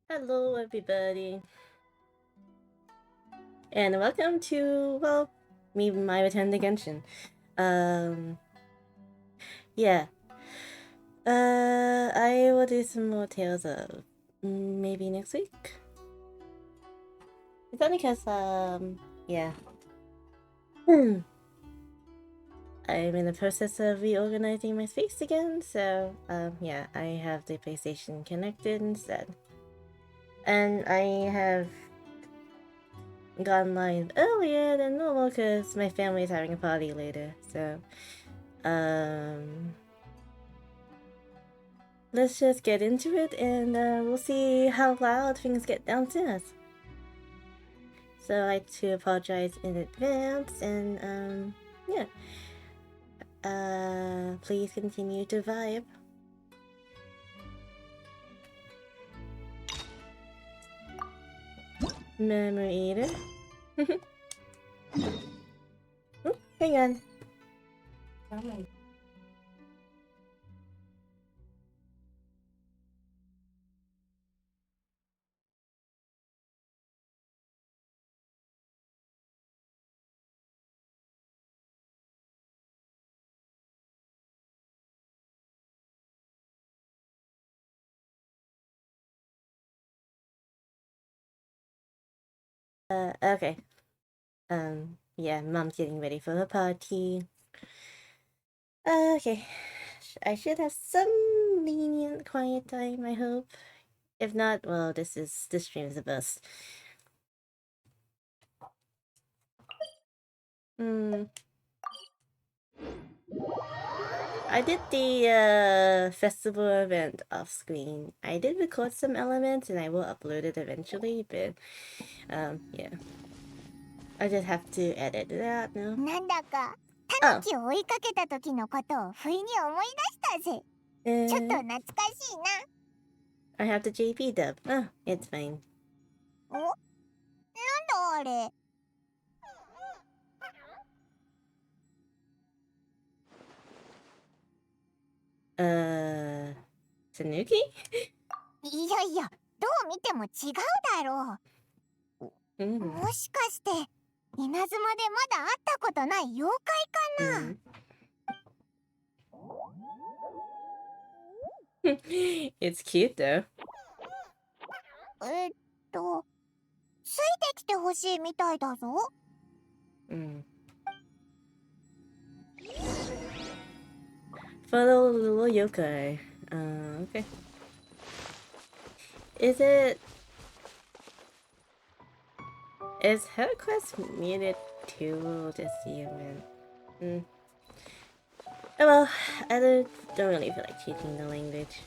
Hello, everybody, and welcome to my return to Genshin. Um, yeah. I will do some more tales of maybe next week. It's only because yeah. I'm in the process of reorganizing my space again, so yeah, I have the PlayStation connected instead, and I have gone live earlier than normal because my family is having a party later. So let's just get into it and we'll see how loud things get downstairs. So I'd like to apologize in advance and yeah. Please continue to vibe. Memory eater. Oh, hang on. Okay. Yeah, mom's getting ready for the party. Okay. I should have some lenient quiet time, I hope. If not, well, this stream is the best. I did the festival event off screen. I did record some elements and I will upload it eventually, but yeah. I just have to edit it out now. なんだかタヌキを追いかけた時のことを不意に思い出したぜ。ちょっと懐かしいな。I have the JP dub. Oh, it's fine. お、なんだあれ。Tanuki? いやいや、どう見ても違うだろう。もしかして稲妻でまだ会ったことない妖怪かな。It's cute though. ついてきてほしいみたいだぞ。Follow the little yokai. Okay. Is her quest muted too? Just see when. Oh well, I don't really feel like teaching the language.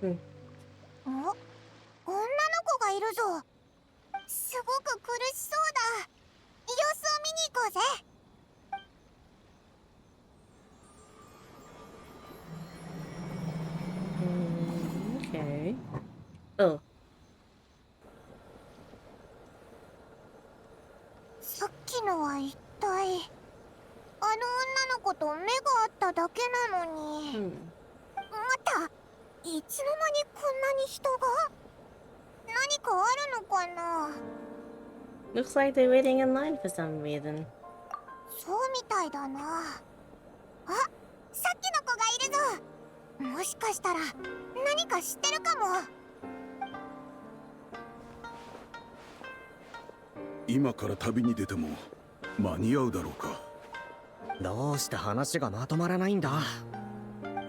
お、女の子がいるぞ。すごく苦しそうだ。様子を見に行こうぜ。Okay. Oh. さっきのは一体あの女の子と目が合っただけなのに、またいつの間にこんなに人が。何かあるのかな。 Looks like they're waiting in line for some reason. そうみたいだな。あ、さっきの子がいるぞ。もしかしたら何か知ってるかも。今から旅に出ても間に合うだろうか。どうして話がまとまらないんだ。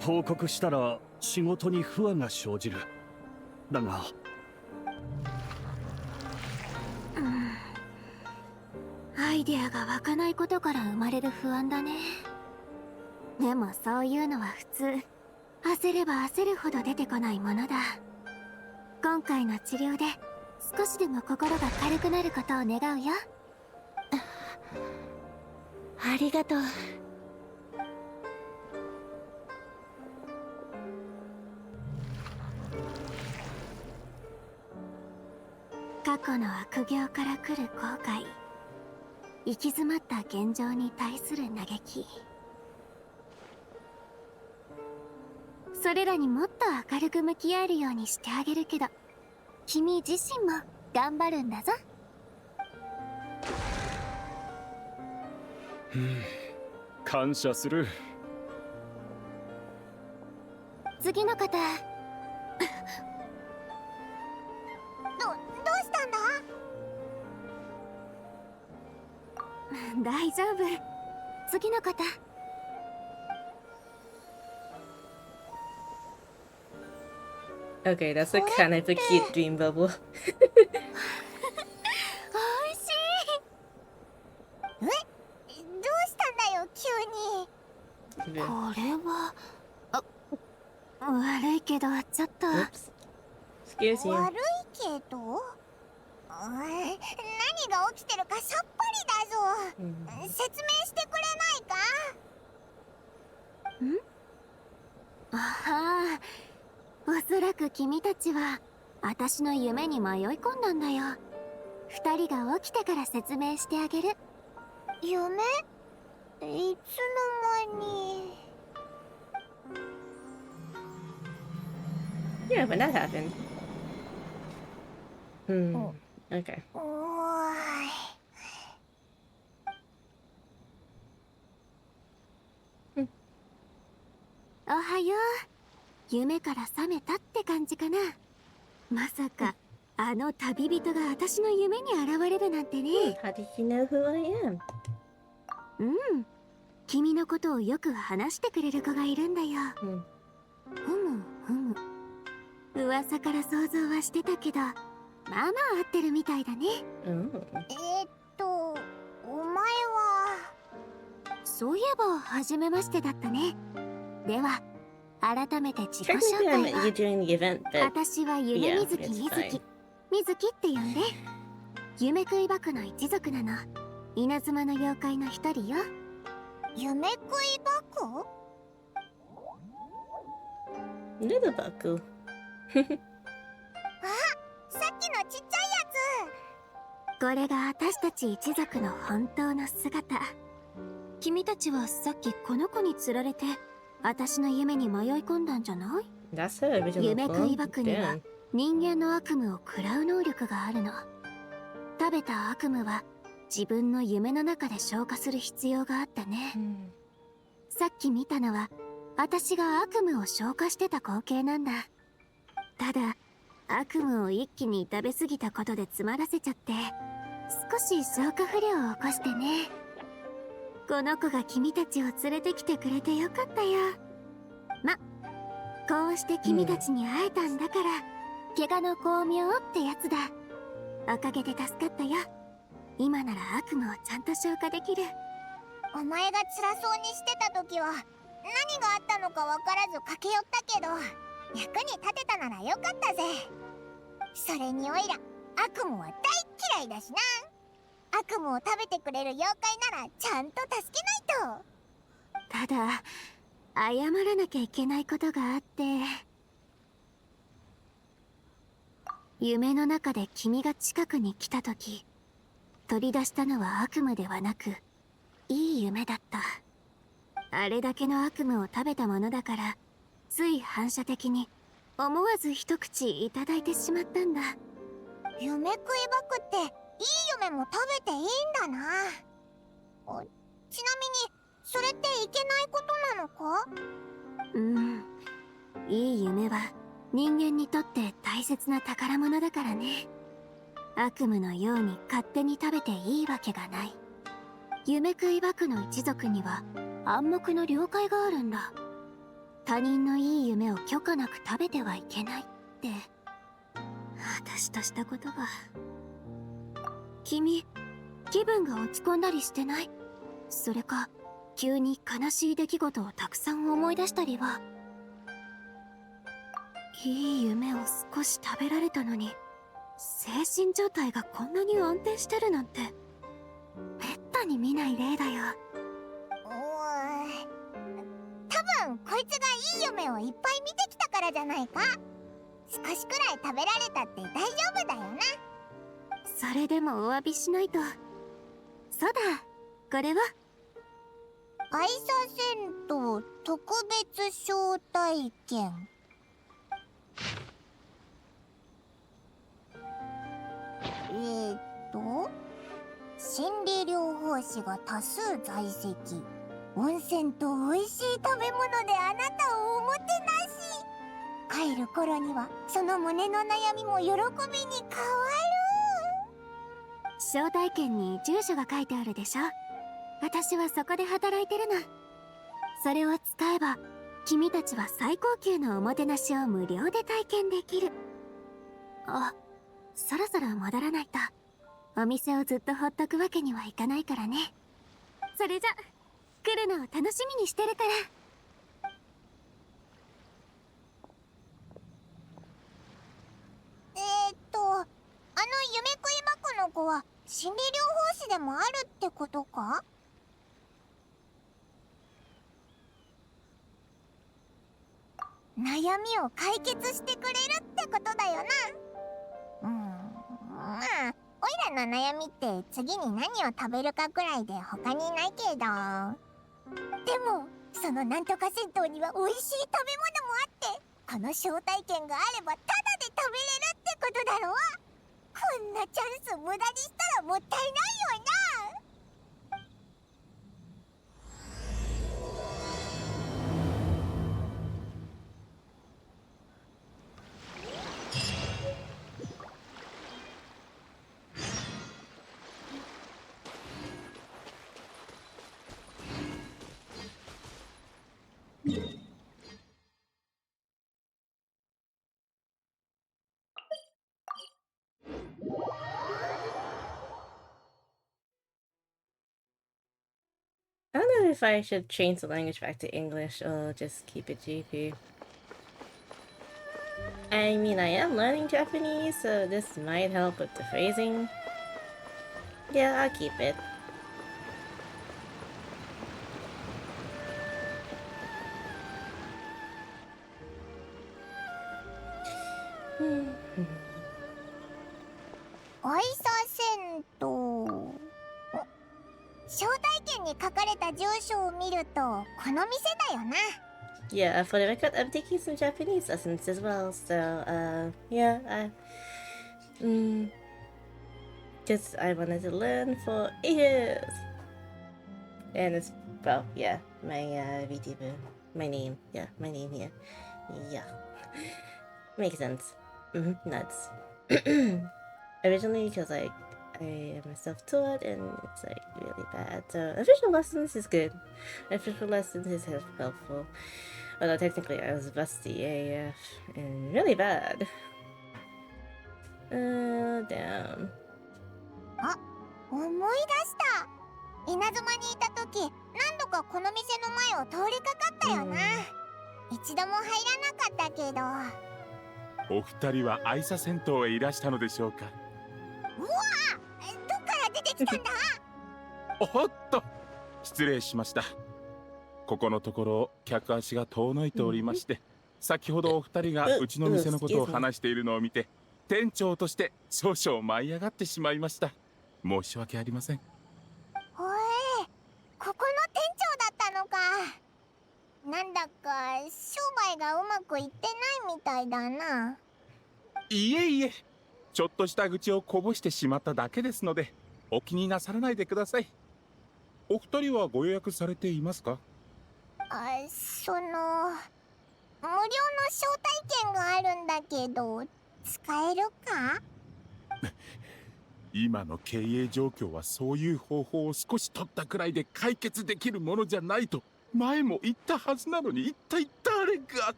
報告したら仕事に不安が生じる。だがアイデアが湧かないことから生まれる不安だね。でもそういうのは普通。焦れば焦るほど出てこないものだ。今回の治療で少しでも心が軽くなることを願うよ。ありがとう。過去の悪行から来る後悔。行き詰まった現状に対する嘆き。それらにもっと明るく向き合えるようにしてあげるけど、君自身も頑張るんだぞ。感謝する。次の方。どうしたんだ？大丈夫。次の方。Okay, that's a kind of a cute dream bubble. おいしい。どうしたんだよ急に。これは悪いけどちょっと。 Oops. Excuse you. 悪いけど何が起きてるかさっぱりだぞ。説明してくれないか？ああ、おそらく君たちは私の夢に迷い込んだんだよ。二人が起きてから説明してあげる。夢？いつの間に。Yeah, but that happened. Okay. おーい。おはよう。夢から覚めたって感じかな。まさかあの旅人が私の夢に現れるなんてね。How did you know who I am? 君のことをよく話してくれる子がいるんだよ。ふむふむ。噂から想像はしてたけど、まあまあ合ってるみたいだね。お前は。そういえば初めましてだったね。では改めて自己紹 Technically, I 介 met you を。 during the event, but 私は夢 yeah, 水木 it's みず fine. き。みずきって呼んで。夢食い箱の一族なの。稲妻の妖怪の一人よ。夢食い箱？ Little Baku. さっきのちっちゃいやつ。これが私たち一族の本当の姿。君たちはさっきこの子に釣られて私の夢に迷い込んだんじゃない？ That's her original 夢食い form. 箱には Damn. 人間の悪夢を食らう能力があるの。食べた悪夢は自分の夢の中で消化する必要があったね。さっき見たのは私が悪夢を消化してた光景なんだ。ただ悪夢を一気に食べ過ぎたことで詰まらせちゃって少し消化不良を起こしてね。この子が君たちを連れてきてくれてよかったよ。こうして君たちに会えたんだから、怪我の巧妙ってやつだ。おかげで助かったよ。今なら悪夢をちゃんと消化できる。お前が辛そうにしてた時は何があったのか分からず駆け寄ったけど、役に立てたならよかったぜ。それにおいら悪夢は大嫌いだしな。悪夢を食べてくれる妖怪ならちゃんと助けないと。ただ謝らなきゃいけないことがあって。夢の中で君が近くに来た時、取り出したのは悪夢ではなくいい夢だった。あれだけの悪夢を食べたものだから、つい反射的に思わず一口いただいてしまったんだ。夢食い箱っていい夢も食べていいんだな。ちなみにそれっていけないことなのか？いい夢は人間にとって大切な宝物だからね。悪夢のように勝手に食べていいわけがない。夢食い箱の一族には暗黙の了解があるんだ。他人のいい夢を許可なく食べてはいけないって。私としたことが。君、気分が落ち込んだりしてない？それか急に悲しい出来事をたくさん思い出したりは？いい夢を少し食べられたのに精神状態がこんなに安定してるなんてめったに見ない例だよ。多分こいつがいい夢をいっぱい見てきたからじゃないか。少しくらい食べられたって大丈夫だよな。それでもお詫びしないと。そうだ、これは愛車銭湯特別招待券。心理療法士が多数在籍。温泉と美味しい食べ物であなたをおもてなし。帰る頃にはその胸の悩みも喜びに変わる。招待券に住所が書いてあるでしょ。私はそこで働いてるの。それを使えば君たちは最高級のおもてなしを無料で体験できる。あ、そろそろ戻らないと。お店をずっとほっとくわけにはいかないからね。それじゃ来るのを楽しみにしてるから。夢食い箱の子は心理療法士でもあるってことか？悩みを解決してくれるってことだよな。まあおいらの悩みって次に何を食べるかくらいで他にないけど、でもそのなんとか銭湯には美味しい食べ物もあって、この招待券があればタダで食べれるってことだろ。こんなチャンス無駄にしたらもったいないよな。I don't know if I should change the language back to English or just keep it GP. I mean, I am learning Japanese, so this might help with the phrasing. Yeah, I'll keep it. Hmm. 愛車銭湯。招待券に書かれた住所を見るとこの店だよな。Yeah, for the record, I'm taking some Japanese lessons as well, so, yeah, just, I wanted to learn for ages. And it's, well, yeah, my, VTuber, my name, yeah. Yeah. Makes sense. Nuts. Originally, because, like, I am self-taught and it's, like, really bad, so official lessons is good. Official lessons is helpful. Although technically I was busty AF and really bad. Damn. あ、思い出した。稲妻にいた時、何度かこの店の前を通りかかったよな。一度も入らなかったけど。お二人は愛車銭湯へいらしたのでしょうか？うわあ、どっから出てきたんだ？おっと、失礼しました。ここのところ客足が遠のいておりまして、先ほどお二人がうちの店のことを話しているのを見て、店長として少々舞い上がってしまいました。申し訳ありません。おい、ここの店長だったのか。なんだか商売がうまくいってないみたいだな。いえいえ、ちょっとした愚痴をこぼしてしまっただけですので、お気になさらないでください。お二人はご予約されていますか？無料の招待券があるんだけど、使えるか？今の経営状況はそういう方法を少し取ったくらいで解決できるものじゃないと前も言ったはずなのに、一体誰がっ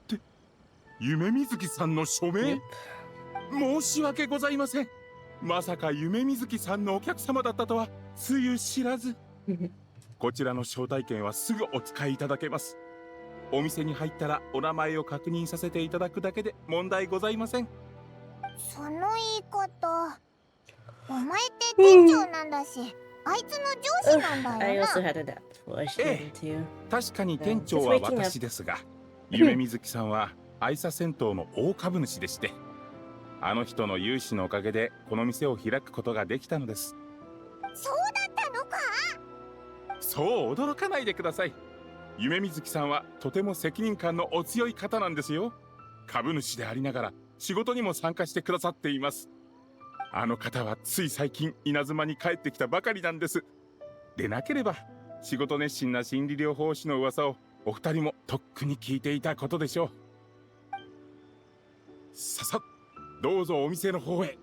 て夢水木さんの署名？申し訳ございません。まさか夢水木さんのお客様だったとはつゆ知らず。こちらの招待券はすぐお使いいただけます。お店に入ったらお名前を確認させていただくだけで問題ございません。その言い方、お前って店長なんだし、あいつの上司なんだ I よ also な。 had a nap before I should too. 確かに店長は私ですが、夢水木さんは愛車銭湯の大株主でして、あの人の融資のおかげでこの店を開くことができたのです。そうだったのか。そう驚かないでください。夢水木さんはとても責任感のお強い方なんですよ。株主でありながら仕事にも参加してくださっています。あの方はつい最近稲妻に帰ってきたばかりなんです。でなければ仕事熱心な心理療法士の噂をお二人もとっくに聞いていたことでしょう。ささっ、どうぞお店の方へ。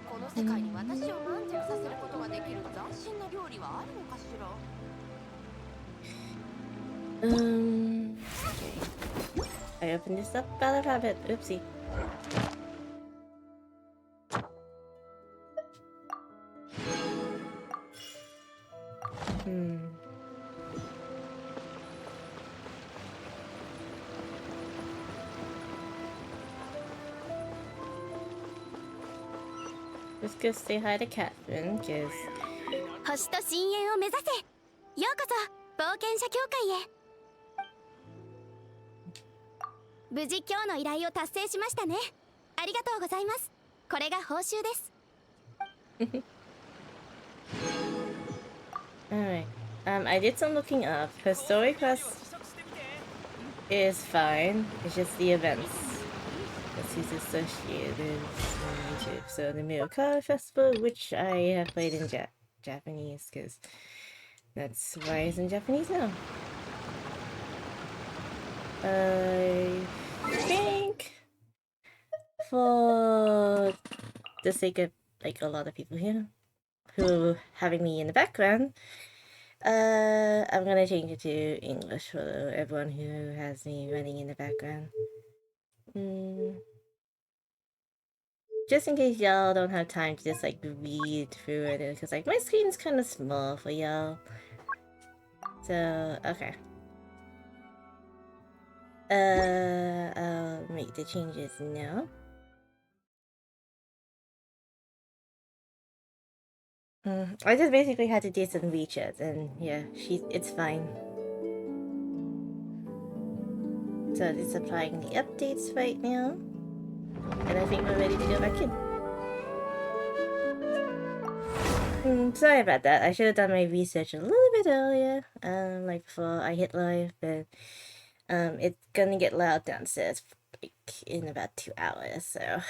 この世界に私を満足させることができる斬新な料理はあるのかしら。Okay. I opened this up out of habit. Oopsie. Let's go say hi to Catherine, cause 星と深淵を目指せ。ようこそ冒険者協会へ。無事今日の依頼を達成しましたね。ありがとうございます。これが報酬です。alright. I did some looking up. Her story quest is fine. It's just the events that she's associated with. So the Mizuki Festival, which I have played in Japanese, because that's why it's in Japanese now. I think for the sake of like a lot of people here who having me in the background, I'm gonna change it to English for everyone who has me running in the background. Just in case y'all don't have time to just like read through it, because like my screen's kind of small for y'all. So okay. I'll make the changes now. I just basically had to do some research, and yeah, it's fine. So it's applying the updates right now, and I think we're ready to go back in. Sorry about that. I should have done my research a little bit earlier, like before I hit live, but it's gonna get loud downstairs like in about 2 hours, so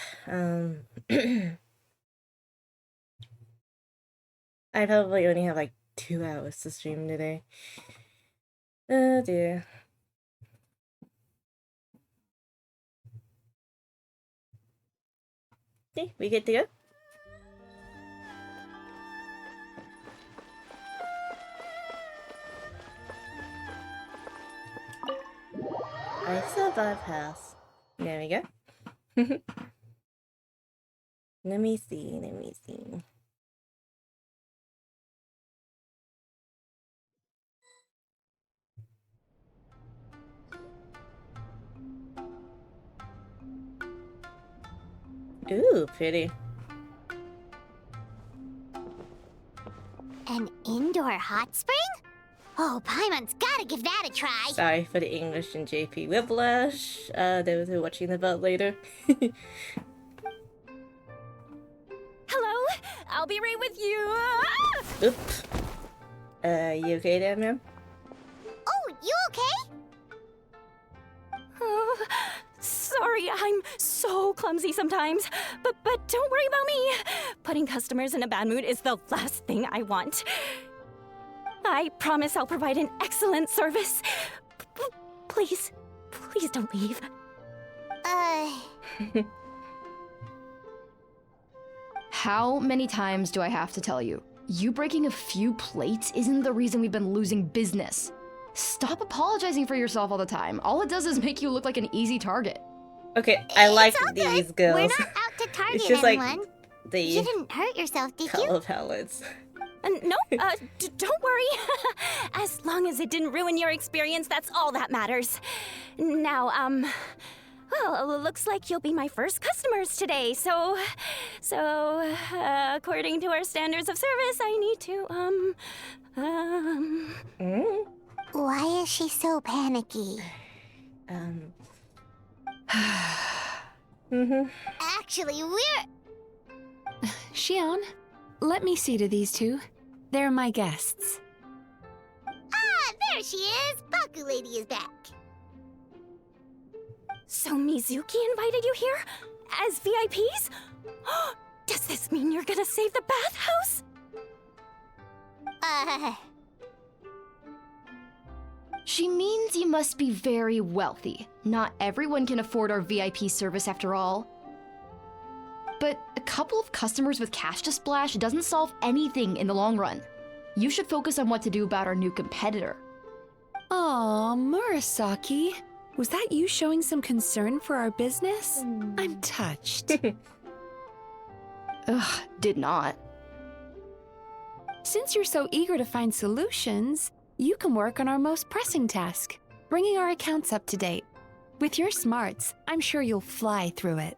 I probably only have like 2 hours to stream today. Oh dear. Okay, we good to go? I survived house. There we go. Let me see. Ooh, pretty. An indoor hot spring? Oh, Paimon's gotta give that a try. Sorry for the English and JP whiplash. Those who are watching the vote later. Hello, I'll be right with you. Oops. You okay there, ma'am? Oh, you okay? Oh, sorry, I'm so clumsy sometimes. But don't worry about me. Putting customers in a bad mood is the last thing I want. I promise I'll provide an excellent service. Please don't leave. How many times do I have to tell you? You breaking a few plates isn't the reason we've been losing business. Stop apologizing for yourself all the time. All it does is make you look like an easy target. Okay, I like It's all these good. girls. We're not out to target It's just anyone. like the You didn't hurt yourself, did you? color palettes. No, don't worry. As long as it didn't ruin your experience, that's all that matters. Now, well, looks like you'll be my first customers today, so, according to our standards of service, I need to, Why is she so panicky? Mm-hmm. Actually, we're... Shion, let me see to these two. They're my guests. Ah, there she is! Baku lady is back. So Mizuki invited you here? As VIPs? Does this mean you're gonna save the bathhouse? She means you must be very wealthy. Not everyone can afford our VIP service after all. But a couple of customers with cash to splash doesn't solve anything in the long run. You should focus on what to do about our new competitor. Aw, Murasaki. Was that you showing some concern for our business? I'm touched. Ugh, did not. Since you're so eager to find solutions, you can work on our most pressing task, bringing our accounts up to date. With your smarts, I'm sure you'll fly through it.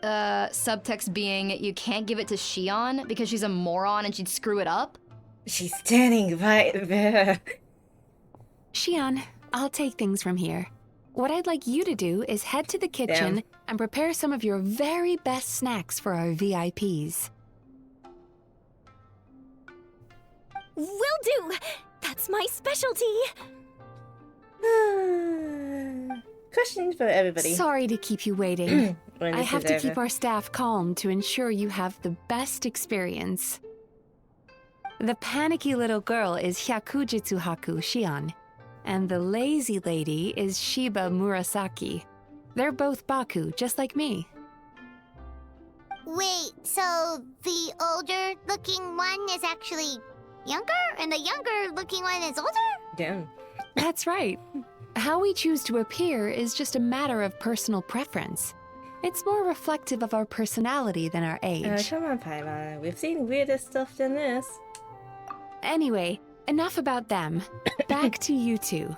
Subtext being, you can't give it to Shion because she's a moron and she'd screw it up? She's standing right there. Shion, I'll take things from here. What I'd like you to do is head to the kitchen Damn. and prepare some of your very best snacks for our VIPs. Will do! That's my specialty! Question for everybody. Sorry to keep you waiting. When I this have is to over. keep our staff calm to ensure you have the best experience. The panicky little girl is Hyakujitsu Haku Shion, and the lazy lady is Shiba Murasaki. They're both Baku, just like me. Wait, so the older-looking one is actually younger, and the younger-looking one is older? Damn. That's right. How we choose to appear is just a matter of personal preference. It's more reflective of our personality than our age. Come on, Paimon. We've seen weirder stuff than this. Anyway, enough about them. Back to you two.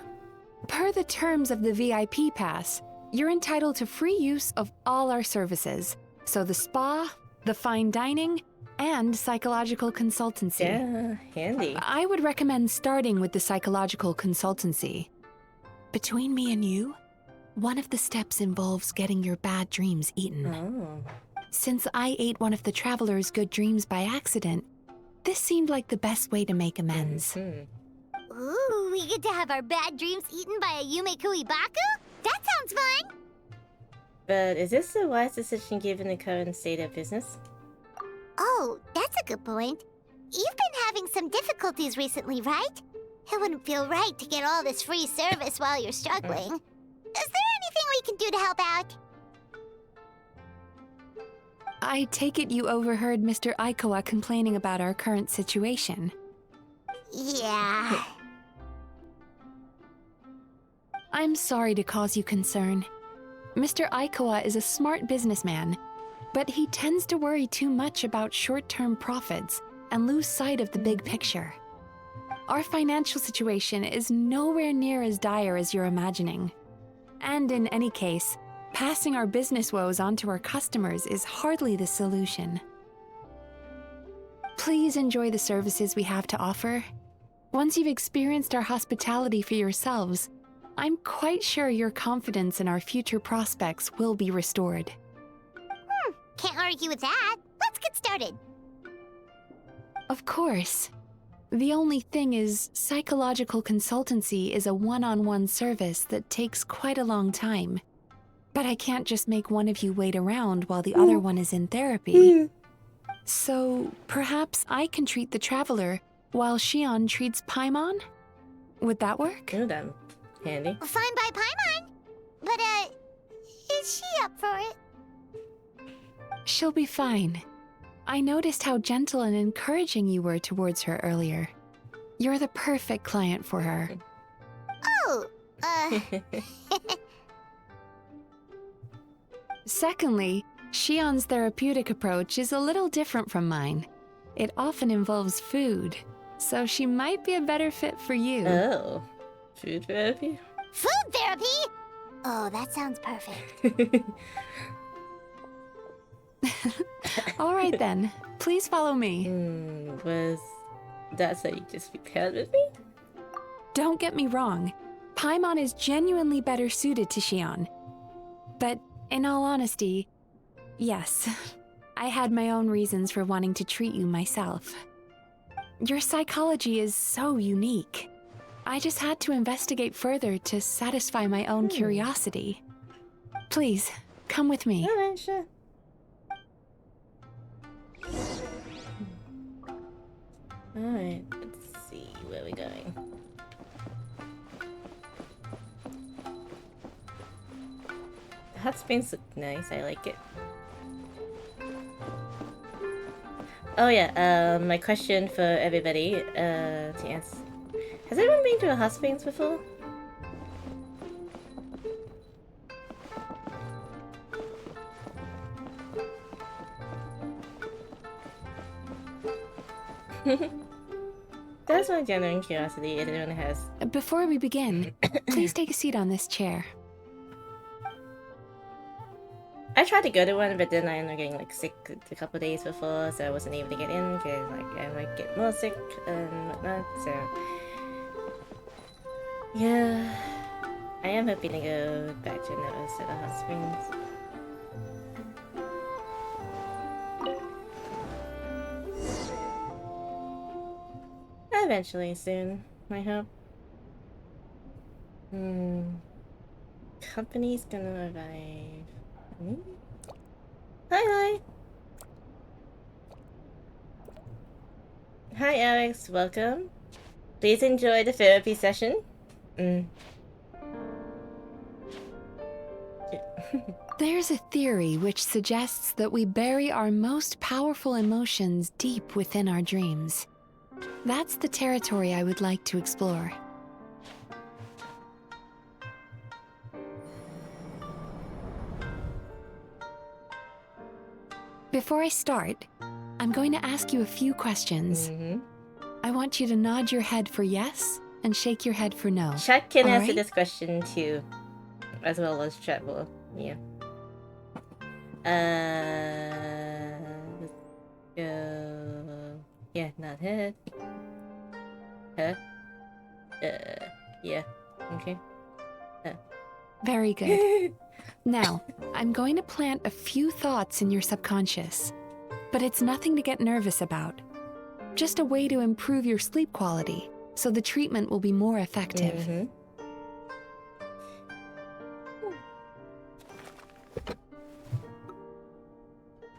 Per the terms of the VIP pass, you're entitled to free use of all our services. So the spa, the fine dining, and psychological consultancy. Yeah, handy. I would recommend starting with the psychological consultancy. Between me and you, one of the steps involves getting your bad dreams eaten. Oh. Since I ate one of the traveler's good dreams by accident, this seemed like the best way to make amends. Ooh, we get to have our bad dreams eaten by a Yume Baku? That sounds fun! But is this a wise decision given the current state of business? Oh, that's a good point. You've been having some difficulties recently, right? It wouldn't feel right to get all this free service while you're struggling. Is there anything we can do to help out? I take it you overheard Mr. Aikawa complaining about our current situation. Yeah. I'm sorry to cause you concern. Mr. Aikawa is a smart businessman, but he tends to worry too much about short-term profits and lose sight of the big picture. Our financial situation is nowhere near as dire as you're imagining. And in any case, passing our business woes on to our customers is hardly the solution. Please enjoy the services we have to offer. Once you've experienced our hospitality for yourselves, I'm quite sure your confidence in our future prospects will be restored. Can't argue with that. Let's get started. Of course. The only thing is, psychological consultancy is a one-on-one service that takes quite a long time. But I can't just make one of you wait around while the other one is in therapy. So, perhaps I can treat the traveler while Shion treats Paimon? Would that work? Oh, damn. Handy. Fine by Paimon. But, is she up for it? She'll be fine. I noticed how gentle and encouraging you were towards her earlier. You're the perfect client for her. Oh, Secondly, Shion's therapeutic approach is a little different from mine. It often involves food, so she might be a better fit for you. Oh. Food therapy? food therapy? Oh, that sounds perfect. All right then, please follow me. Was that so you just be paired with me? Don't get me wrong, Paimon is genuinely better suited to Shion. But in all honesty, Yes, I had my own reasons for wanting to treat you myself. Your psychology is so unique. I just had to investigate further to satisfy my own curiosity. Please, come with me. Alright, sure. Alright, let's see where we're going. The hot springs look nice, I like it. Oh yeah, my question for everybody, to answer. Has anyone been to a hot springs before? That's my genuine curiosity if anyone has. Before we begin, please take a seat on this chair. I tried to go to one, but then I ended up getting like sick a couple days before, so I wasn't able to get in because like I might get more sick and whatnot. So yeah, I am hoping to go back to another set of hot springs. Eventually, soon, I hope. Company's gonna arrive. Hi. Hi, Alex. Welcome. Please enjoy the therapy session. There's a theory which suggests that we bury our most powerful emotions deep within our dreams. That's the territory I would like to explore. Before I start, I'm going to ask you a few questions. I want you to nod your head for yes and shake your head for no. Chat can All answer right? this question too, as well as chat will. Yeah. Let's go. Yeah, not head. Huh? Yeah. Okay. Very good. Now, I'm going to plant a few thoughts in your subconscious, but it's nothing to get nervous about. Just a way to improve your sleep quality, so the treatment will be more effective.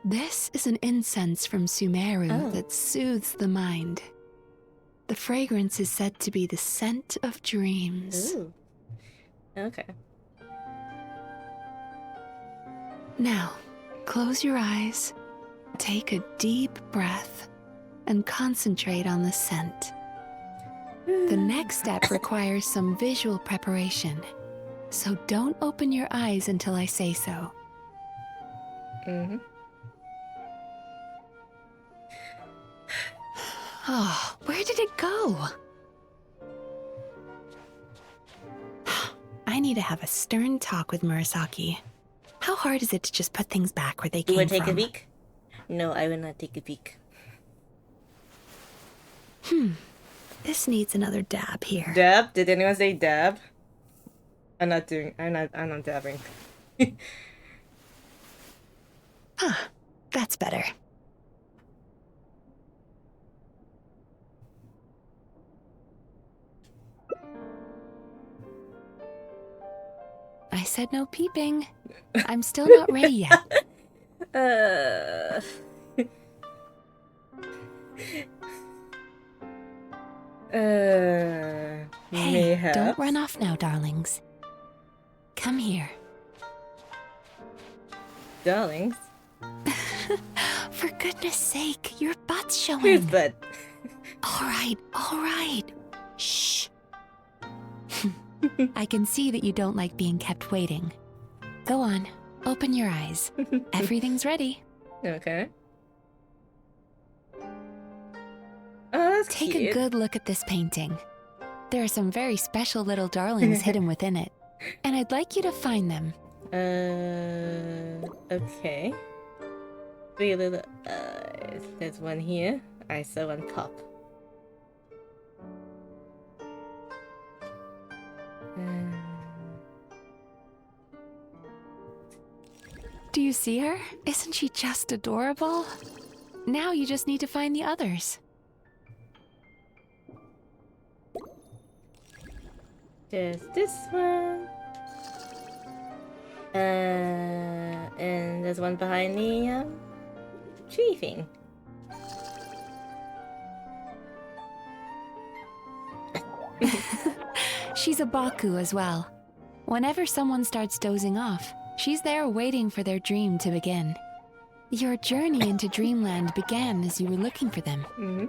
This is an incense from Sumeru that soothes the mind. The fragrance is said to be the scent of dreams. Ooh. Okay. Now, close your eyes, take a deep breath, and concentrate on the scent. The next step requires some visual preparation, so don't open your eyes until I say so. Oh, where did it go? I need to have a stern talk with Murasaki. How hard is it to just put things back where they came You from? will take a peek? No, I will not take a peek. This needs another dab here. Dab? Did anyone say dab? I'm not dabbing. That's better. I said no peeping. I'm still not ready yet. Hey, Mayhaps. don't run off now, darlings. Come here. Darlings? For goodness sake, your butt's showing. Whose butt? All right. Shh. I can see that you don't like being kept waiting. Go on, open your eyes. Everything's ready. Okay. Oh, that's Take cute. a good look at this painting. There are some very special little darlings hidden within it, and I'd like you to find them. Okay. 3 little eyes. There's one here. I saw one pop. Do you see her? Isn't she just adorable? Now you just need to find the others. There's this one. And there's one behind the tree thing. She's a Baku as well. Whenever someone starts dozing off, she's there waiting for their dream to begin. Your journey into Dreamland began as you were looking for them. Mm-hmm.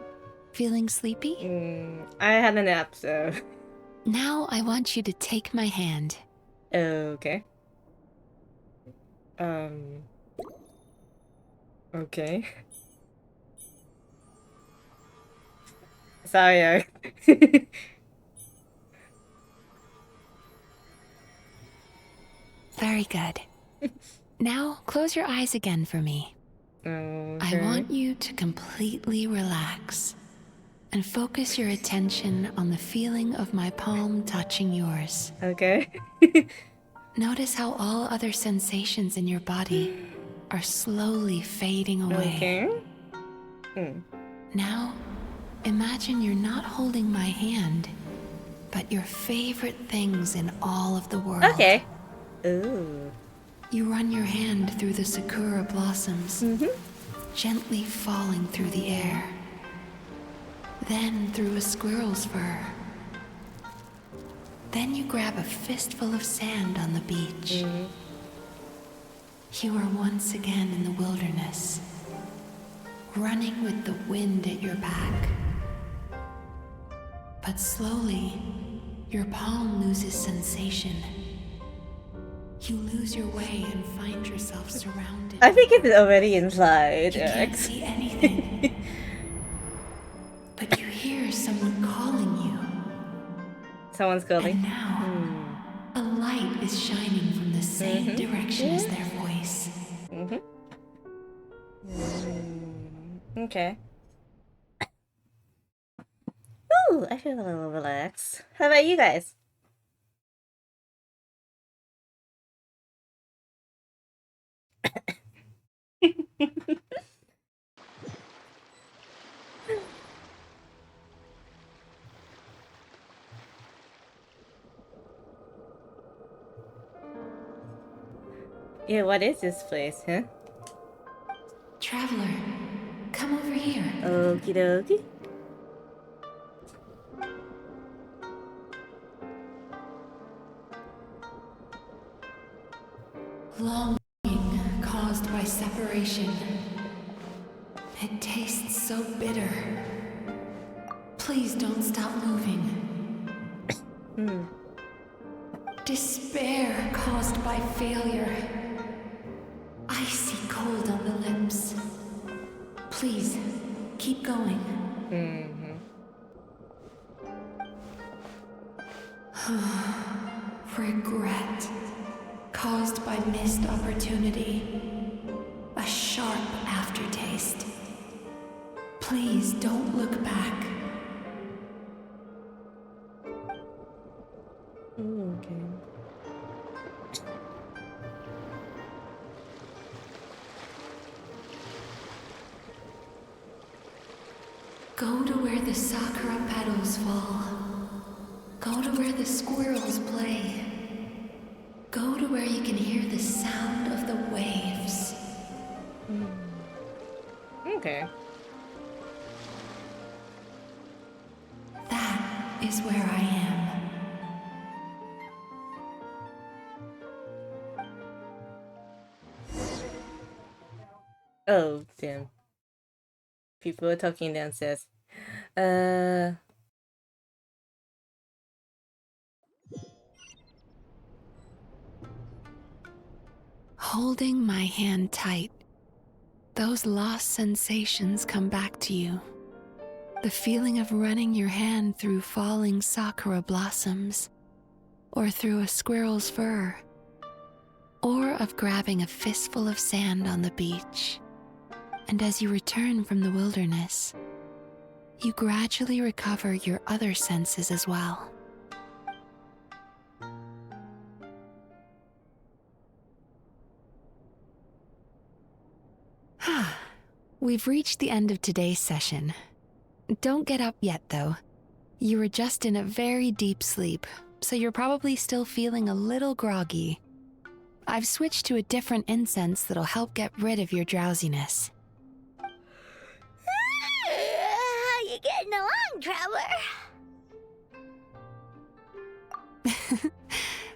Feeling sleepy? I had a nap, so... Now I want you to take my hand. Okay. Okay. Sorry. Very good. Now close your eyes again for me. Okay. I want you to completely relax and focus your attention on the feeling of my palm touching yours. Okay. Notice how all other sensations in your body are slowly fading away. Okay. Now, imagine you're not holding my hand, but your favorite things in all of the world. Okay. Ooh. You run your hand through the sakura blossoms, gently falling through the air. Then through a squirrel's fur. Then you grab a fistful of sand on the beach. You are once again in the wilderness, running with the wind at your back. But slowly, your palm loses sensation. You lose your way and find yourself surrounded. I think it's already implied, You can't Alex. see anything. But you hear someone calling you. Someone's calling. And now, a light is shining from the same direction as their voice. Okay. Ooh, I feel a little relaxed. How about you guys? Yeah, what is this place, huh? Traveler, come over here. Okie dokie. Longing caused by separation. It tastes so bitter. Please don't stop moving. Despair caused by failure. Icy cold on the lips. Please, keep going. Regret caused by missed opportunity. A sharp aftertaste. Please don't look back. Okay. Go to where the sakura petals fall. Go to where the squirrels play. Go to where you can hear the sound of the waves. Okay. That is where I am. Oh, damn. People are talking downstairs. Holding my hand tight, those lost sensations come back to you. The feeling of running your hand through falling sakura blossoms, or through a squirrel's fur, or of grabbing a fistful of sand on the beach. And as you return from the wilderness, you gradually recover your other senses as well. We've reached the end of today's session. Don't get up yet, though. You were just in a very deep sleep, so you're probably still feeling a little groggy. I've switched to a different incense that'll help get rid of your drowsiness. How you getting along, Trevor?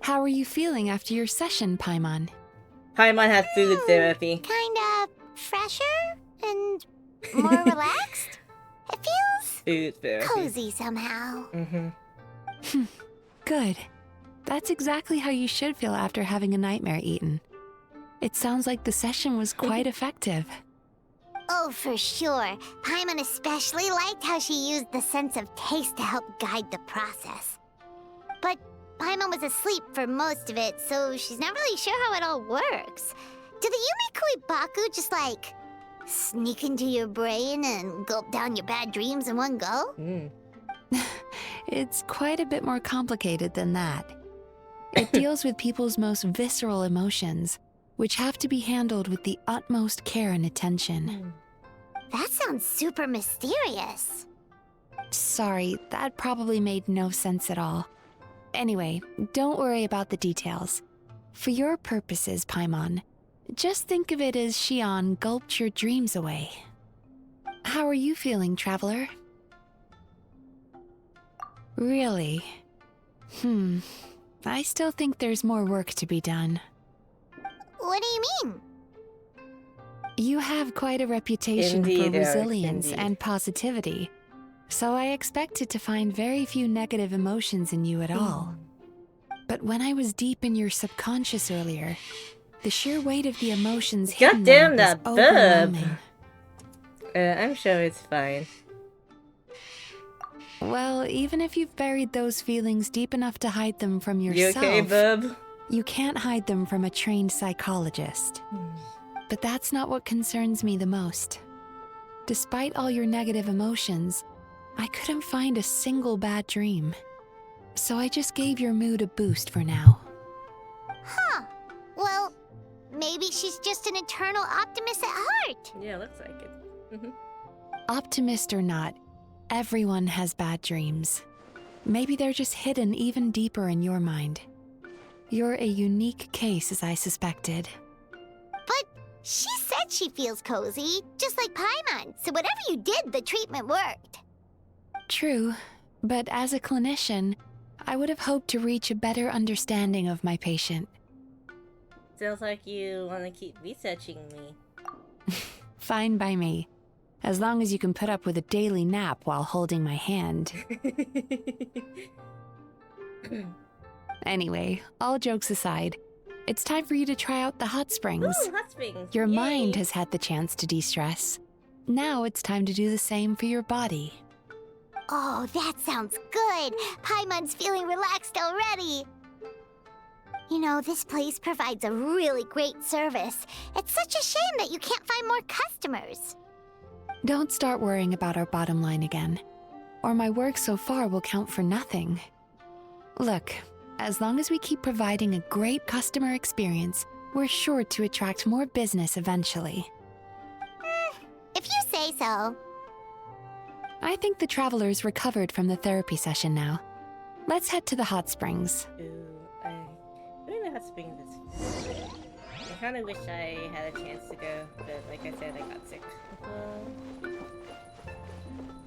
How are you feeling after your session, Paimon? Paimon has food therapy. Kinda fresher and more relaxed. It feels Food therapy. cozy somehow. Good. That's exactly how you should feel after having a nightmare eaten. It sounds like the session was quite effective. Oh, for sure. Paimon especially liked how she used the sense of taste to help guide the process. But Paimon was asleep for most of it, so she's not really sure how it all works. Do the Yumikui Baku just like sneak into your brain and gulp down your bad dreams in one go? It's quite a bit more complicated than that. It deals with people's most visceral emotions, which have to be handled with the utmost care and attention. That sounds super mysterious. Sorry, that probably made no sense at all. Anyway, don't worry about the details. For your purposes, Paimon, just think of it as Shion gulped your dreams away. How are you feeling, Traveler? Really? I still think there's more work to be done. What do you mean? You have quite a reputation Indeed, for Eric, resilience indeed. and positivity, so I expected to find very few negative emotions in you at all. But when I was deep in your subconscious earlier, the sheer weight of the emotions hidden Goddamn there that was burp. overwhelming. I'm sure it's fine. Well, even if you've buried those feelings deep enough to hide them from You yourself, okay, bub? you can't hide them from a trained psychologist. But that's not what concerns me the most. Despite all your negative emotions, I couldn't find a single bad dream. So I just gave your mood a boost for now. Huh. Well, maybe she's just an eternal optimist at heart. Yeah, looks like it. Optimist or not, everyone has bad dreams. Maybe they're just hidden even deeper in your mind. You're a unique case, as I suspected. But she said she feels cozy, just like Paimon. So whatever you did, the treatment worked. True, but as a clinician, I would have hoped to reach a better understanding of my patient. Sounds like you want to keep researching me. Fine by me, as long as you can put up with a daily nap while holding my hand. Anyway, all jokes aside, it's time for you to try out the hot springs. Ooh, hot springs. Your Yay. mind has had the chance to de-stress. Now it's time to do the same for your body. Oh, that sounds good. Paimon's feeling relaxed already. You know, this place provides a really great service. It's such a shame that you can't find more customers. Don't start worrying about our bottom line again, or my work so far will count for nothing. Look, as long as we keep providing a great customer experience, we're sure to attract more business eventually. If you say so. I think the traveler's recovered from the therapy session now. Let's head to the hot springs. Ooh, I think the hot springs is fun. I kind of wish I had a chance to go, but like I said, I got sick.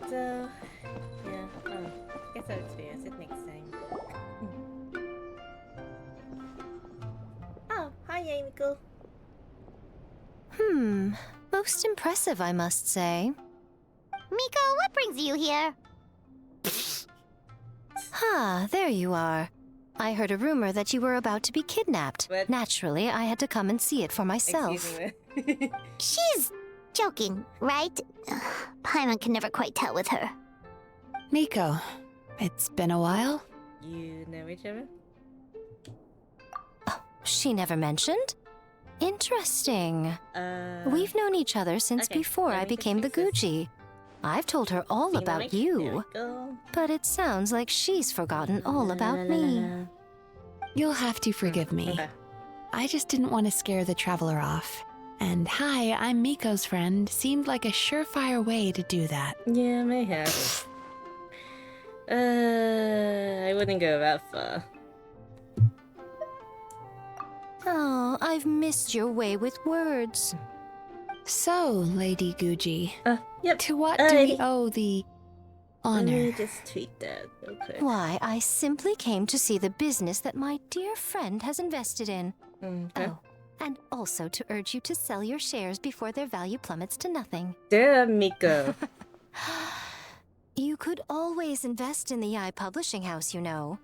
So, yeah, I guess I'll experience it next time. Oh, hi, Yamiko. Most impressive, I must say. Miko, what brings you here? There you are. I heard a rumor that you were about to be kidnapped. What? Naturally, I had to come and see it for myself. Excuse me. She's joking, right? Paimon can never quite tell with her. Miko, it's been a while. You know each other? She never mentioned? Interesting. We've known each other since okay, before let I me became the fix this. Gucci. I've told her all Sing the about mic. There you, we go. but it sounds like she's forgotten all about me. You'll have to forgive me. Okay. I just didn't want to scare the traveler off. And hi, I'm Miko's friend seemed like a surefire way to do that. Yeah, may have. I wouldn't go that far. Oh, I've missed your way with words. So, Lady Guji, Yep. to what do we owe the Let honor? me just tweet that real quick. Why, I simply came to see the business that my dear friend has invested in. Okay. Oh, and also to urge you to sell your shares before their value plummets to nothing. Damn, Miko. You could always invest in the Eye Publishing House, you know.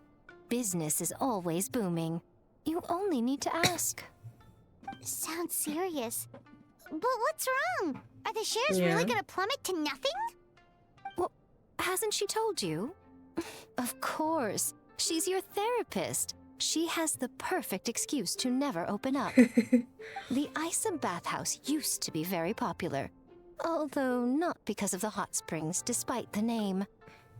Business is always booming. You only need to ask. Sounds serious. But what's wrong? Are the shares Yeah. really gonna plummet to nothing? Well, hasn't she told you? Of course. She's your therapist. She has the perfect excuse to never open up. The Isa bathhouse used to be very popular. Although not because of the hot springs, despite the name.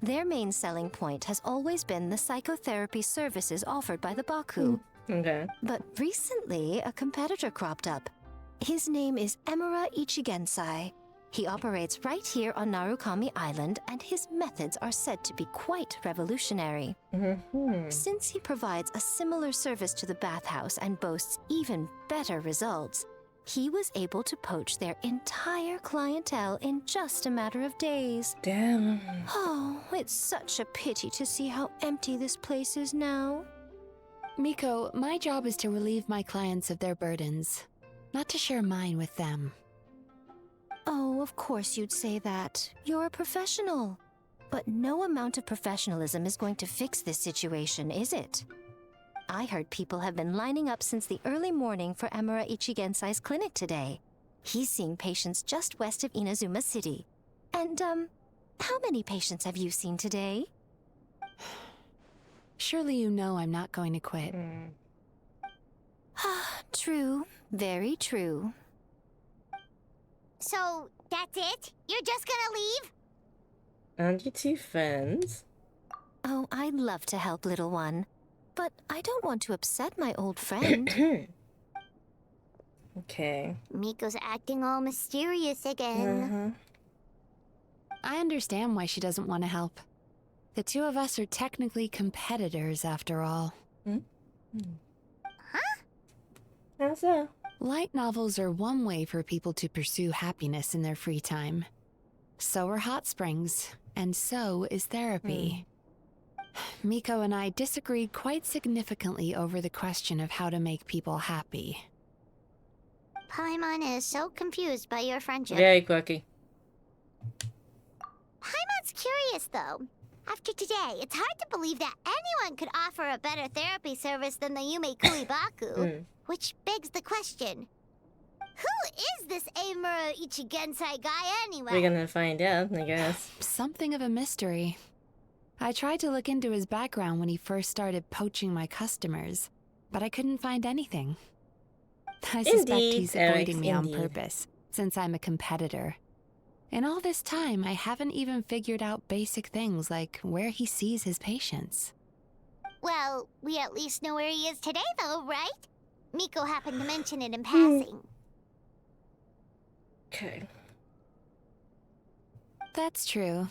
Their main selling point has always been the psychotherapy services offered by the Baku. Okay. But recently, a competitor cropped up. His name is Emura Ichigensai. He operates right here on Narukami Island, and his methods are said to be quite revolutionary. Since he provides a similar service to the bathhouse and boasts even better results, he was able to poach their entire clientele in just a matter of days. Damn. Oh, it's such a pity to see how empty this place is now. Miko, my job is to relieve my clients of their burdens, not to share mine with them. Oh, of course you'd say that. You're a professional. But no amount of professionalism is going to fix this situation, is it? I heard people have been lining up since the early morning for Emura Ichigensai's clinic today. He's seeing patients just west of Inazuma City. And, how many patients have you seen today? Surely you know I'm not going to quit. True. Very true. So, that's it? You're just gonna leave? Aren't you two friends? Oh, I'd love to help, little one. But I don't want to upset my old friend. Okay. Miko's acting all mysterious again. I understand why she doesn't want to help. The two of us are technically competitors, after all. How so? Light novels are one way for people to pursue happiness in their free time. So are hot springs, and so is therapy. Miko and I disagreed quite significantly over the question of how to make people happy. Paimon is so confused by your friendship. Very quirky. Paimon's curious, though. After today, it's hard to believe that anyone could offer a better therapy service than the Yume Kuibaku. Which begs the question, who is this Emura Ichigensai guy anyway? We're gonna find out, I guess. Something of a mystery. I tried to look into his background when he first started poaching my customers, but I couldn't find anything. I suspect Indeed, he's Eric, avoiding me on indeed. purpose, since I'm a competitor. In all this time, I haven't even figured out basic things like where he sees his patients. Well, we at least know where he is today, though, right? Miko happened to mention it in passing. Okay. That's true.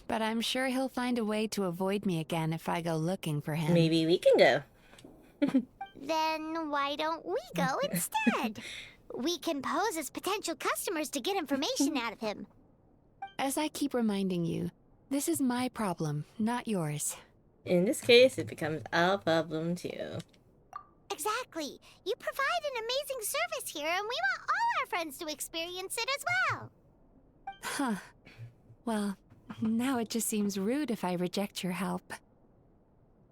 But I'm sure he'll find a way to avoid me again if I go looking for him. Maybe we can go. Then why don't we go instead? We can pose as potential customers to get information out of him. As I keep reminding you, this is my problem, not yours. In this case, it becomes our problem too. Exactly. You provide an amazing service here, and we want all our friends to experience it as well. Huh. Well, now it just seems rude if I reject your help.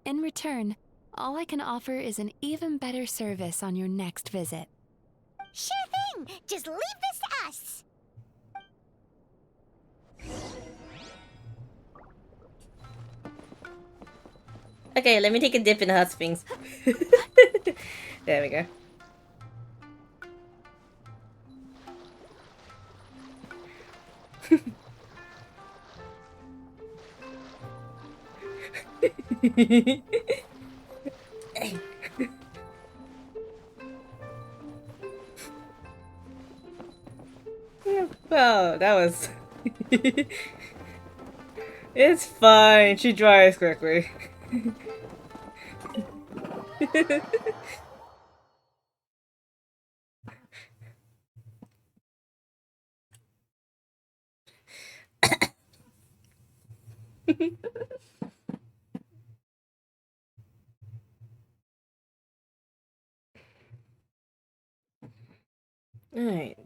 In return, all I can offer is an even better service on your next visit. Sure thing. Just leave this to us. Okay, let me take a dip in the hot springs. There we go. Well, that was... It's fine. She dries quickly. Alright.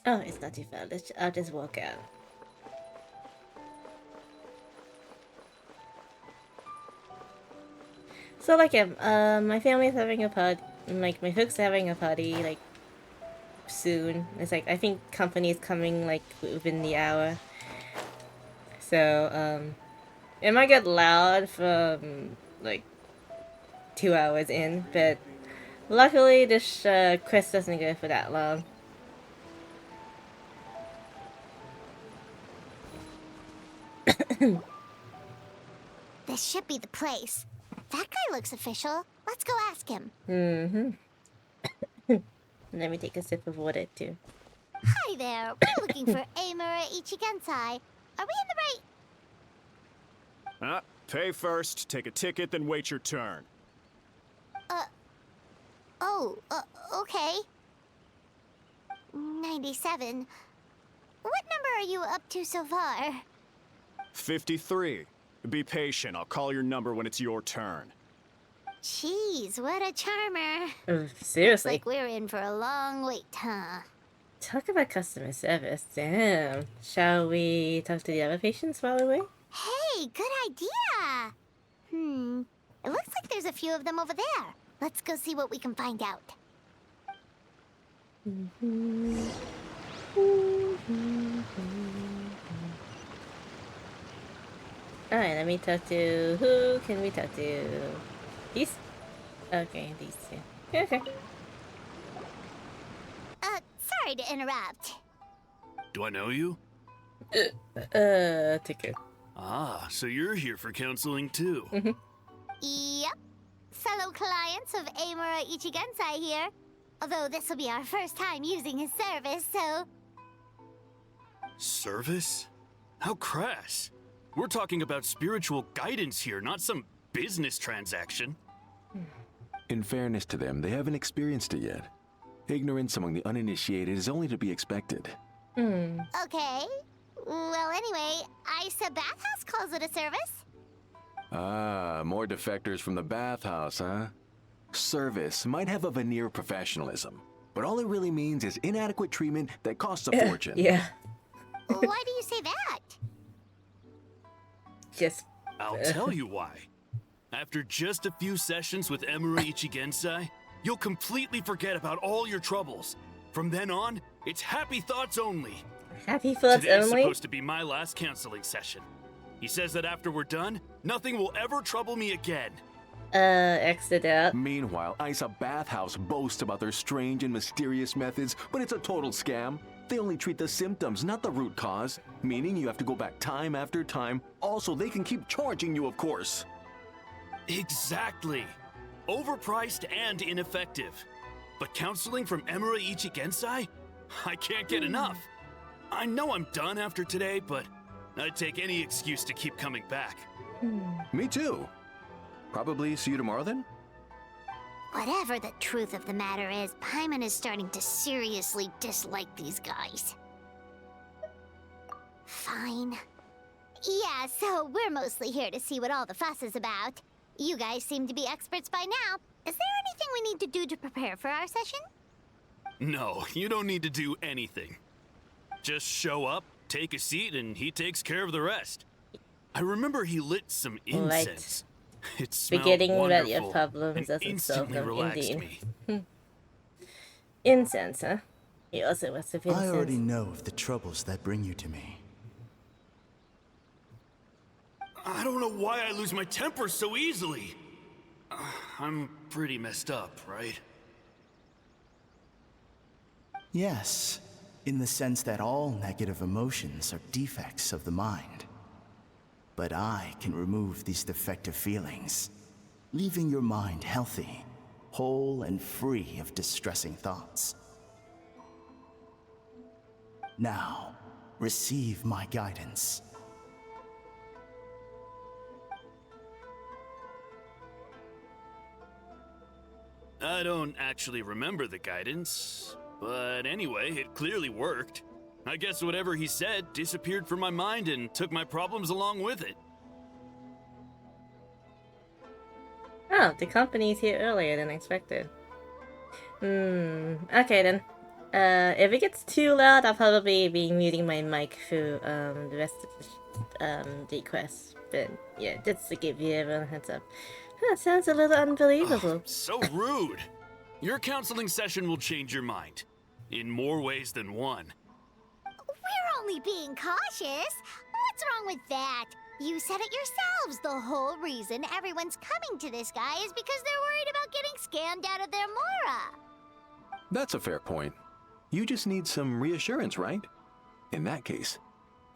Oh, it's not too far. I'll just walk out. So like, my family's having a party. Like, my folks are having a party like soon. It's like I think company's coming like within the hour. So it might get loud from like 2 hours in, but luckily this quest doesn't go for that long. This should be the place. That guy looks official. Let's go ask him. Let me take a sip of water too. Hi there. We're looking for Amura Ichigensai. Are we in the right... Pay first, take a ticket, then wait your turn. Okay. 97. What number are you up to so far? 53. Be patient, I'll call your number when it's your turn. Jeez, what a charmer. Seriously. Looks like we're in for a long wait, huh? Talk about customer service. Damn. Shall we talk to the other patients while we wait? Hey, good idea. It looks like there's a few of them over there. Let's go see what we can find out. Alright, let me talk to... Who can we talk to? These? Okay, these two. Okay. Sorry to interrupt. Do I know you? Ticket. Ah, so you're here for counseling too. Yep. Fellow clients of Amura Ichigensai here. Although this will be our first time using his service, so... Service? How crass. We're talking about spiritual guidance here, not some business transaction. In fairness to them, they haven't experienced it yet. Ignorance among the uninitiated is only to be expected. Okay. Well, anyway, Isa Bathhouse calls it a service. Ah, more defectors from the bathhouse, huh? Service might have a veneer of professionalism, but all it really means is inadequate treatment that costs a fortune. Yeah. Why do you say that? Just... I'll tell you why. After just a few sessions with Emura Ichigensai, you'll completely forget about all your troubles. From then on, it's happy thoughts only. Happy thoughts Today's only? supposed to be my last counseling session. He says that after we're done, nothing will ever trouble me again. Exit out. Meanwhile, Isa Bathhouse boasts about their strange and mysterious methods, but it's a total scam. They only treat the symptoms, not the root cause, meaning you have to go back time after time. Also, they can keep charging you, of course. Exactly. Overpriced and ineffective. But counseling from Emura Ichigensai? I can't get enough. I know I'm done after today, but I'd take any excuse to keep coming back. Me too. Probably see you tomorrow then? Whatever the truth of the matter is, Paimon is starting to seriously dislike these guys. Fine. Yeah, so we're mostly here to see what all the fuss is about. You guys seem to be experts by now. Is there anything we need to do to prepare for our session? No, you don't need to do anything. Just show up, take a seat, and he takes care of the rest. I remember he lit some incense. It smelled Beginning wonderful about your problems and doesn't solve instantly them, relaxed indeed. me. Incense, huh? He also must have incense. I already know of the troubles that bring you to me. I don't know why I lose my temper so easily. I'm pretty messed up, right? Yes, in the sense that all negative emotions are defects of the mind. But I can remove these defective feelings, leaving your mind healthy, whole and free of distressing thoughts. Now, receive my guidance. I don't actually remember the guidance, but anyway, it clearly worked. I guess whatever he said disappeared from my mind and took my problems along with it. Oh, the company's here earlier than expected. Okay then. If it gets too loud, I'll probably be muting my mic through the rest of the quest. But yeah, just to give you everyone a heads up. That sounds a little unbelievable. So rude! Your counseling session will change your mind. In more ways than one. We're only being cautious. What's wrong with that? You said it yourselves. The whole reason everyone's coming to this guy is because they're worried about getting scammed out of their Mora. That's a fair point. You just need some reassurance, right? In that case,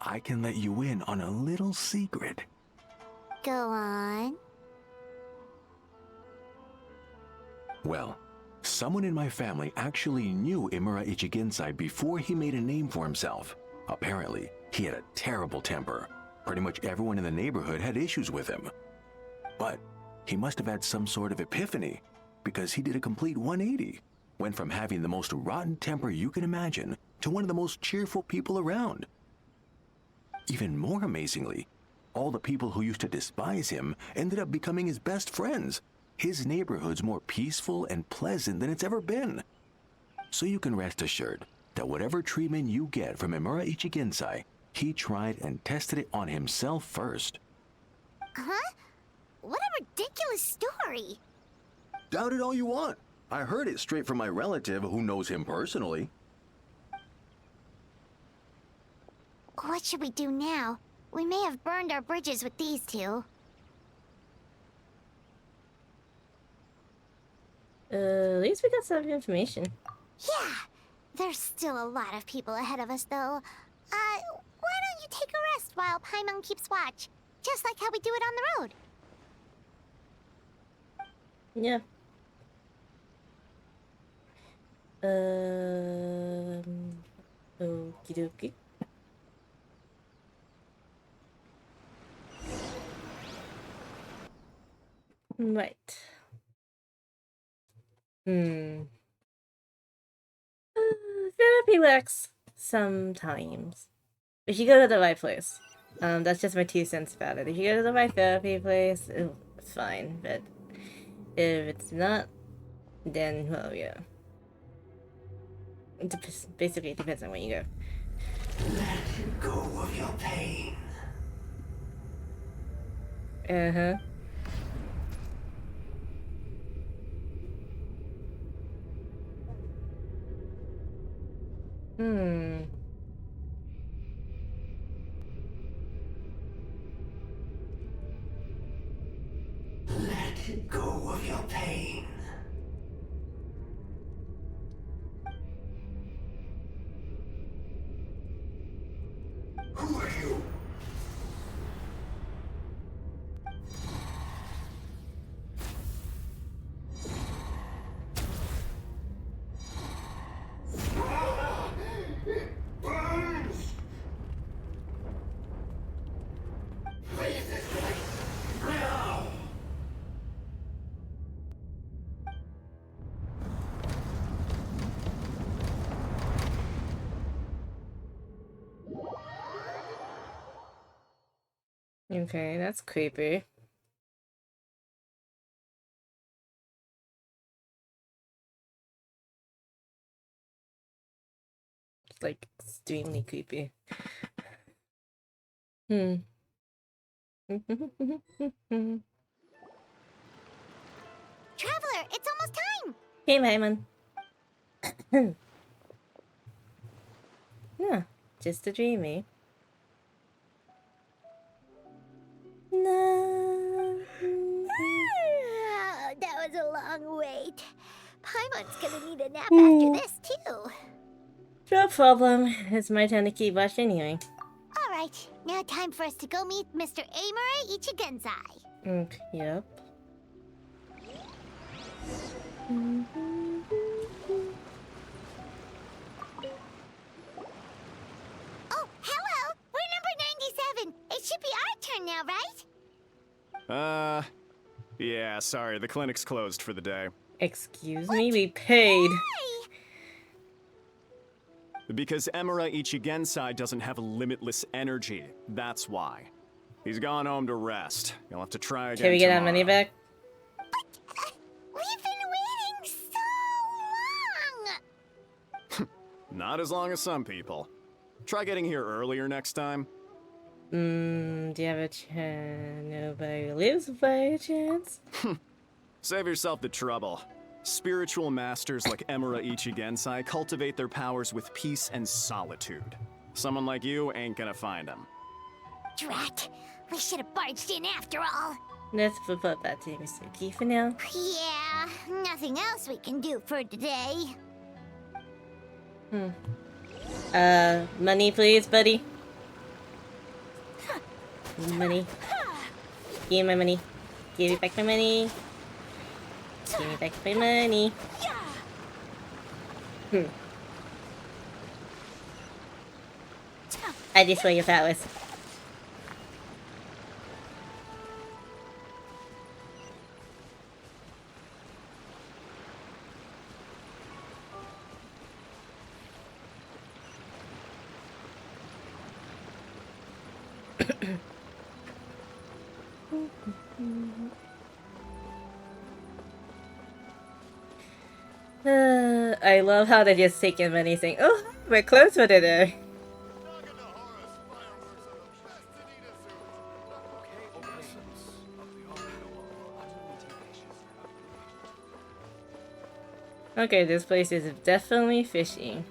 I can let you in on a little secret. Go on. Well, someone in my family actually knew Imura Ichigensai before he made a name for himself. Apparently, he had a terrible temper. Pretty much everyone in the neighborhood had issues with him. But he must have had some sort of epiphany, because he did a complete 180. Went from having the most rotten temper you can imagine to one of the most cheerful people around. Even more amazingly, all the people who used to despise him ended up becoming his best friends. His neighborhood's more peaceful and pleasant than it's ever been. So you can rest assured that whatever treatment you get from Imura Ichigensai, he tried and tested it on himself first. Huh? What a ridiculous story. Doubt it all you want. I heard it straight from my relative who knows him personally. What should we do now? We may have burned our bridges with these two. At least we got some information. Yeah, there's still a lot of people ahead of us, though. Why don't you take a rest while Paimon keeps watch? Just like how we do it on the road. Yeah. Okie dokie. Right. Therapy works sometimes. If you go to the right place. That's just my 2 cents about it. If you go to the right therapy place, it's fine. But if it's not, then, well, yeah. Basically, it depends on where you go. Let go of your pain. Uh-huh. Let go of your pain. Who are you? It burns! Leave this place now! Okay, that's creepy. It's like extremely creepy. Traveler, it's almost time! Hey, Paimon. Yeah, just a dreamy. No. That was a long wait. Paimon's gonna need a nap after this, too. No problem. It's my turn to keep watch anyway. Alright, now time for us to go meet Mr. Amura Ichigenzai. Yep. Oh, hello! We're number 97. It should be our turn now, right? Yeah, sorry, the clinic's closed for the day. Excuse me, we paid. Because Emura Ichigensai doesn't have limitless energy, that's why. He's gone home to rest. You'll have to try again. Can we get our tomorrow. money back? We've been waiting so long! Not as long as some people. Try getting here earlier next time. Do you have a chance? Nobody lives by a chance? Save yourself the trouble. Spiritual masters like Emura Ichigensai cultivate their powers with peace and solitude. Someone like you ain't gonna find them. Drat! We should have barged in after all. Let's put that to Mizuki for now. Yeah, nothing else we can do for today. Money please, buddy. Money. Give me my money. Give me back my money. Give me back my money. I just want your flowers. I love how they just take in anything. Oh, we're close for today. Okay, this place is definitely fishy.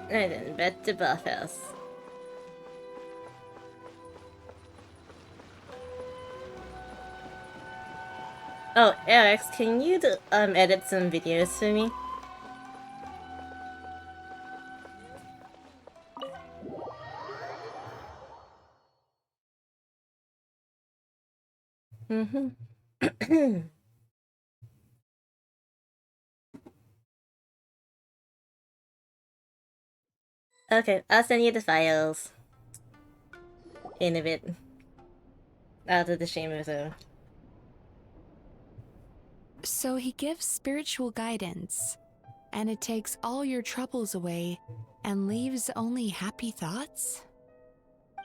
And then back to bathhouse. Oh, Alex, can you edit some videos for me? Okay, I'll send you the files. In a bit. After the shame is over. So he gives spiritual guidance, and it takes all your troubles away and leaves only happy thoughts?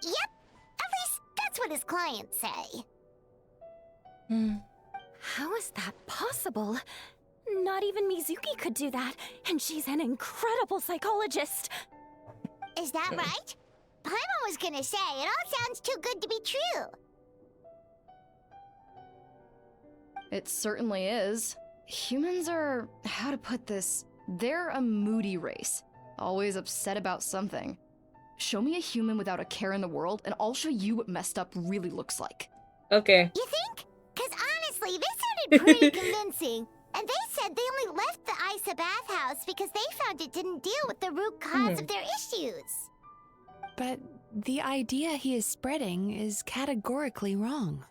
Yep, at least that's what his clients say. How is that possible? Not even Mizuki could do that, and she's an incredible psychologist. Is that right? Paimon was gonna say, it all sounds too good to be true. It certainly is. Humans are, how to put this, they're a moody race. Always upset about something. Show me a human without a care in the world, and I'll show you what messed up really looks like. Okay. You think? Because honestly, they sounded pretty convincing. And they said they only left the Isa bathhouse because they found it didn't deal with the root cause of their issues. But the idea he is spreading is categorically wrong.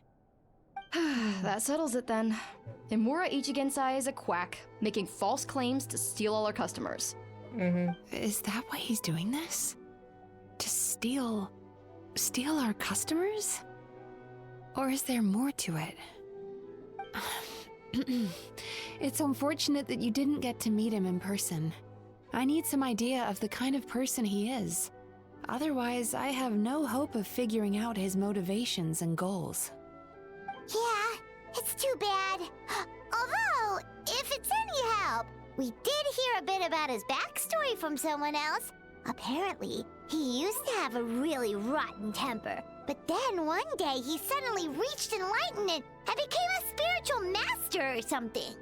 That settles it then. Emura Ichigensai is a quack, making false claims to steal all our customers. Is that why he's doing this? To steal our customers? Or is there more to it? It's unfortunate that you didn't get to meet him in person. I need some idea of the kind of person he is. Otherwise, I have no hope of figuring out his motivations and goals. Yeah, it's too bad. Although, if it's any help, We did hear a bit about his backstory from someone else. Apparently, he used to have a really rotten temper. But then one day he suddenly reached enlightenment and became a spiritual master or something.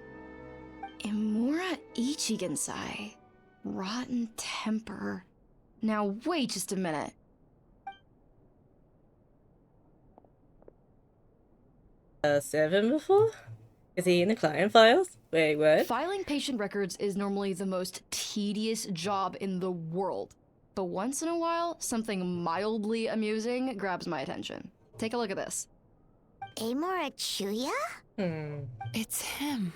Imura Ichigensai. Rotten temper. Now wait just a minute. Seven before? Is he in the client files? Wait, what? Filing patient records is normally the most tedious job in the world. But once in a while, something mildly amusing grabs my attention. Take a look at this. Amora Chuya? It's him.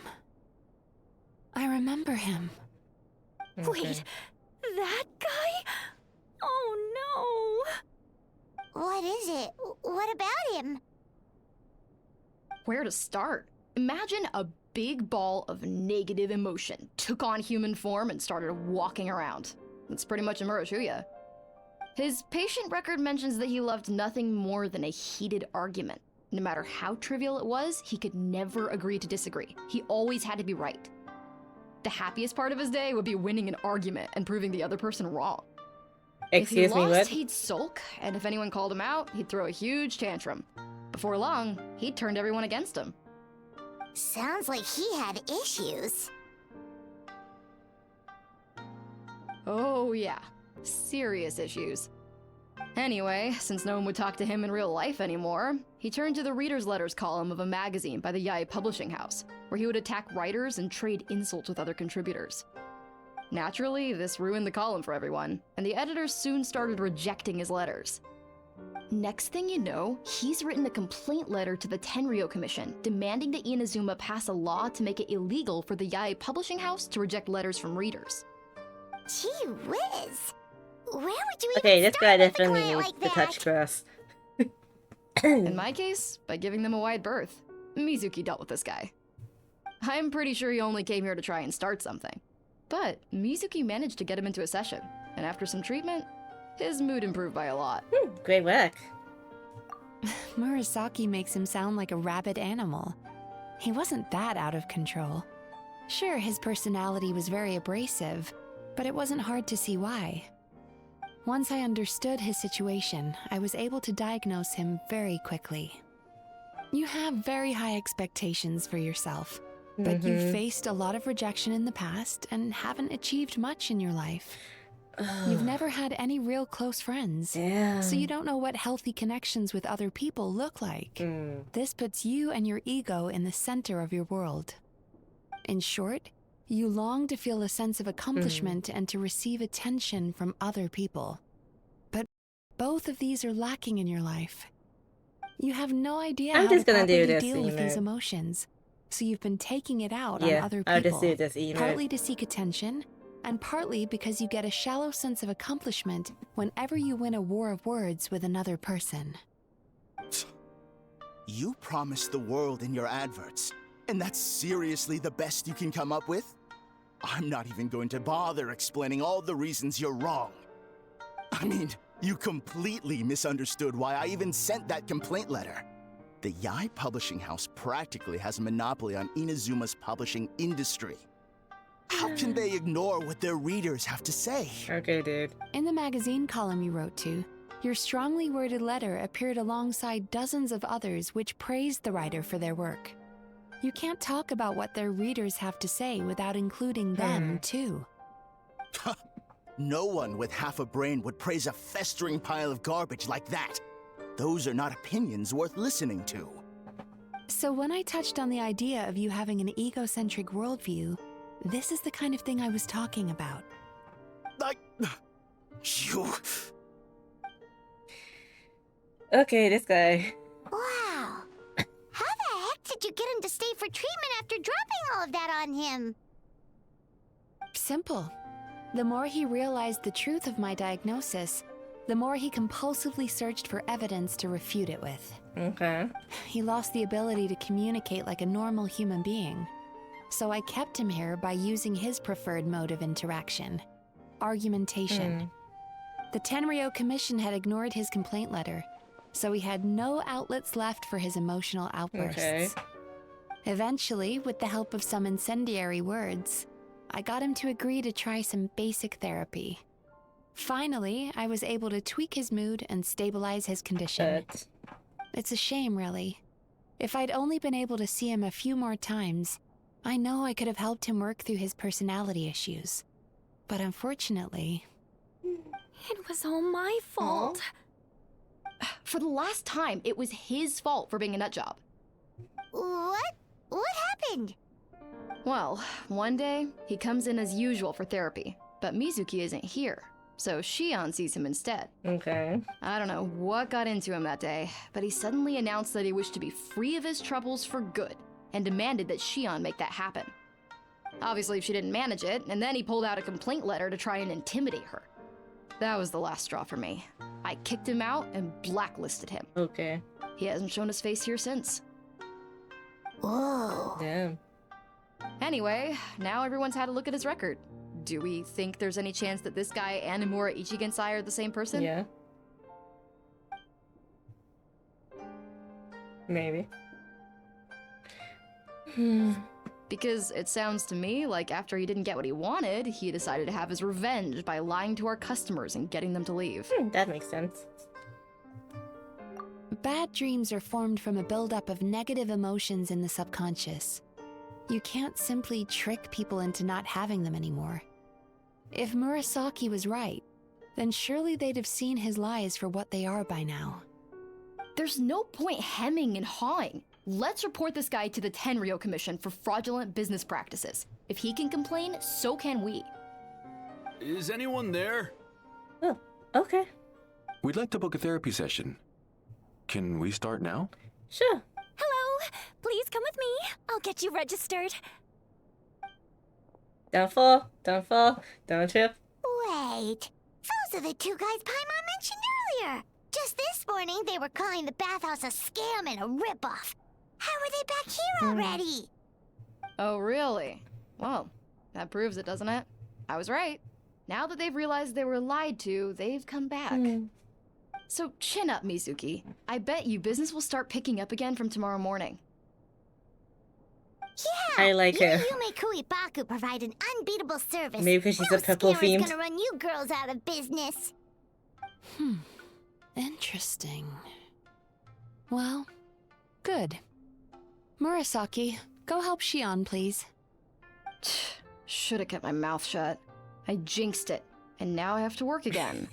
I remember him. Wait, that guy? Oh no! What is it? What about him? Where to start? Imagine a big ball of negative emotion took on human form and started walking around. That's pretty much Imura Chuya. His patient record mentions that he loved nothing more than a heated argument. No matter how trivial it was, he could never agree to disagree. He always had to be right. The happiest part of his day would be winning an argument and proving the other person wrong. Excuse if he me, lost, what? he'd sulk, and if anyone called him out, he'd throw a huge tantrum. Before long, he'd turned everyone against him. Sounds like he had issues. Oh yeah, serious issues. Anyway, since no one would talk to him in real life anymore, he turned to the reader's letters column of a magazine by the Yai Publishing House, where he would attack writers and trade insults with other contributors. Naturally, this ruined the column for everyone, and the editors soon started rejecting his letters. Next thing you know, he's written a complaint letter to the Tenryou Commission, demanding that Inazuma pass a law to make it illegal for the Yai Publishing House to reject letters from readers. Gee whiz! Where would you Okay, even this guy start with a definitely client needs like to that? touch grass. In my case, by giving them a wide berth. Mizuki dealt with this guy. I'm pretty sure he only came here to try and start something. But Mizuki managed to get him into a session, and after some treatment, his mood improved by a lot. Great work. Murasaki makes him sound like a rabid animal. He wasn't that out of control. Sure, his personality was very abrasive, but it wasn't hard to see why. Once I understood his situation, I was able to diagnose him very quickly. You have very high expectations for yourself, but you've faced a lot of rejection in the past and haven't achieved much in your life. You've never had any real close friends, so you don't know what healthy connections with other people look like. This puts you and your ego in the center of your world. In short, you long to feel a sense of accomplishment and to receive attention from other people. But both of these are lacking in your life. You have no idea I'm how just to gonna do properly this deal with these emote. emotions, so you've been taking it out on Yeah, other I'll people, just do this emote. partly to seek attention, and partly because you get a shallow sense of accomplishment whenever you win a war of words with another person. You promised the world in your adverts, and that's seriously the best you can come up with? I'm not even going to bother explaining all the reasons you're wrong. I mean, you completely misunderstood why I even sent that complaint letter. The Yai Publishing House practically has a monopoly on Inazuma's publishing industry. How can they ignore what their readers have to say? Okay, dude. In the magazine column you wrote to, your strongly worded letter appeared alongside dozens of others which praised the writer for their work. You can't talk about what their readers have to say without including them, too. No one with half a brain would praise a festering pile of garbage like that. Those are not opinions worth listening to. So when I touched on the idea of you having an egocentric worldview, this is the kind of thing I was talking about. You... Okay, this guy. Wow. How the heck did you get him to stay for treatment after dropping all of that on him? Simple. The more he realized the truth of my diagnosis, the more he compulsively searched for evidence to refute it with. Okay. He lost the ability to communicate like a normal human being. So I kept him here by using his preferred mode of interaction, argumentation. The Tenryou Commission had ignored his complaint letter, so he had no outlets left for his emotional outbursts. Okay. Eventually, with the help of some incendiary words, I got him to agree to try some basic therapy. Finally, I was able to tweak his mood and stabilize his condition. It's a shame, really. If I'd only been able to see him a few more times, I know I could have helped him work through his personality issues. But unfortunately... It was all my fault. For the last time, it was his fault for being a nutjob. What? What happened? Well, one day, he comes in as usual for therapy, but Mizuki isn't here, so Shion sees him instead. Okay. I don't know what got into him that day, but he suddenly announced that he wished to be free of his troubles for good, and demanded that Shion make that happen. Obviously, she didn't manage it, and then he pulled out a complaint letter to try and intimidate her. That was the last straw for me. I kicked him out and blacklisted him. Okay. He hasn't shown his face here since. Whoa. Damn. Anyway, now everyone's had a look at his record. Do we think there's any chance that this guy and Imura Ichigensai are the same person? Yeah. Maybe. Because it sounds to me like after he didn't get what he wanted, he decided to have his revenge by lying to our customers and getting them to leave. That makes sense. Bad dreams are formed from a buildup of negative emotions in the subconscious. You can't simply trick people into not having them anymore. If Murasaki was right, then surely they'd have seen his lies for what they are by now. There's no point hemming and hawing. Let's report this guy to the Tenryo Commission for fraudulent business practices. If he can complain, so can we. Is anyone there? Oh, okay. We'd like to book a therapy session. Can we start now? Sure. Hello, please come with me. I'll get you registered. Don't fall, don't fall, don't trip. Wait, those are the two guys Paimon mentioned earlier. Just this morning, they were calling the bathhouse a scam and a ripoff. How are they back here already? Oh, really? Well, that proves it, doesn't it? I was right. Now that they've realized they were lied to, they've come back. So chin up, Mizuki. I bet you business will start picking up again from tomorrow morning. Yeah, I like her. Yume Kuibaku provide an unbeatable service. Maybe because she's no a purple scammer's fiend. gonna run you girls out of business. Interesting. Well, good. Murasaki, go help Shion, please. Should've kept my mouth shut. I jinxed it, and now I have to work again.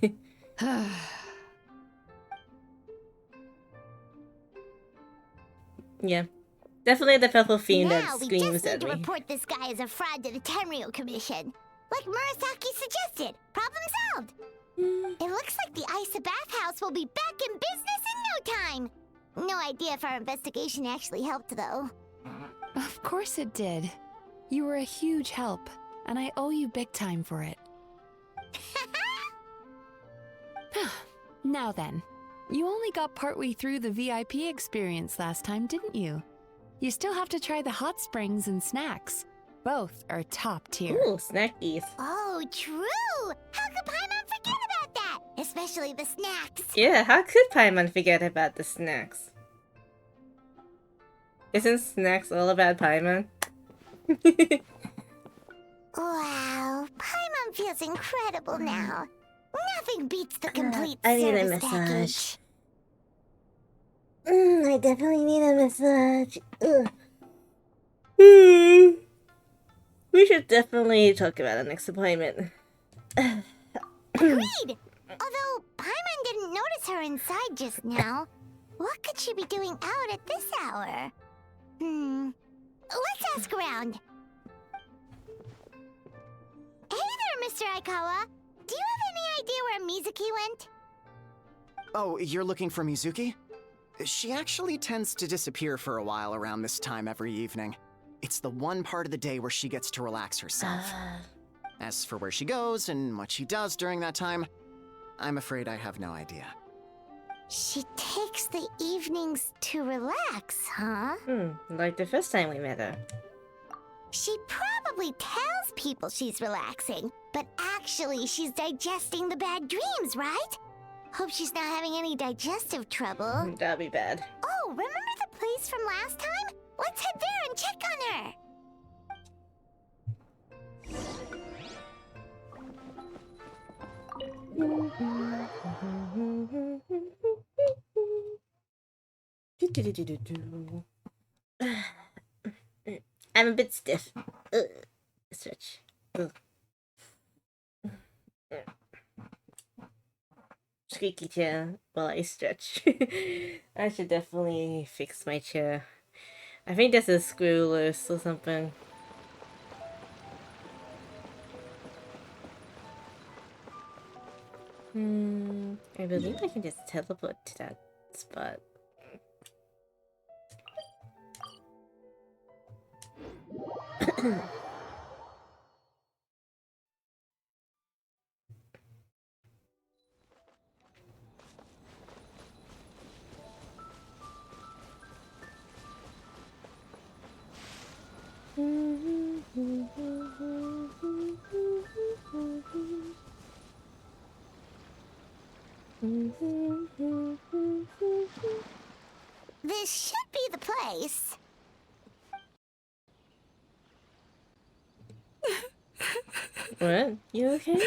Yeah. Definitely the purple fiend Now that we screams just need at to me. report this guy as a fraud to the Tenryo Commission. Like Murasaki suggested. Problem solved. It looks like the Isa bathhouse will be back in business in no time. No idea if our investigation actually helped, though. Of course it did. You were a huge help, and I owe you big time for it. Now then, you only got partway through the VIP experience last time, didn't you? You still have to try the hot springs and snacks. Both are top tier. Ooh, snackies. Oh, true! How could Paimon forget about that? Especially the snacks. Yeah, how could Paimon forget about the snacks? Isn't snacks all about Paimon? Wow, Paimon feels incredible now. Nothing beats the complete I need a service massage. package. I definitely need a massage. Ugh. We should definitely talk about our next appointment. Agreed! Although Paimon didn't notice her inside just now. What could she be doing out at this hour? Let's ask around. Hey there, Mr. Aikawa. Do you have any idea where Mizuki went? Oh, you're looking for Mizuki? She actually tends to disappear for a while around this time every evening. It's the one part of the day where she gets to relax herself. As for where she goes and what she does during that time, I'm afraid I have no idea. She takes the evenings to relax, huh? Like the first time we met her. She probably tells people she's relaxing, but actually she's digesting the bad dreams, right? Hope she's not having any digestive trouble. That'd be bad. Oh, remember the place from last time? Let's head there and check on her. I'm a bit stiff. Stretch. Ugh. Squeaky chair while I stretch. I should definitely fix my chair. I think there's a screw loose or something. I believe I can just teleport to that spot. This should be the place. What? You okay?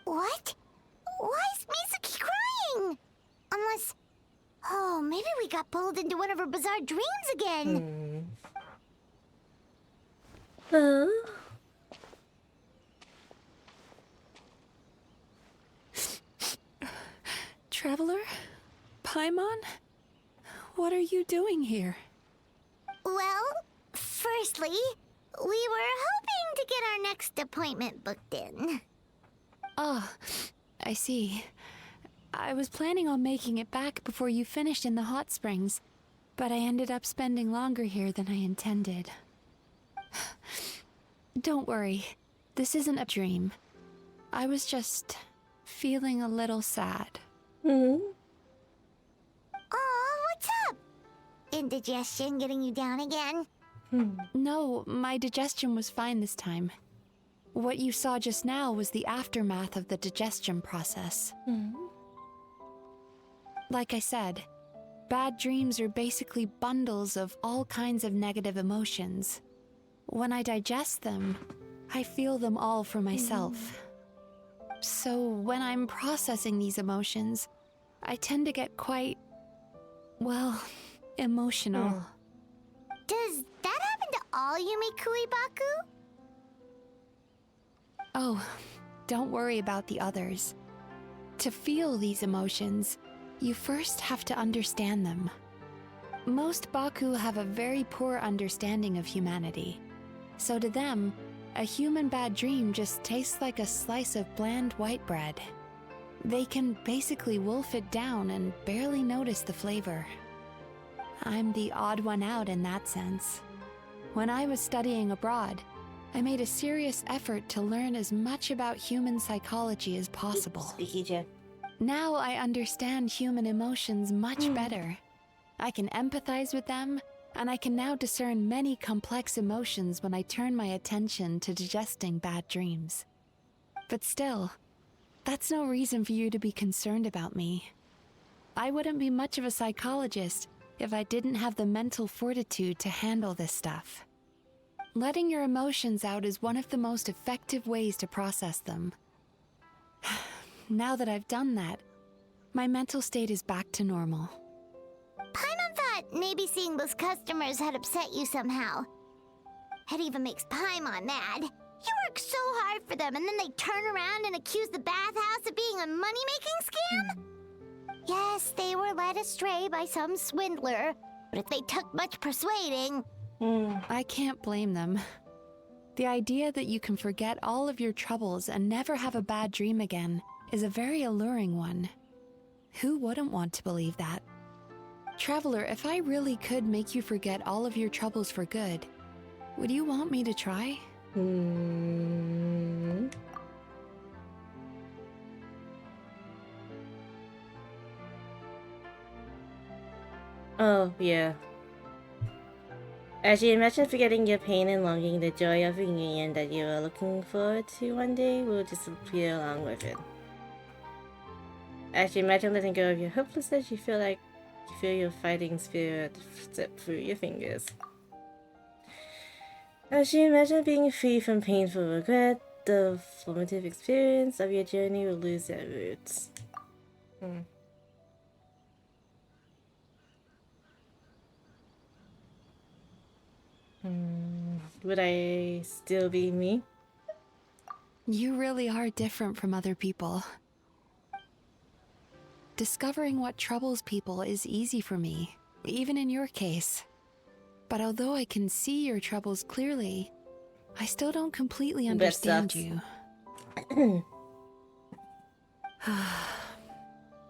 What? Why is Mizuki crying? Unless... Oh, maybe we got pulled into one of her bizarre dreams again. Traveler? Paimon? What are you doing here? Well, firstly, we were hoping to get our next appointment booked in. Oh, I see. I was planning on making it back before you finished in the hot springs, but I ended up spending longer here than I intended. Don't worry, this isn't a dream. I was just feeling a little sad. Oh, what's up? Indigestion getting you down again? No, my digestion was fine this time. What you saw just now was the aftermath of the digestion process. Like I said, bad dreams are basically bundles of all kinds of negative emotions. When I digest them, I feel them all for myself. So when I'm processing these emotions, I tend to get quite, well, emotional. Does that happen to all Yumikui Baku? Oh, don't worry about the others. To feel these emotions, you first have to understand them. Most Baku have a very poor understanding of humanity. So to them, a human bad dream just tastes like a slice of bland white bread. They can basically wolf it down and barely notice the flavor. I'm the odd one out in that sense. When I was studying abroad, I made a serious effort to learn as much about human psychology as possible. Now I understand human emotions much better. I can empathize with them, and I can now discern many complex emotions when I turn my attention to digesting bad dreams. But still, that's no reason for you to be concerned about me. I wouldn't be much of a psychologist if I didn't have the mental fortitude to handle this stuff. Letting your emotions out is one of the most effective ways to process them. Now that I've done that, my mental state is back to normal. Paimon thought maybe seeing those customers had upset you somehow. It even makes Paimon mad. You work so hard for them and then they turn around and accuse the bathhouse of being a money-making scam? Yes, they were led astray by some swindler, but if they took much persuading... I can't blame them. The idea that you can forget all of your troubles and never have a bad dream again is a very alluring one. Who wouldn't want to believe that? Traveler, if I really could make you forget all of your troubles for good, would you want me to try? Oh, yeah. As you imagine forgetting your pain and longing, the joy of reunion that you are looking forward to one day will disappear along with it. As you imagine letting go of your hopelessness, you feel your fighting spirit slip through your fingers. As you imagine being free from painful regret, the formative experience of your journey will lose their roots. Would I still be me? You really are different from other people. Discovering what troubles people is easy for me, even in your case. But although I can see your troubles clearly, I still don't completely understand you.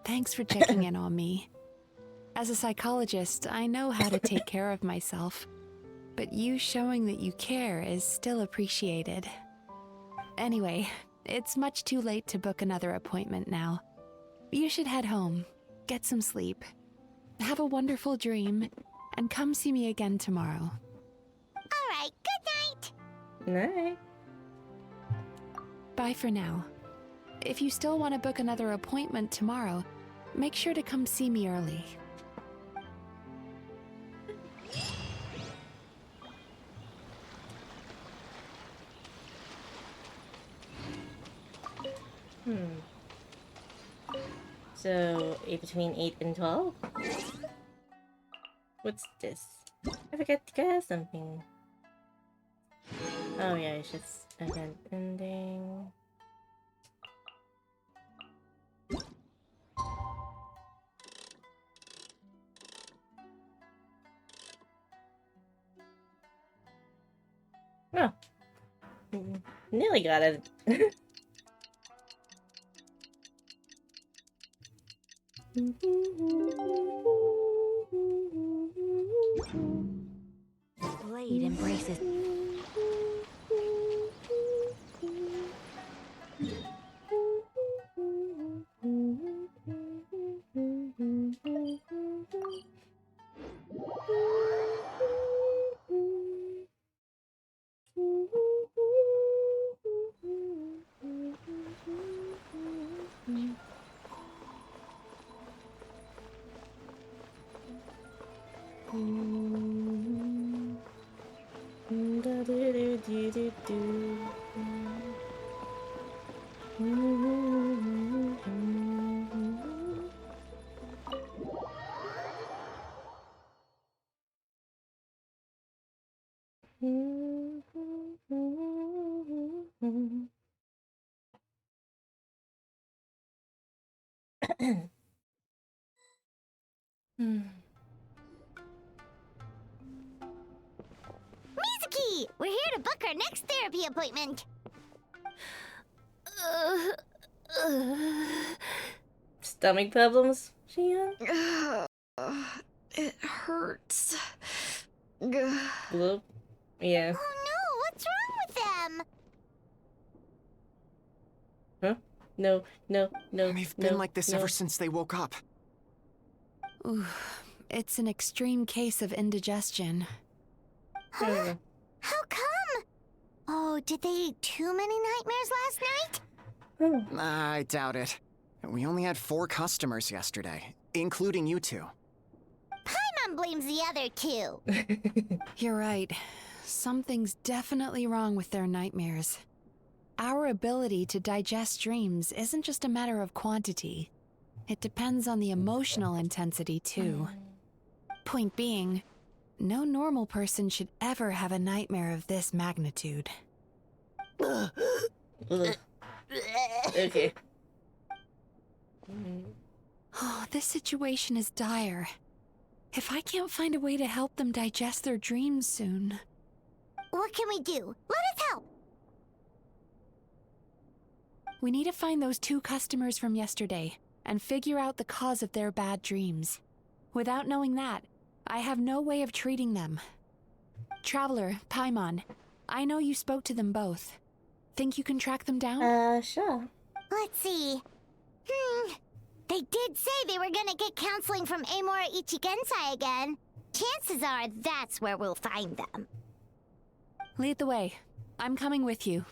Thanks for checking in on me. As a psychologist, I know how to take care of myself, but you showing that you care is still appreciated. Anyway, it's much too late to book another appointment now. You should head home, get some sleep, have a wonderful dream, and come see me again tomorrow. Alright, good night! Night. Bye for now. If you still want to book another appointment tomorrow, make sure to come see me early. So, between 8 and 12? What's this? I forgot to get something. Oh yeah, it's just event ending. Oh. Nearly got it. Blade embraces. Mizuki! We're here to book our next therapy appointment. Stomach problems, Shion? It hurts. Bloop. Yeah. Oh no, what's wrong with them? Huh? No, no, no. We've been like this ever since they woke up. Ooh, it's an extreme case of indigestion. Huh? How come? Oh, did they eat too many nightmares last night? I doubt it. We only had 4 customers yesterday, including you two. Paimon blames the other 2. You're right. Something's definitely wrong with their nightmares. Our ability to digest dreams isn't just a matter of quantity. It depends on the emotional intensity, too. Point being, no normal person should ever have a nightmare of this magnitude. Okay. Oh, this situation is dire. If I can't find a way to help them digest their dreams soon... What can we do? Let us help! We need to find those 2 customers from yesterday and figure out the cause of their bad dreams. Without knowing that, I have no way of treating them. Traveler, Paimon, I know you spoke to them both. Think you can track them down? Sure. Let's see. They did say they were gonna get counseling from Amora Ichigensai again. Chances are that's where we'll find them. Lead the way. I'm coming with you.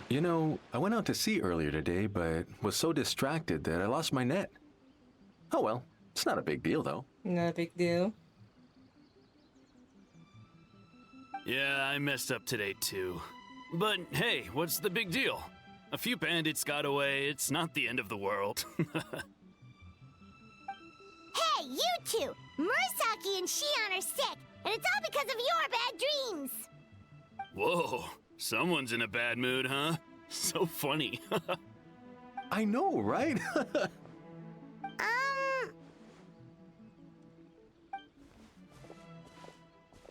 You know, I went out to sea earlier today, but was so distracted that I lost my net. Oh well, it's not a big deal though. Not a big deal. Yeah, I messed up today too. But hey, what's the big deal? A few bandits got away, it's not the end of the world. Hey, you two! Murasaki and Shion are sick, and it's all because of your bad dreams! Whoa, someone's in a bad mood, huh? So funny. I know, right?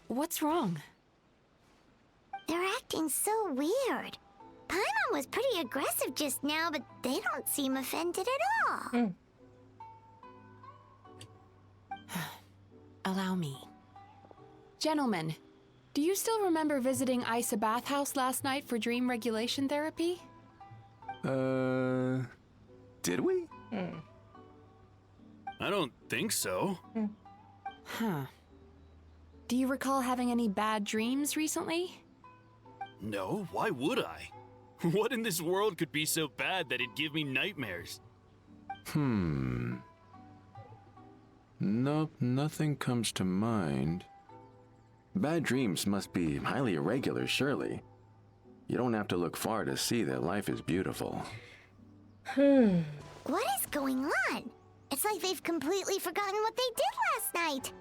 What's wrong? They're acting so weird. Paimon was pretty aggressive just now, but they don't seem offended at all. Allow me. Gentlemen, do you still remember visiting Isa Bathhouse last night for dream regulation therapy? Did we? I don't think so. Huh. Do you recall having any bad dreams recently? No, why would I? What in this world could be so bad that it'd give me nightmares? Nope, nothing comes to mind. Bad dreams must be highly irregular, surely. You don't have to look far to see that life is beautiful. What is going on? It's like they've completely forgotten what they did last night.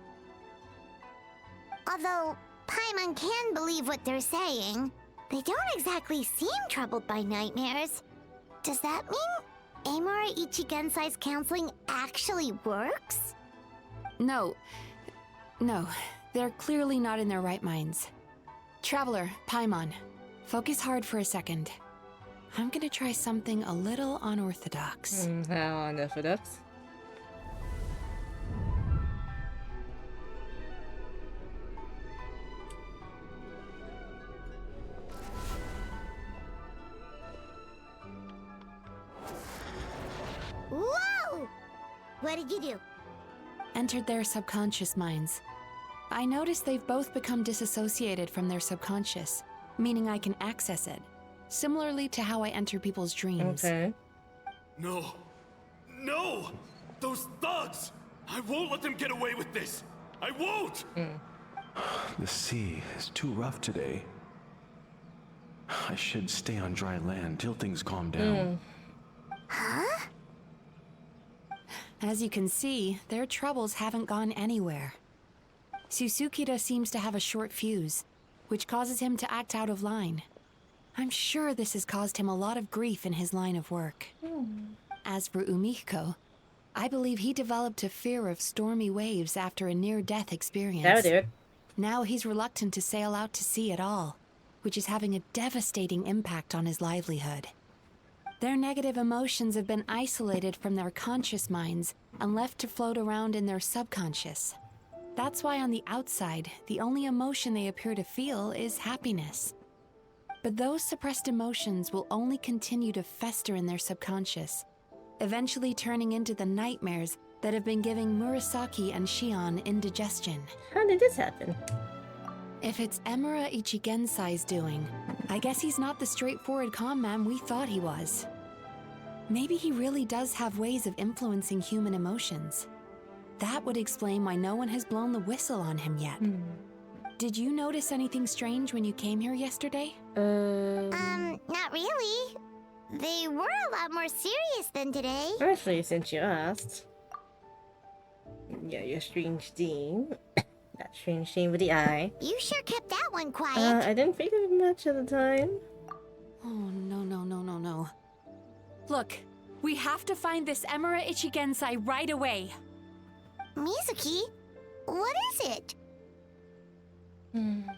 Although Paimon can believe what they're saying, they don't exactly seem troubled by nightmares. Does that mean Amora Ichigensai's counseling actually works? No, they're clearly not in their right minds. Traveler, Paimon, focus hard for a second. I'm gonna try something a little unorthodox. How unorthodox? Whoa! What did you do? Entered their subconscious minds. I noticed they've both become disassociated from their subconscious, meaning I can access it, similarly to how I enter people's dreams. Okay. No! No! Those thugs! I won't let them get away with this! I won't! The sea is too rough today. I should stay on dry land till things calm down. Huh? As you can see, their troubles haven't gone anywhere. Susukida seems to have a short fuse, which causes him to act out of line. I'm sure this has caused him a lot of grief in his line of work. As for Umihiko, I believe he developed a fear of stormy waves after a near-death experience. That would do it. Now he's reluctant to sail out to sea at all, which is having a devastating impact on his livelihood. Their negative emotions have been isolated from their conscious minds and left to float around in their subconscious. That's why on the outside, the only emotion they appear to feel is happiness. But those suppressed emotions will only continue to fester in their subconscious, eventually turning into the nightmares that have been giving Murasaki and Shion indigestion. How did this happen? If it's Emura Ichigensai's doing, I guess he's not the straightforward con man we thought he was. Maybe he really does have ways of influencing human emotions. That would explain why no one has blown the whistle on him yet. Did you notice anything strange when you came here yesterday? Not really. They were a lot more serious than today. Actually, since you asked. Yeah, your strange theme. That strange theme with the eye. You sure kept that one quiet. I didn't think of it much at the time. Oh, no. Look, we have to find this Emura Ichigensai right away. Mizuki, what is it?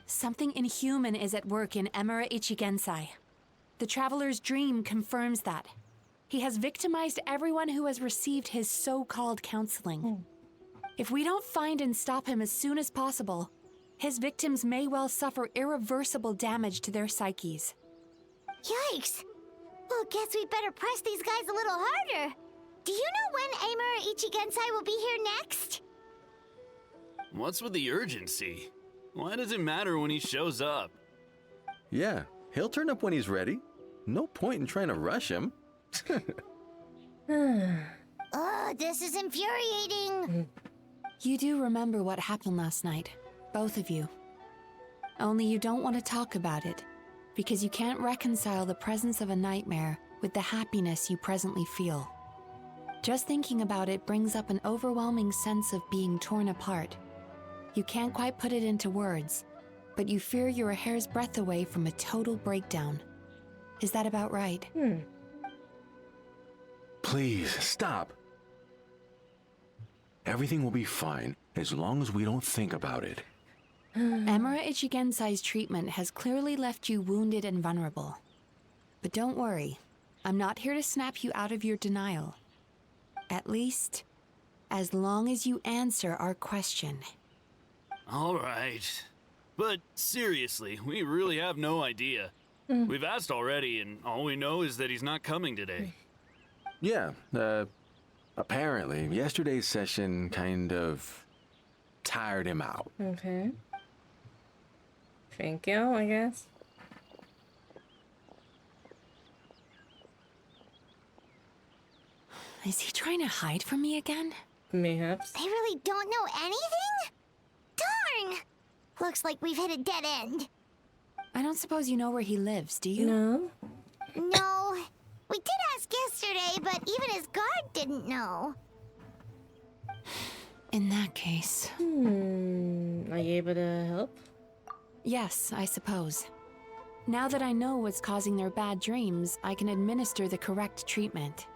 Something inhuman is at work in Emura Ichigensai. The Traveler's Dream confirms that. He has victimized everyone who has received his so-called counseling. If we don't find and stop him as soon as possible, his victims may well suffer irreversible damage to their psyches. Yikes! Well, guess we better press these guys a little harder. Do you know when Emura Ichigensai will be here next? What's with the urgency? Why does it matter when he shows up? Yeah, he'll turn up when he's ready. No point in trying to rush him. This is infuriating. You do remember what happened last night, both of you. Only you don't want to talk about it, because you can't reconcile the presence of a nightmare with the happiness you presently feel. Just thinking about it brings up an overwhelming sense of being torn apart. You can't quite put it into words, but you fear you're a hair's breadth away from a total breakdown. Is that about right? Please, stop. Everything will be fine as long as we don't think about it. Emura Ichigensai's treatment has clearly left you wounded and vulnerable. But don't worry, I'm not here to snap you out of your denial. At least, as long as you answer our question. All right. But seriously, we really have no idea. We've asked already, and all we know is that he's not coming today. Yeah, apparently, yesterday's session kind of tired him out. Okay. Thank you, I guess. Is he trying to hide from me again? Mayhaps. They really don't know anything? Darn! Looks like we've hit a dead end. I don't suppose you know where he lives, do you? No. No. We did ask yesterday, but even his guard didn't know. In that case... Are you able to help? Yes, I suppose. Now that I know what's causing their bad dreams, I can administer the correct treatment.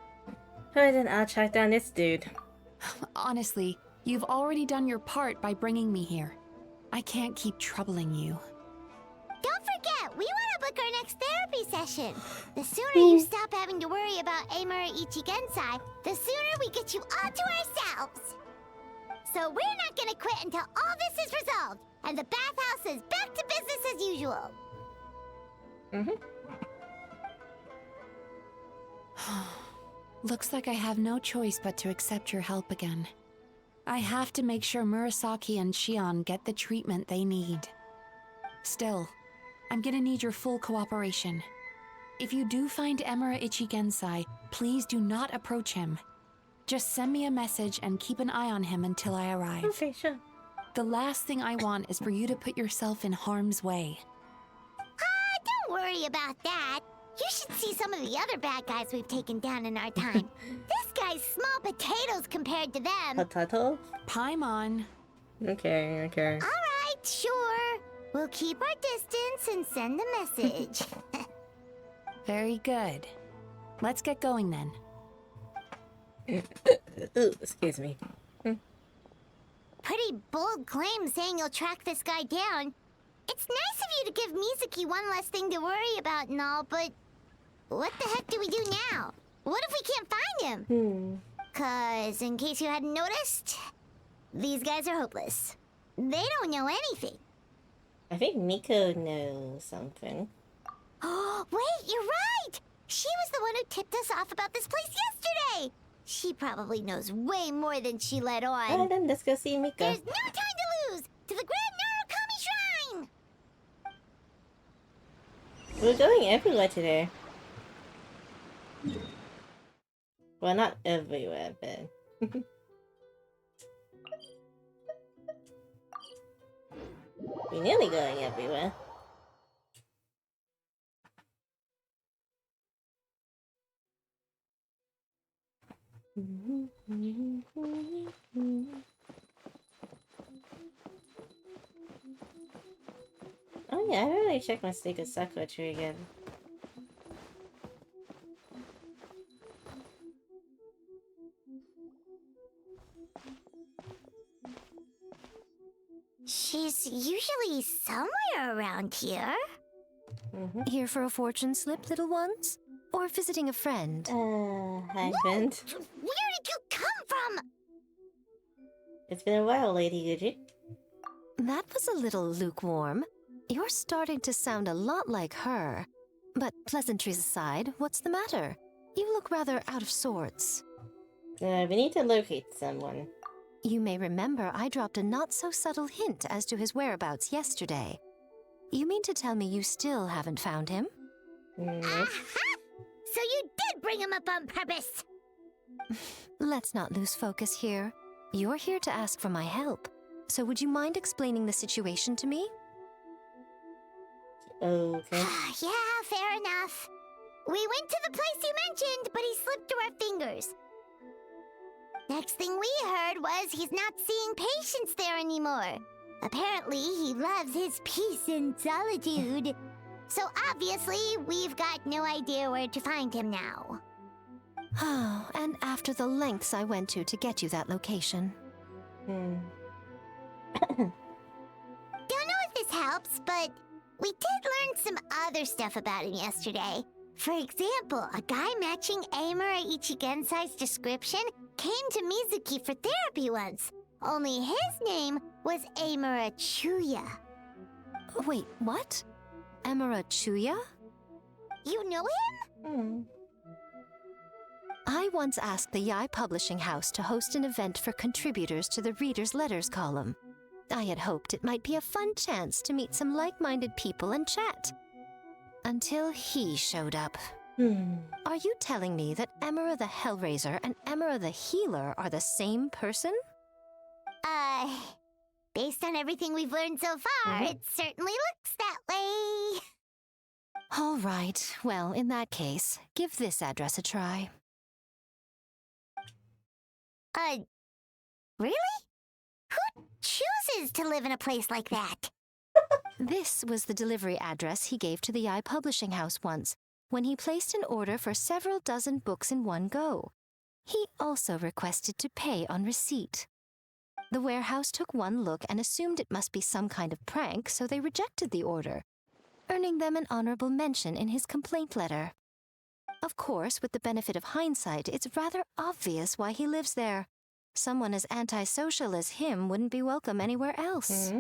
Alright, then I'll track down this dude. Honestly, you've already done your part by bringing me here. I can't keep troubling you. Don't forget, we want to book our next therapy session. The sooner you stop having to worry about Emura Ichigensai, the sooner we get you all to ourselves. So we're not gonna quit until all this is resolved, and the bathhouse is back to business as usual. Looks like I have no choice but to accept your help again. I have to make sure Murasaki and Shion get the treatment they need. Still, I'm gonna need your full cooperation. If you do find Emura Ichigensai, please do not approach him. Just send me a message and keep an eye on him until I arrive. Okay, sure. The last thing I want is for you to put yourself in harm's way. Don't worry about that. You should see some of the other bad guys we've taken down in our time. This guy's small potatoes compared to them. Potato? Paimon. Okay. Alright, sure. We'll keep our distance and send the message. Very good. Let's get going then. Ooh, excuse me. Pretty bold claim saying you'll track this guy down. It's nice of you to give Mizuki one less thing to worry about and all, but what the heck do we do now? What if we can't find him? 'Cause, in case you hadn't noticed, these guys are hopeless. They don't know anything. I think Miko knows something. Oh, wait, you're right! She was the one who tipped us off about this place yesterday! She probably knows way more than she let on. Alright then, let's go see Miko. There's no time to lose! To the Grand Narukami Shrine! We're going everywhere today. Well, not everywhere, but... We're nearly going everywhere. Oh yeah, I really checked my Sacred Sakura tree again. She's usually somewhere around here. Here for a fortune slip, little ones? Or visiting a friend? Hi, friend. Where did you come from? It's been a while, Lady Gucci. That was a little lukewarm. You're starting to sound a lot like her. But pleasantries aside, what's the matter? You look rather out of sorts. We need to locate someone. You may remember I dropped a not-so-subtle hint as to his whereabouts yesterday. You mean to tell me you still haven't found him? Aha! So you did bring him up on purpose! Let's not lose focus here. You're here to ask for my help. So would you mind explaining the situation to me? Okay. Yeah, fair enough. We went to the place you mentioned, but he slipped through our fingers. Next thing we heard was he's not seeing patients there anymore. Apparently, he loves his peace and solitude. So obviously, we've got no idea where to find him now. Oh, and after the lengths I went to get you that location. Don't know if this helps, but we did learn some other stuff about him yesterday. For example, a guy matching Amura Ichigensai's description came to Mizuki for therapy once. Only his name was Amura Chuya. Wait, what? Amura Chuya? You know him? I once asked the Yai Publishing House to host an event for contributors to the Reader's Letters column. I had hoped it might be a fun chance to meet some like-minded people and chat. Until he showed up. Are you telling me that Amura the Hellraiser and Amura the Healer are the same person? Based on everything we've learned so far, it certainly looks that way. All right. Well, in that case, give this address a try. Really? Who chooses to live in a place like that? This was the delivery address he gave to the Yai Publishing House once, when he placed an order for several dozen books in one go. He also requested to pay on receipt. The warehouse took one look and assumed it must be some kind of prank, so they rejected the order, earning them an honorable mention in his complaint letter. Of course, with the benefit of hindsight, it's rather obvious why he lives there. Someone as antisocial as him wouldn't be welcome anywhere else.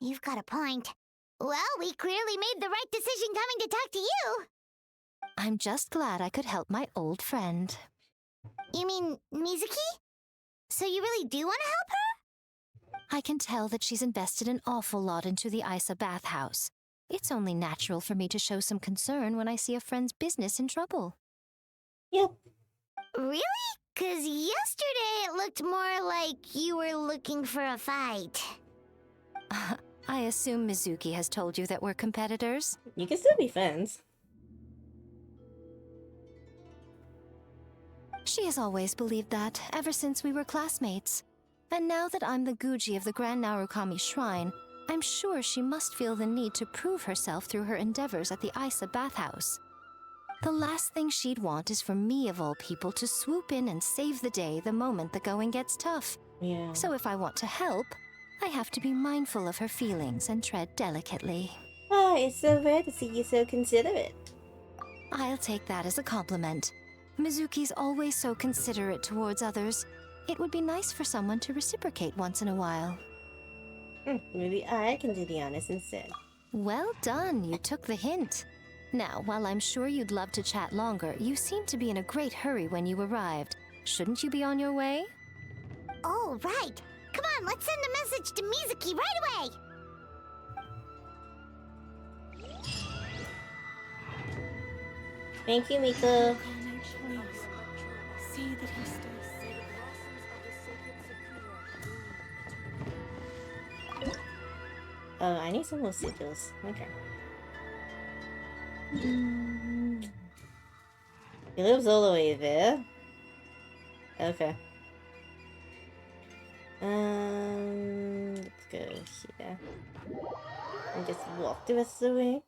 You've got a point. Well, we clearly made the right decision coming to talk to you. I'm just glad I could help my old friend. You mean Mizuki? So you really do want to help her? I can tell that she's invested an awful lot into the Isa bathhouse. It's only natural for me to show some concern when I see a friend's business in trouble. Yep. Really? 'Cause yesterday it looked more like you were looking for a fight. I assume Mizuki has told you that we're competitors? You can still be friends. She has always believed that, ever since we were classmates. And now that I'm the Guji of the Grand Narukami Shrine, I'm sure she must feel the need to prove herself through her endeavors at the Isa bathhouse. The last thing she'd want is for me, of all people, to swoop in and save the day the moment the going gets tough. Yeah. So if I want to help, I have to be mindful of her feelings and tread delicately. Ah, it's so rare to see you so considerate. I'll take that as a compliment. Mizuki's always so considerate towards others. It would be nice for someone to reciprocate once in a while. Maybe I can do the honors instead. Well done, you took the hint. Now, while I'm sure you'd love to chat longer, you seemed to be in a great hurry when you arrived. Shouldn't you be on your way? Oh, right. Come on, let's send a message to Mizuki right away. Thank you, Miko. See that he stays. Oh, I need some more sigils. Okay. He lives all the way there. Okay. Let's go here. And just walk the rest of the way.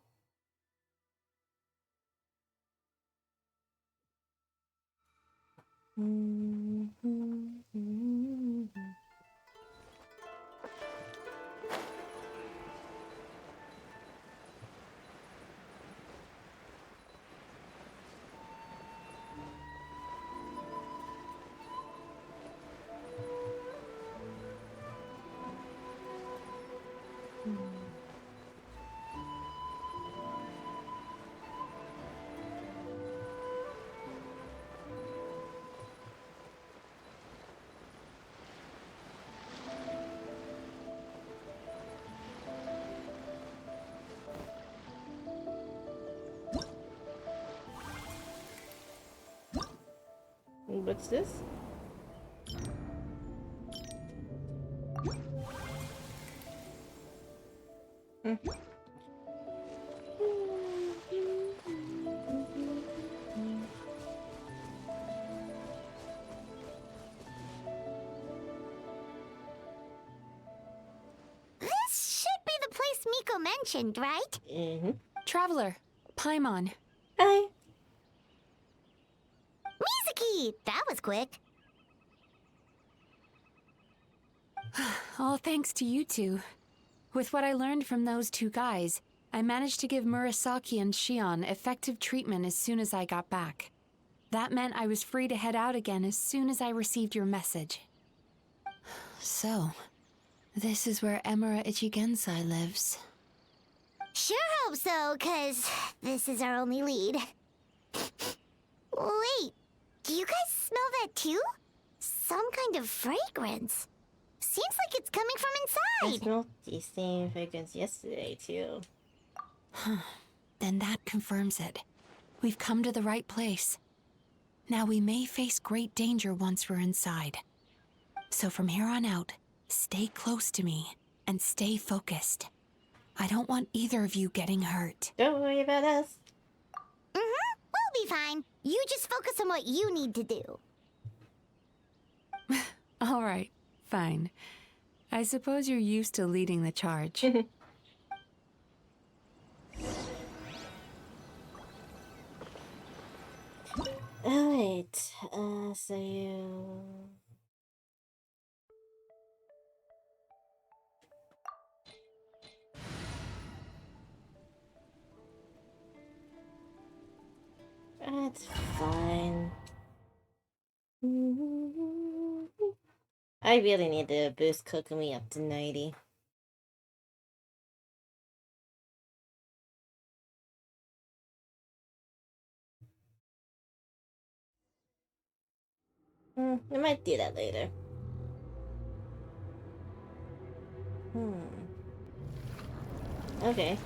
What's this? This should be the place Miko mentioned, right? Mm-hmm. Traveler, Paimon. Hi. Mizuki! That was quick. All thanks to you two. With what I learned from those two guys, I managed to give Murasaki and Shion effective treatment as soon as I got back. That meant I was free to head out again as soon as I received your message. So, this is where Emura Ichigensai lives. Sure hope so, 'cause this is our only lead. Wait, do you guys smell that too? Some kind of fragrance. Seems like it's coming from I inside. smelled the same fragrance yesterday too. Then that confirms it. We've come to the right place. Now we may face great danger once we're inside. So from here on out, stay close to me and stay focused. I don't want either of you getting hurt. Don't worry about us. We'll be fine. You just focus on what you need to do. All right, fine. I suppose you're used to leading the charge. Alright, so you... That's fine. I really need to boost Kokomi up to 90. I might do that later. Okay.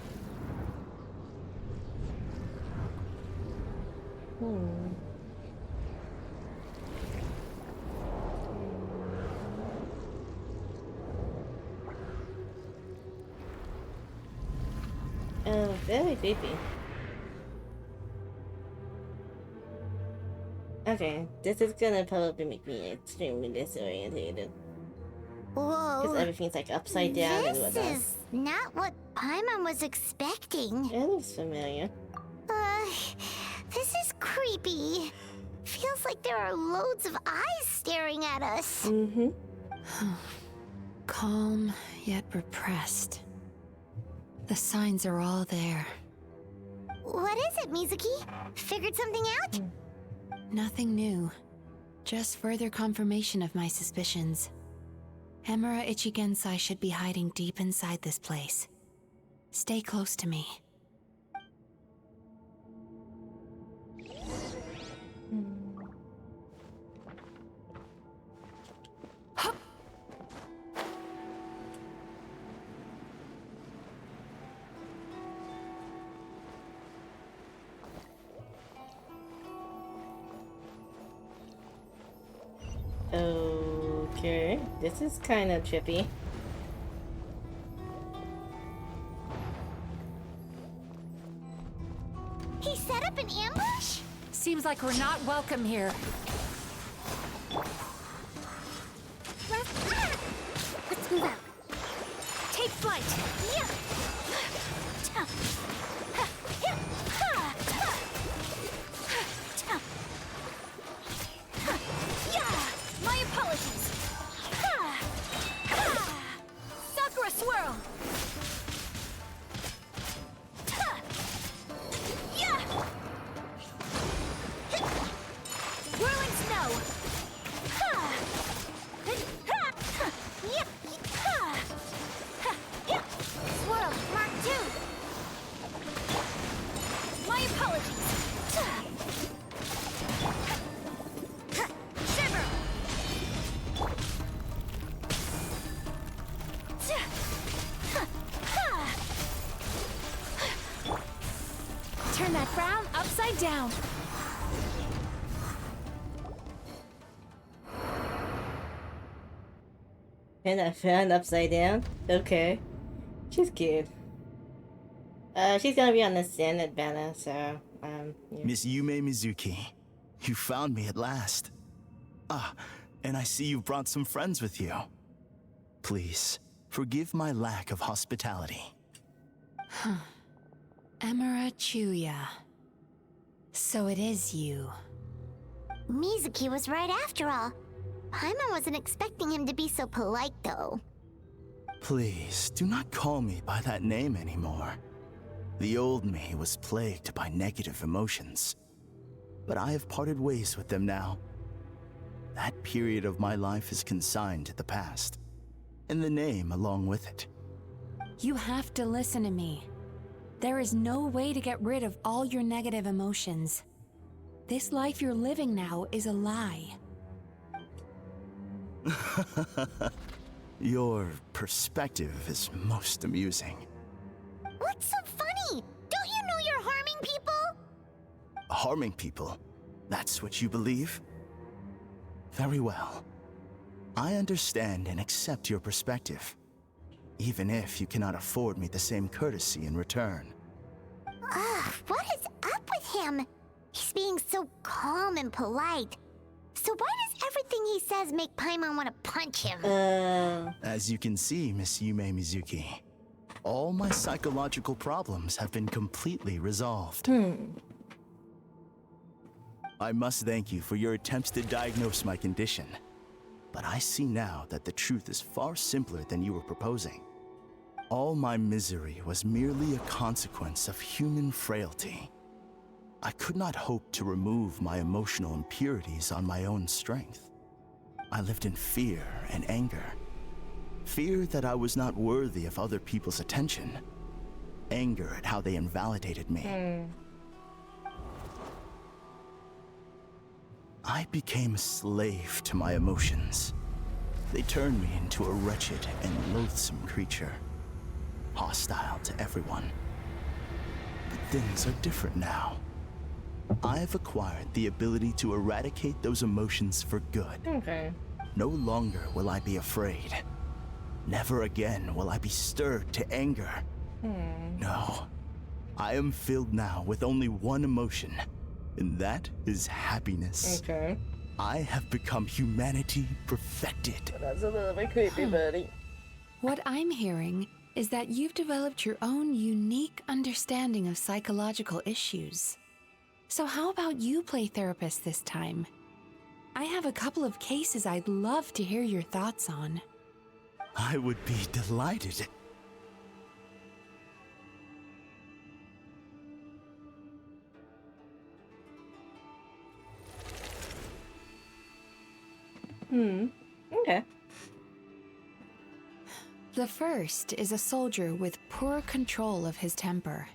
Oh, very creepy. Okay, this is gonna probably make me extremely disorientated. Whoa. Because everything's like upside down and whatnot. This is not what Paimon was expecting. It looks familiar. This is creepy. Feels like there are loads of eyes staring at us. Calm, yet repressed. The signs are all there. What is it, Mizuki? Figured something out? Nothing new. Just further confirmation of my suspicions. Emura Ichigensai should be hiding deep inside this place. Stay close to me. Okay, this is kind of trippy. He set up an ambush? Seems like we're not welcome here. Bottoms up. Take flight. Yeah. My apologies. Sakura swirl. Whirling snow. Swirl, Mark 2. My apologies. Shiver. Turn that frown upside down. And I found upside down. Okay. She's cute. She's gonna be on the standard banner, so, yeah. Miss Yume Mizuki, you found me at last. Ah, and I see you brought some friends with you. Please, forgive my lack of hospitality. Emira Chuya. So it is you. Mizuki was right after all. Paimon wasn't expecting him to be so polite, though. Please, do not call me by that name anymore. The old me was plagued by negative emotions, but I have parted ways with them now. That period of my life is consigned to the past, and the name along with it. You have to listen to me. There is no way to get rid of all your negative emotions. This life you're living now is a lie. Your perspective is most amusing. What's so funny? Don't you know you're harming people? Harming people? That's what you believe? Very well. I understand and accept your perspective, even if you cannot afford me the same courtesy in return. What is up with him? He's being so calm and polite. So why does everything he says make Paimon want to punch him? As you can see, Miss Yume Mizuki, all my psychological problems have been completely resolved. I must thank you for your attempts to diagnose my condition, but I see now that the truth is far simpler than you were proposing. All my misery was merely a consequence of human frailty. I could not hope to remove my emotional impurities on my own strength. I lived in fear and anger. Fear that I was not worthy of other people's attention. Anger at how they invalidated me. I became a slave to my emotions. They turned me into a wretched and loathsome creature, hostile to everyone. But things are different now. I have acquired the ability to eradicate those emotions for good. Okay. No longer will I be afraid. Never again will I be stirred to anger. No. I am filled now with only one emotion, and that is happiness. Okay. I have become humanity perfected. That's a little bit creepy, buddy. What I'm hearing is that you've developed your own unique understanding of psychological issues. So how about you play therapist this time? I have a couple of cases I'd love to hear your thoughts on. I would be delighted. Okay. The first is a soldier with poor control of his temper.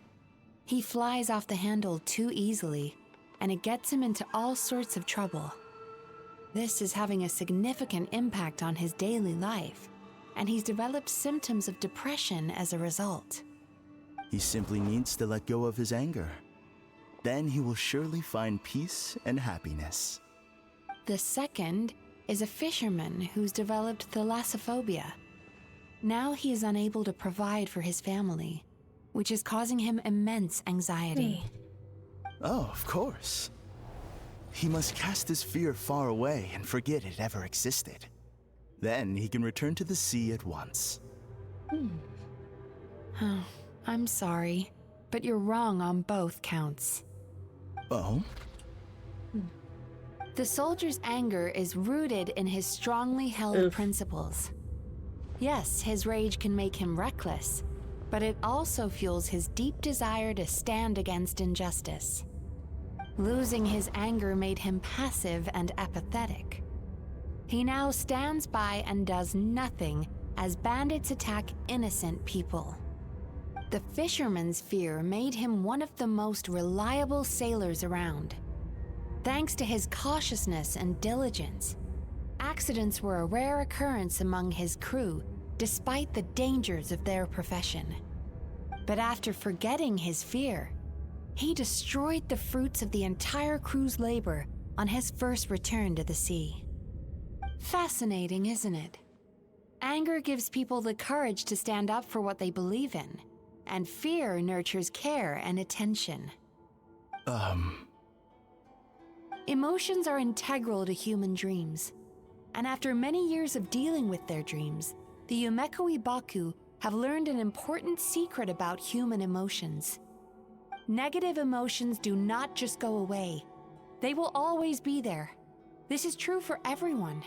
He flies off the handle too easily, and it gets him into all sorts of trouble. This is having a significant impact on his daily life, and he's developed symptoms of depression as a result. He simply needs to let go of his anger. Then he will surely find peace and happiness. The second is a fisherman who's developed thalassophobia. Now he is unable to provide for his family, which is causing him immense anxiety. Oh, of course. He must cast his fear far away and forget it ever existed. Then he can return to the sea at once. I'm sorry, but you're wrong on both counts. Oh? The soldier's anger is rooted in his strongly held principles. Yes, his rage can make him reckless, but it also fuels his deep desire to stand against injustice. Losing his anger made him passive and apathetic. He now stands by and does nothing as bandits attack innocent people. The fisherman's fear made him one of the most reliable sailors around. Thanks to his cautiousness and diligence, accidents were a rare occurrence among his crew, despite the dangers of their profession. But after forgetting his fear, he destroyed the fruits of the entire crew's labor on his first return to the sea. Fascinating, isn't it? Anger gives people the courage to stand up for what they believe in, and fear nurtures care and attention. Emotions are integral to human dreams, and after many years of dealing with their dreams, the Yumekoi Baku have learned an important secret about human emotions. Negative emotions do not just go away. They will always be there. This is true for everyone.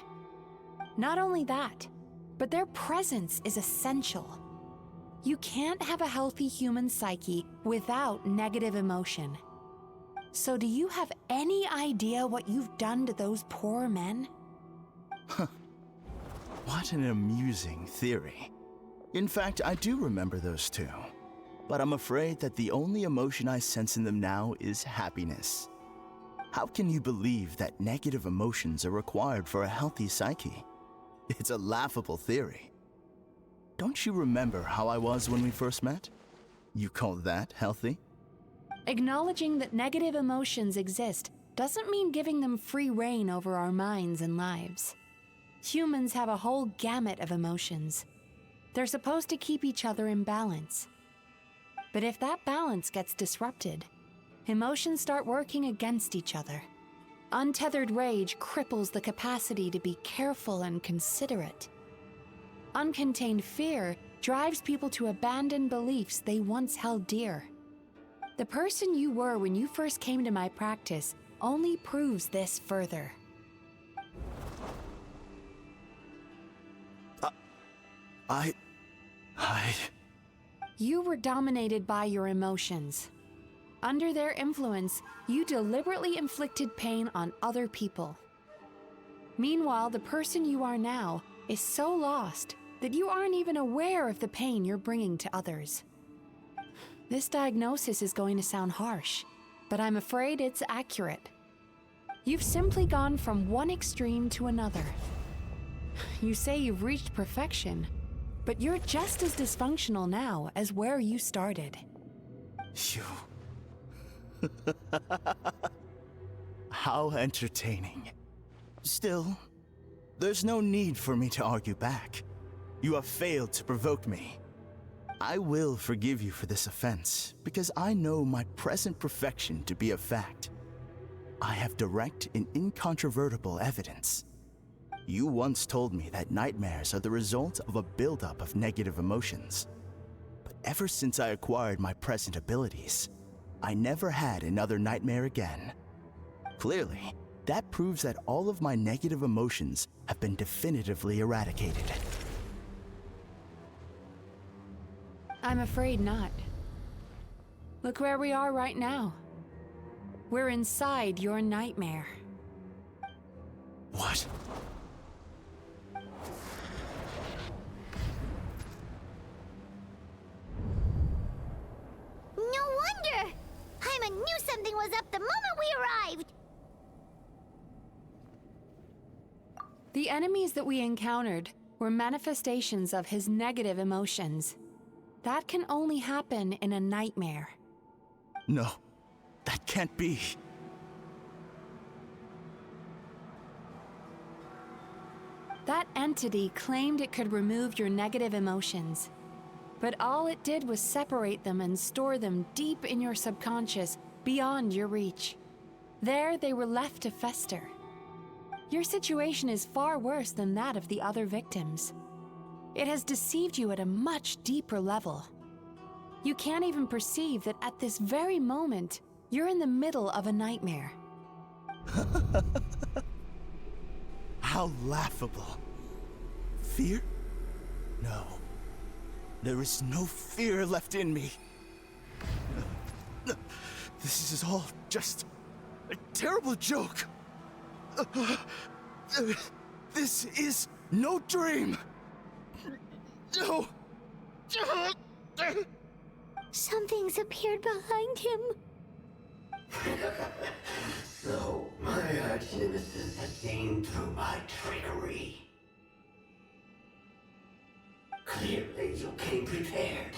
Not only that, but their presence is essential. You can't have a healthy human psyche without negative emotion. So do you have any idea what you've done to those poor men? What an amusing theory. In fact, I do remember those two. But I'm afraid that the only emotion I sense in them now is happiness. How can you believe that negative emotions are required for a healthy psyche? It's a laughable theory. Don't you remember how I was when we first met? You call that healthy? Acknowledging that negative emotions exist doesn't mean giving them free rein over our minds and lives. Humans have a whole gamut of emotions. They're supposed to keep each other in balance. But if that balance gets disrupted, emotions start working against each other. Untethered rage cripples the capacity to be careful and considerate. Uncontained fear drives people to abandon beliefs they once held dear. The person you were when you first came to my practice only proves this further. You were dominated by your emotions. Under their influence, you deliberately inflicted pain on other people. Meanwhile, the person you are now is so lost that you aren't even aware of the pain you're bringing to others. This diagnosis is going to sound harsh, but I'm afraid it's accurate. You've simply gone from one extreme to another. You say you've reached perfection, but you're just as dysfunctional now as where you started. How entertaining. Still, there's no need for me to argue back. You have failed to provoke me. I will forgive you for this offense, because I know my present perfection to be a fact. I have direct and incontrovertible evidence. You once told me that nightmares are the result of a buildup of negative emotions. But ever since I acquired my present abilities, I never had another nightmare again. Clearly, that proves that all of my negative emotions have been definitively eradicated. I'm afraid not. Look where we are right now. We're inside your nightmare. What? No wonder! Haima knew something was up the moment we arrived! The enemies that we encountered were manifestations of his negative emotions. That can only happen in a nightmare. No, that can't be. That entity claimed it could remove your negative emotions, but all it did was separate them and store them deep in your subconscious, beyond your reach. There they were left to fester. Your situation is far worse than that of the other victims. It has deceived you at a much deeper level. You can't even perceive that at this very moment, you're in the middle of a nightmare. How laughable. Fear? No. There is no fear left in me. This is all just a terrible joke. This is no dream. No. Something's appeared behind him. So, my arch-nemesis has seen through my trickery. Clearly, you came prepared.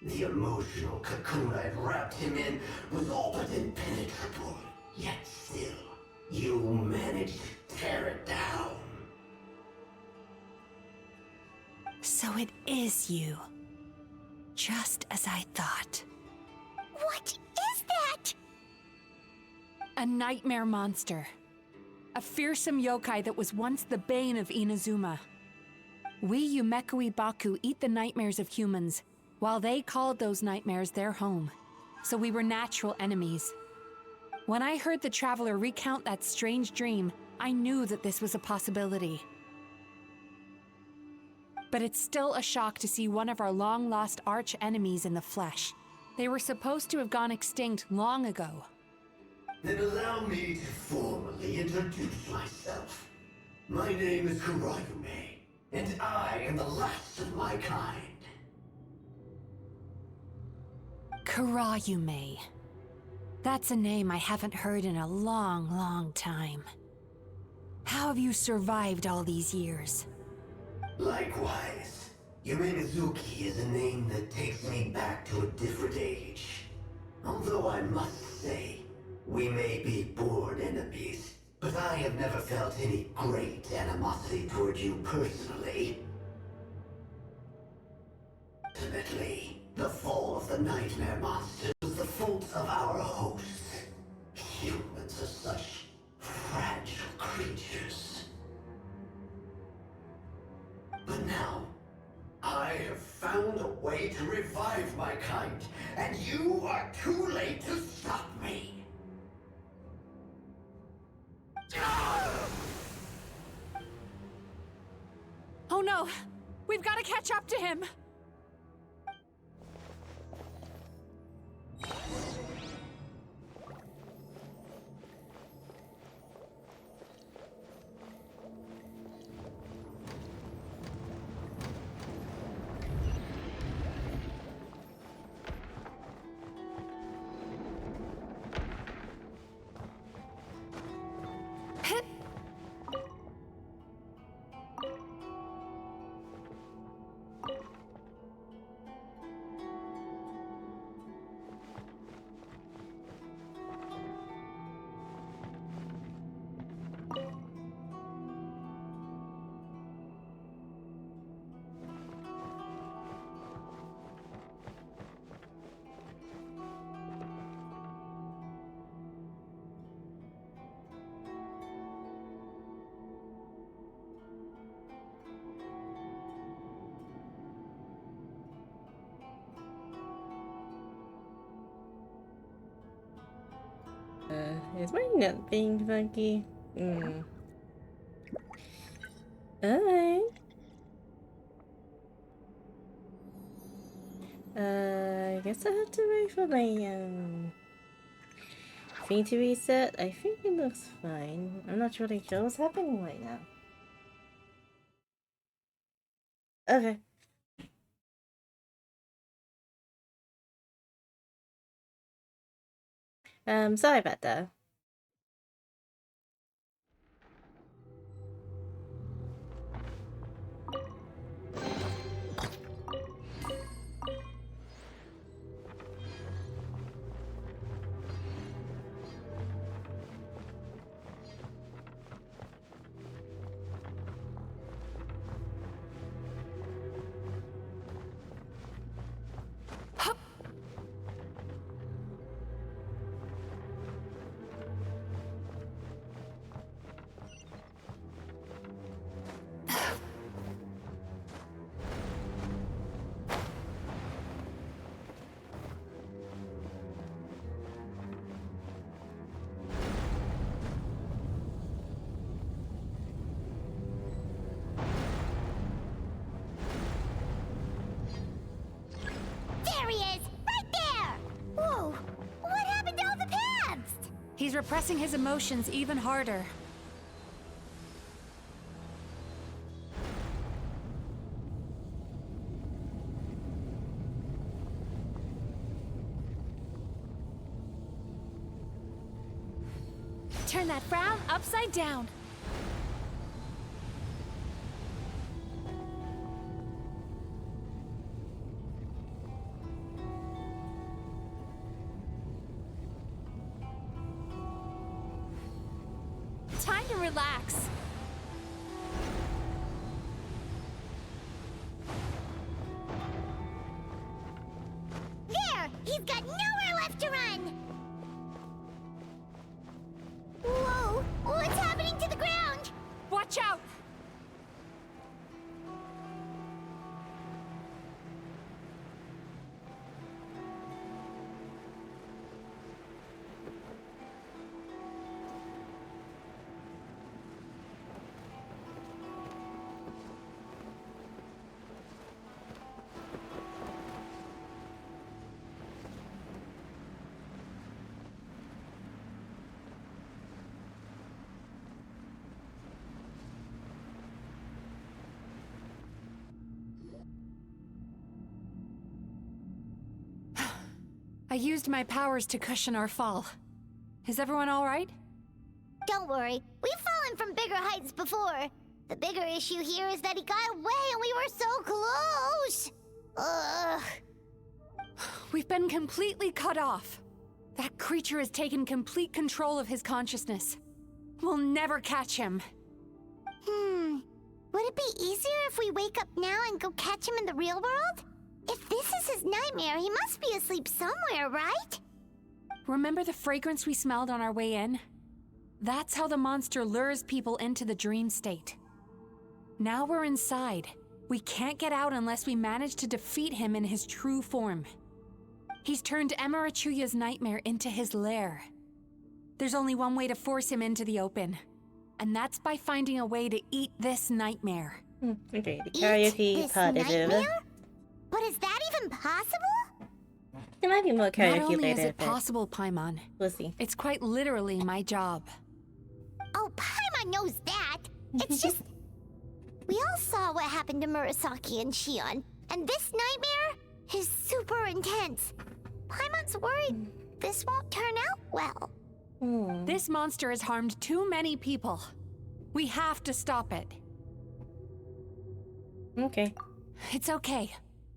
The emotional cocoon I'd wrapped him in was all but impenetrable. Yet still, you managed to tear it down. So it is you. Just as I thought. What is that? A nightmare monster. A fearsome yokai that was once the bane of Inazuma. We Yumekui Baku eat the nightmares of humans, while they called those nightmares their home. So we were natural enemies. When I heard the traveler recount that strange dream, I knew that this was a possibility. But it's still a shock to see one of our long-lost arch-enemies in the flesh. They were supposed to have gone extinct long ago. Then allow me to formally introduce myself. My name is Kurayume, and I am the last of my kind. Kurayume. That's a name I haven't heard in a long, long time. How have you survived all these years? Likewise, Yume Mizuki is a name that takes me back to a different age. Although I must say, we may be born enemies, but I have never felt any great animosity toward you personally. Ultimately, the fall of the Nightmare Monster was the fault of our hosts. Humans are such fragile creatures. But now, I have found a way to revive my kind, and you are too late to stop me. Oh no! We've got to catch up to him! Is my net being funky? Alright. I guess I have to wait for my thing to reset. I think it looks fine. I'm not really sure what's happening right now. Okay. Sorry about that. He's repressing his emotions even harder. Turn that frown upside down. Time to relax. There! He's got nowhere left to run! Whoa! What's happening to the ground? Watch out! I used my powers to cushion our fall. Is everyone all right? Don't worry, we've fallen from bigger heights before. The bigger issue here is that he got away and we were so close! Ugh. We've been completely cut off. That creature has taken complete control of his consciousness. We'll never catch him. Would it be easier if we wake up now and go catch him in the real world? If this is his nightmare, he must be asleep somewhere, right? Remember the fragrance we smelled on our way in? That's how the monster lures people into the dream state. Now we're inside. We can't get out unless we manage to defeat him in his true form. He's turned Emarachuya's nightmare into his lair. There's only one way to force him into the open, and that's by finding a way to eat this nightmare. Okay, the karaoke part is over. But is that even possible? There might be more Not karaoke only later. is it but possible, Paimon, we'll see. it's quite literally my job. Oh, Paimon knows that. It's just... We all saw what happened to Murasaki and Shion, and this nightmare is super intense. Paimon's worried this won't turn out well. This monster has harmed too many people. We have to stop it. Okay. It's okay.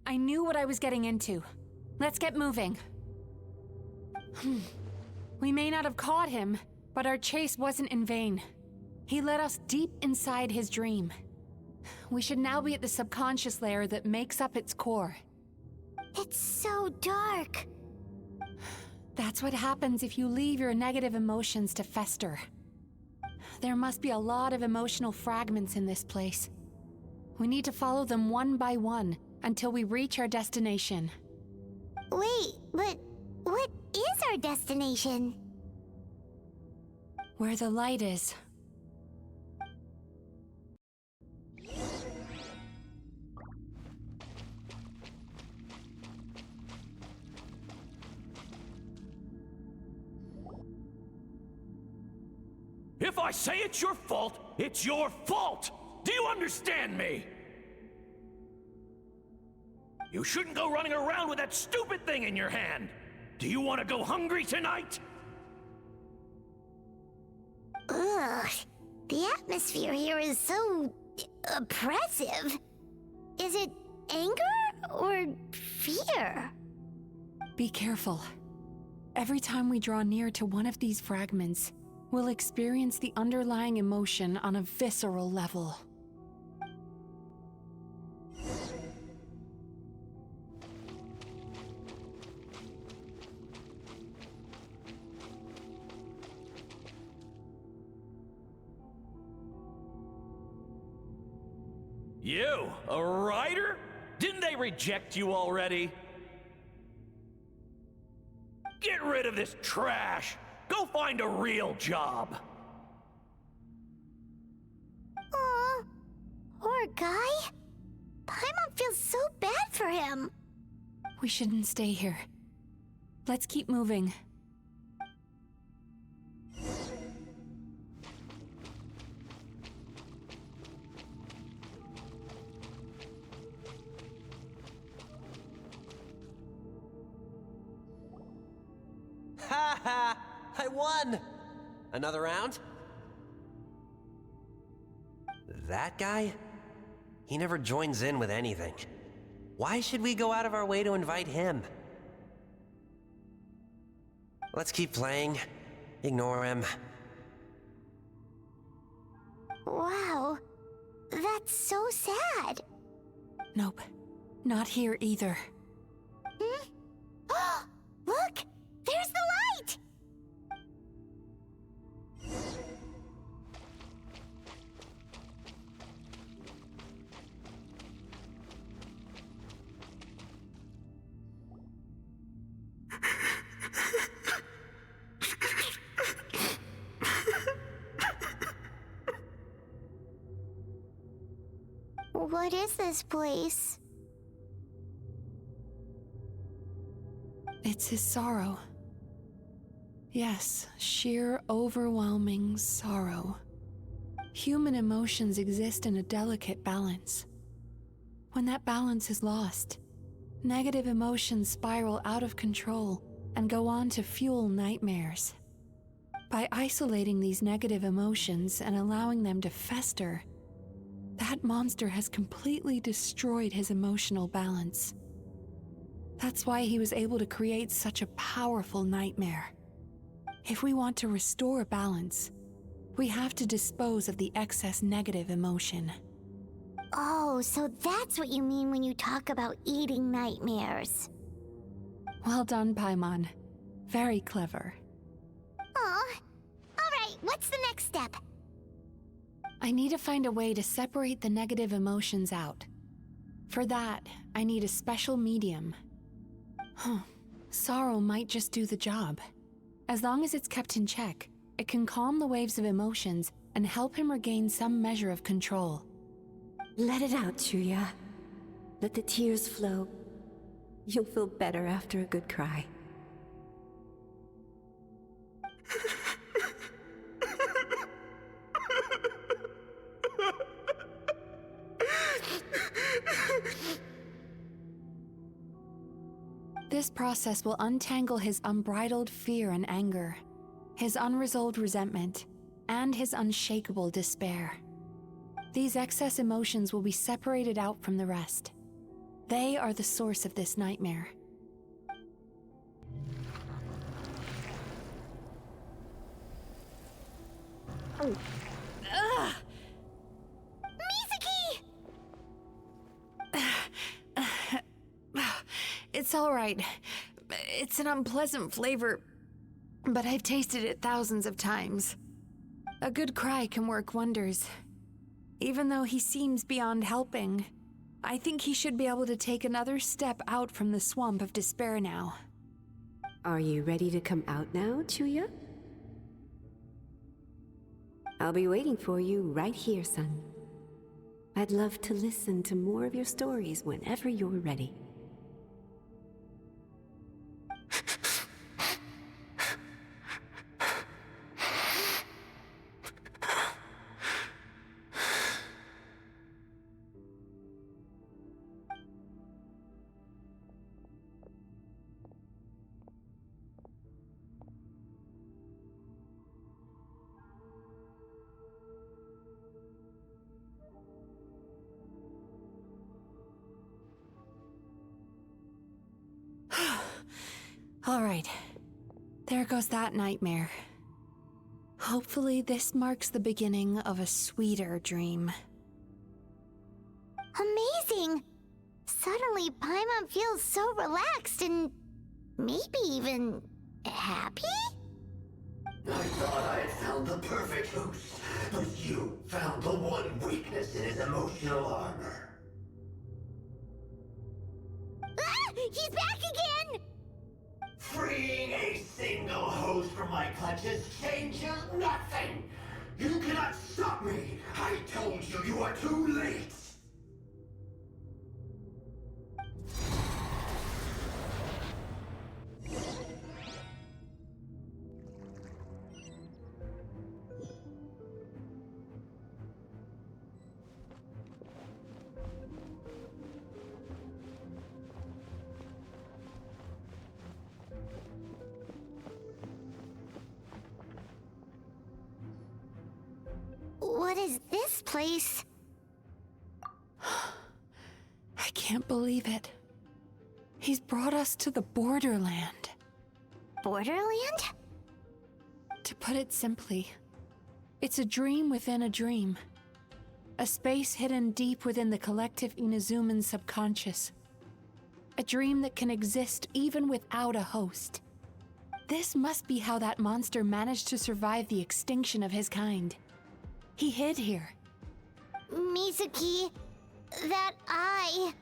I knew what I was getting into. Let's get moving. We may not have caught him, but our chase wasn't in vain. He led us deep inside his dream. We should now be at the subconscious layer that makes up its core. It's so dark. That's what happens if you leave your negative emotions to fester. There must be a lot of emotional fragments in this place. We need to follow them one by one until we reach our destination. Wait, but what is our destination? Where the light is. If I say it's your fault, it's your fault! Do you understand me? You shouldn't go running around with that stupid thing in your hand! Do you want to go hungry tonight? Ugh, the atmosphere here is so... oppressive. Is it anger or fear? Be careful. Every time we draw near to one of these fragments, we'll experience the underlying emotion on a visceral level. You, a writer? Didn't they reject you already? Get rid of this trash! Go find a real job! Aw, poor guy. Paimon feels so bad for him. We shouldn't stay here. Let's keep moving. I won! Another round? That guy? He never joins in with anything. Why should we go out of our way to invite him? Let's keep playing. Ignore him. Wow, that's so sad. Nope. Not here either. Hmm? Look! There's the light! What is this place? It's his sorrow. Yes, sheer overwhelming sorrow. Human emotions exist in a delicate balance. When that balance is lost, negative emotions spiral out of control and go on to fuel nightmares. By isolating these negative emotions and allowing them to fester, that monster has completely destroyed his emotional balance. That's why he was able to create such a powerful nightmare. If we want to restore balance, we have to dispose of the excess negative emotion. Oh, so that's what you mean when you talk about eating nightmares. Well done, Paimon. Very clever. Aw. Alright, what's the next step? I need to find a way to separate the negative emotions out. For that, I need a special medium. Sorrow might just do the job. As long as it's kept in check, it can calm the waves of emotions and help him regain some measure of control. Let it out, Chuya. Let the tears flow. You'll feel better after a good cry. This process will untangle his unbridled fear and anger, his unresolved resentment, and his unshakable despair. These excess emotions will be separated out from the rest. They are the source of this nightmare. Ugh! Mizuki! It's all right. It's an unpleasant flavor, but I've tasted it thousands of times. A good cry can work wonders. Even though he seems beyond helping, I think he should be able to take another step out from the swamp of despair now. Are you ready to come out now, Chuya? I'll be waiting for you right here, son. I'd love to listen to more of your stories whenever you're ready. All right. There goes that nightmare. Hopefully this marks the beginning of a sweeter dream. Amazing! Suddenly, Paimon feels so relaxed and maybe even happy? I thought I had found the perfect host, but you found the one weakness in his emotional armor. Ah! He's back again! Freeing a single host from my clutches changes nothing! You cannot stop me! I told you you are too late! place? I can't believe it. He's brought us to the borderland. Borderland? To put it simply, it's a dream within a dream. A space hidden deep within the collective Inazuman subconscious. A dream that can exist even without a host. This must be how that monster managed to survive the extinction of his kind. He hid here. Mizuki, that eye.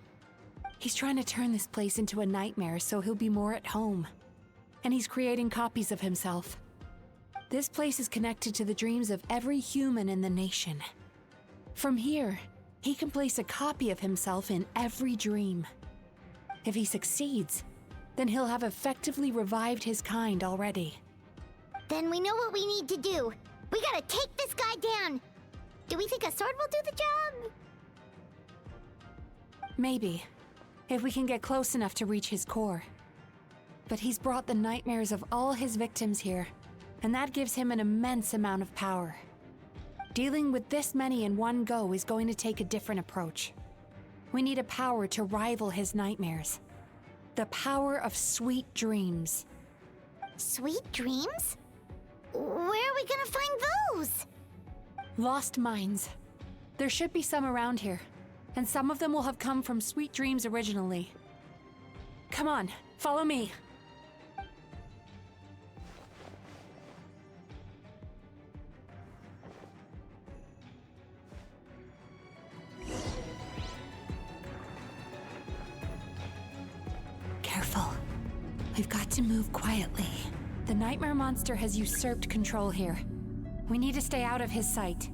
He's trying to turn this place into a nightmare so he'll be more at home. And he's creating copies of himself. This place is connected to the dreams of every human in the nation. From here, he can place a copy of himself in every dream. If he succeeds, then he'll have effectively revived his kind already. Then we know what we need to do. We gotta take this guy down. Do we think a sword will do the job? Maybe, if we can get close enough to reach his core. But he's brought the nightmares of all his victims here, and that gives him an immense amount of power. Dealing with this many in one go is going to take a different approach. We need a power to rival his nightmares. The power of sweet dreams. Sweet dreams? Where are we gonna find those? Lost minds. There should be some around here, and some of them will have come from sweet dreams originally. Come on, follow me. Careful. We've got to move quietly. The nightmare monster has usurped control here. We need to stay out of his sight.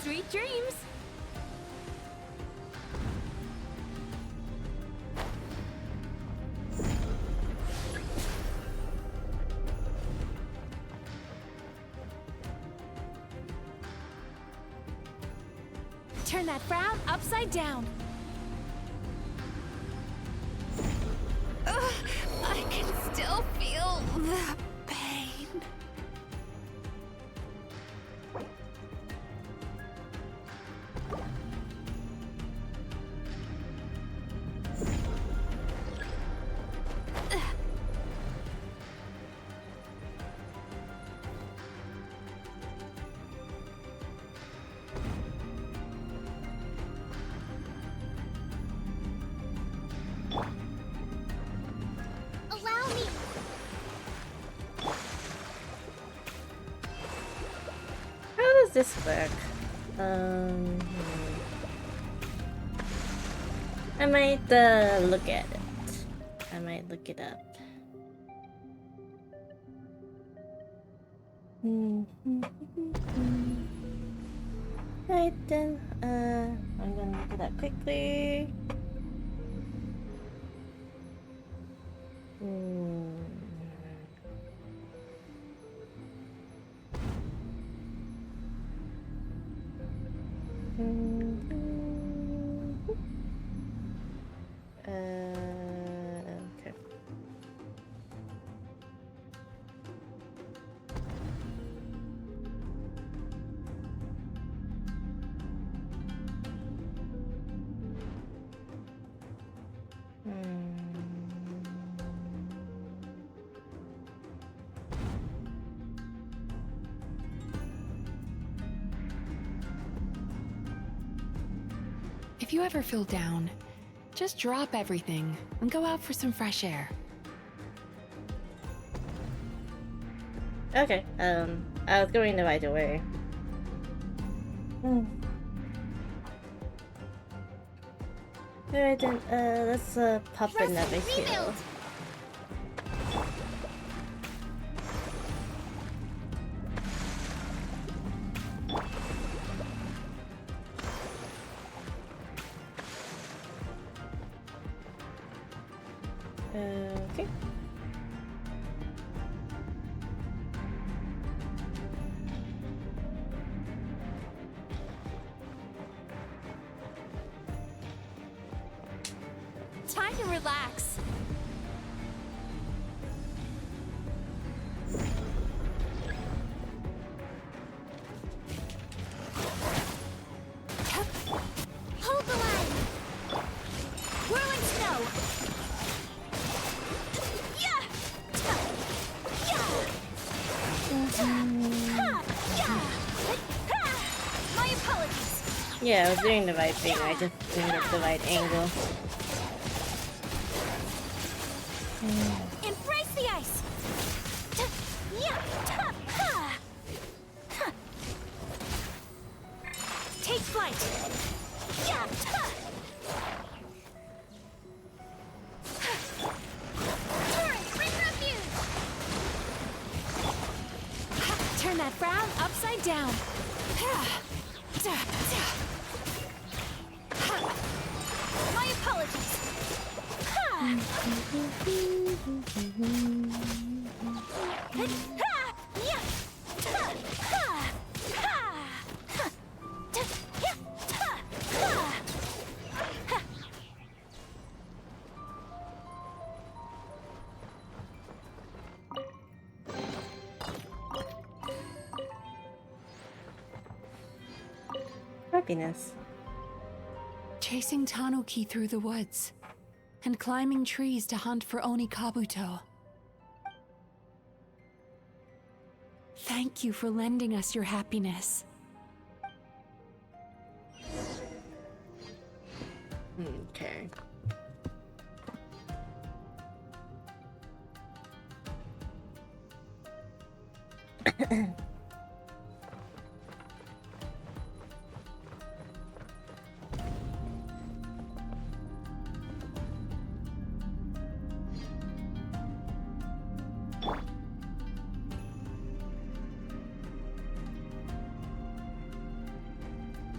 Sweet dreams! Turn that frown upside down. Ugh, I can still feel the pain. Allow me. How does this work? I might look at it. I might look it up. Right then, I'm gonna do that quickly. Okay. If you ever feel down, just drop everything and go out for some fresh air. Okay, I was going the right way. Alright then, let's pop another heal. Okay. Time to relax. Hold the line! Whirling snow! Yeah! My apologies! Yeah, I was doing the right thing, I just didn't get the right angle. Embrace the ice! Take flight! Torrent, bring refuge! Turn that frown upside down. My apologies! Happiness. Chasing Tanuki through the woods and climbing trees to hunt for Oni Kabuto. Thank you for lending us your happiness. Okay.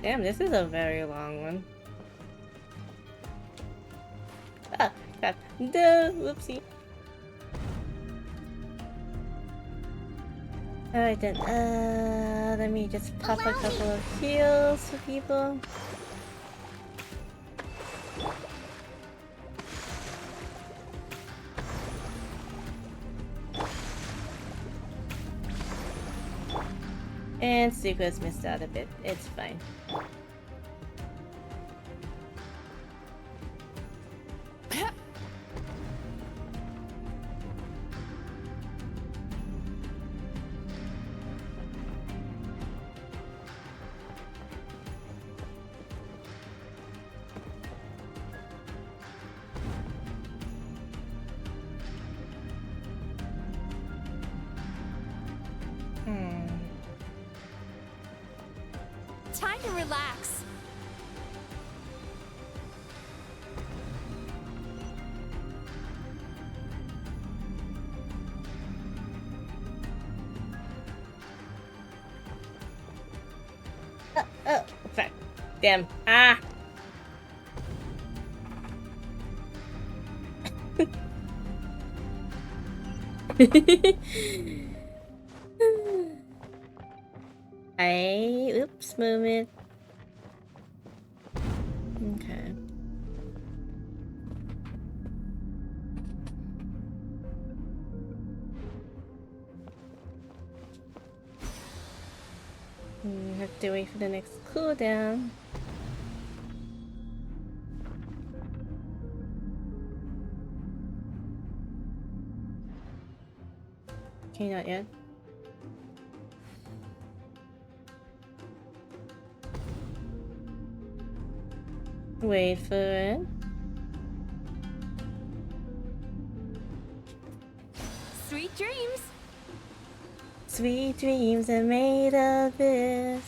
Damn, this is a very long one. Ah, crap. Duh, whoopsie. Alright then, let me just pop a couple of heals for people. And Secret's missed out a bit. It's fine. Time to relax. Oh, fuck. Damn. Ah! Oops, move it. Okay. Have to wait for the next cooldown. Okay, not yet. Wait for it. Sweet dreams! Sweet dreams are made of this.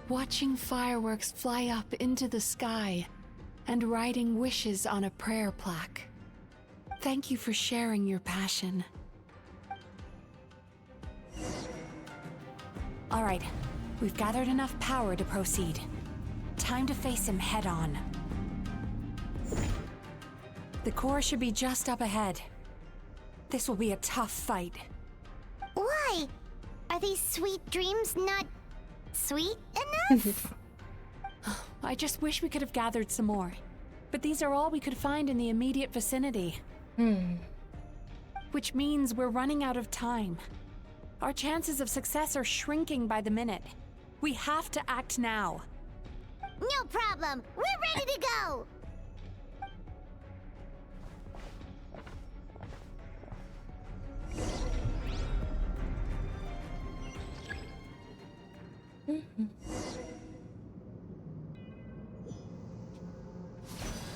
Watching fireworks fly up into the sky and writing wishes on a prayer plaque. Thank you for sharing your passion. All right, we've gathered enough power to proceed. Time to face him head on. The core should be just up ahead. This will be a tough fight. Why? Are these sweet dreams not sweet enough? I just wish we could have gathered some more. But these are all we could find in the immediate vicinity. Which means we're running out of time. Our chances of success are shrinking by the minute. We have to act now. No problem. We're ready to go.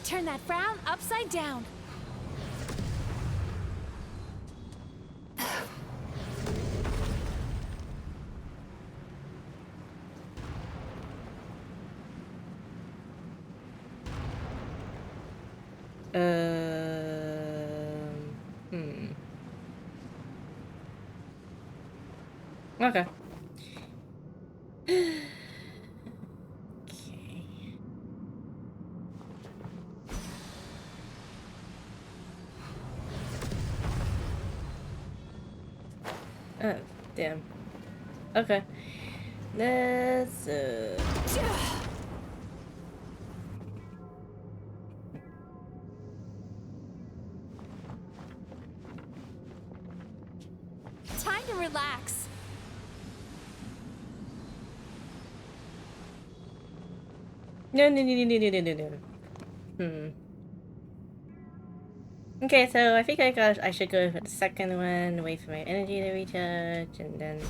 Turn that frown upside down. Okay. Oh, damn. Okay. Let's Time to relax. No. Okay, so I think I should go for the second one, wait for my energy to recharge, and then...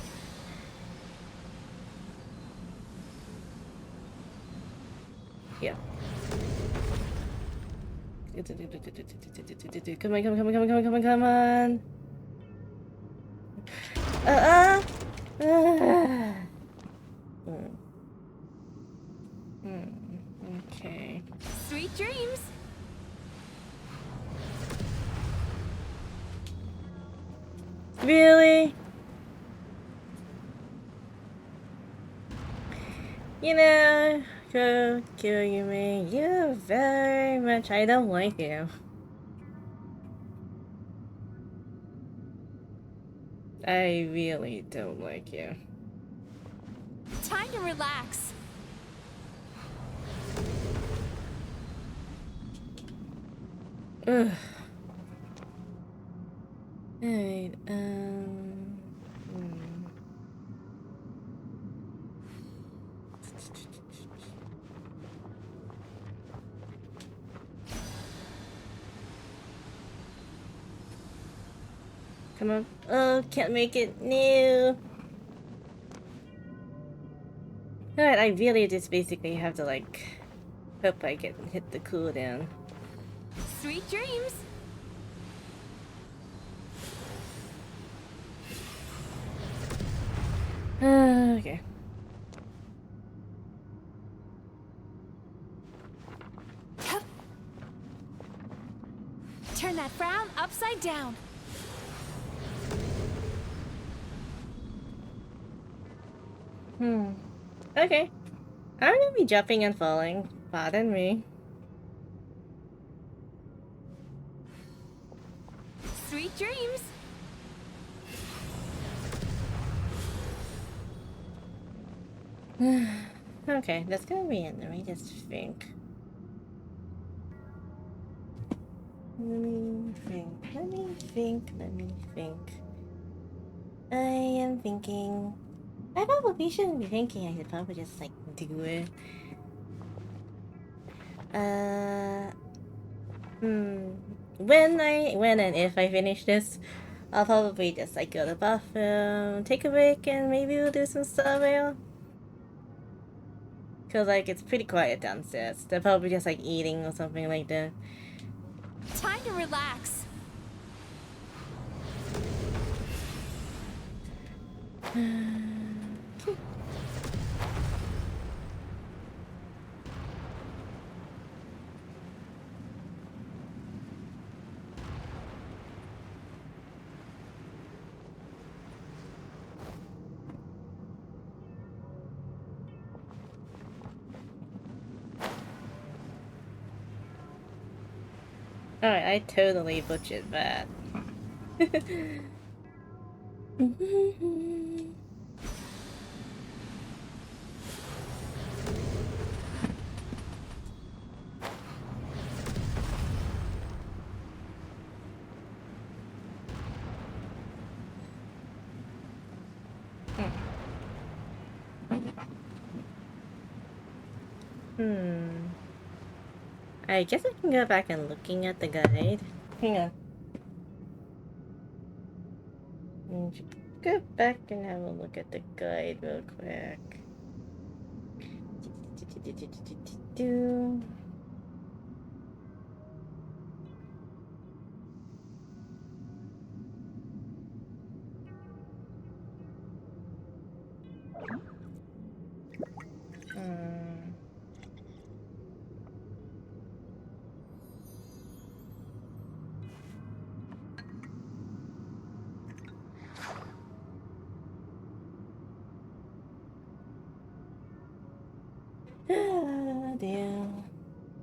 Yeah. Come on. Okay. Sweet dreams. Really? You know, Yume, you very much, I don't like you. I really don't like you. Time to relax. Ugh. Alright, Come on. Oh, can't make it. No. Alright, I really just basically have to, like, hope I can hit the cooldown. Sweet dreams. Okay. Turn that frown upside down. Okay. I'm gonna be jumping and falling. Pardon me. Sweet dreams. Okay, that's gonna be it. Let me just think. Let me think. I am thinking. I probably shouldn't be thinking. I should probably just like do it. When and if I finish this, I'll probably just like go to the bathroom, take a break, and maybe we'll do some surveil. Cause like it's pretty quiet downstairs. They're probably just like eating or something like that. Time to relax. Alright, I totally butchered that. I guess I can go back and looking at the guide. Hang on. Go back and have a look at the guide real quick. Damn.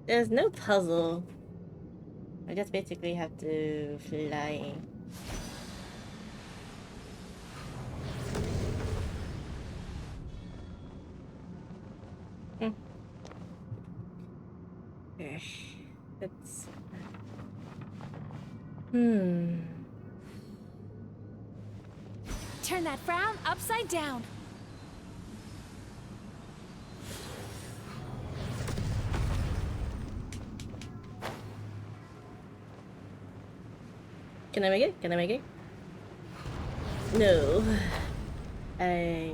There's no puzzle. I just basically have to fly. Okay. Let's... Turn that frown upside down. Can I make it? Can I make it? No. I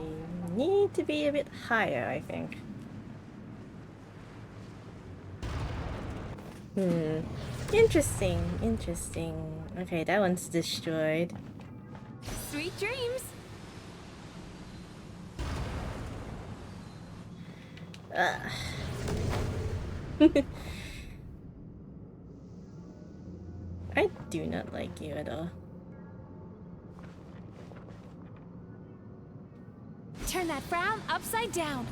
need to be a bit higher, I think. Interesting, interesting. Okay, that one's destroyed. Sweet dreams. I do not like you at all. Turn that frown upside down.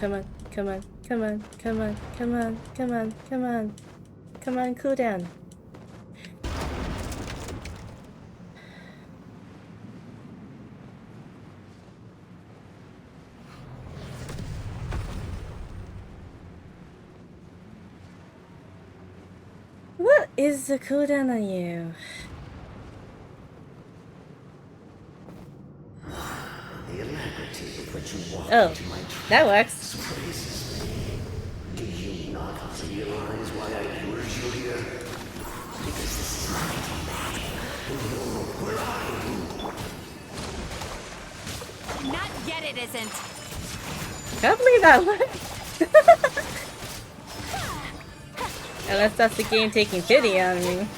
Come on, come on, come on, come on, come on, come on, come on. Come on, cool down. What is the cooldown on you? Oh, that works. Do you not realize why I lured you here? Because this is my domain, and you're where I am. Not yet, it isn't. Can't believe that worked. Unless that's the game taking pity on me.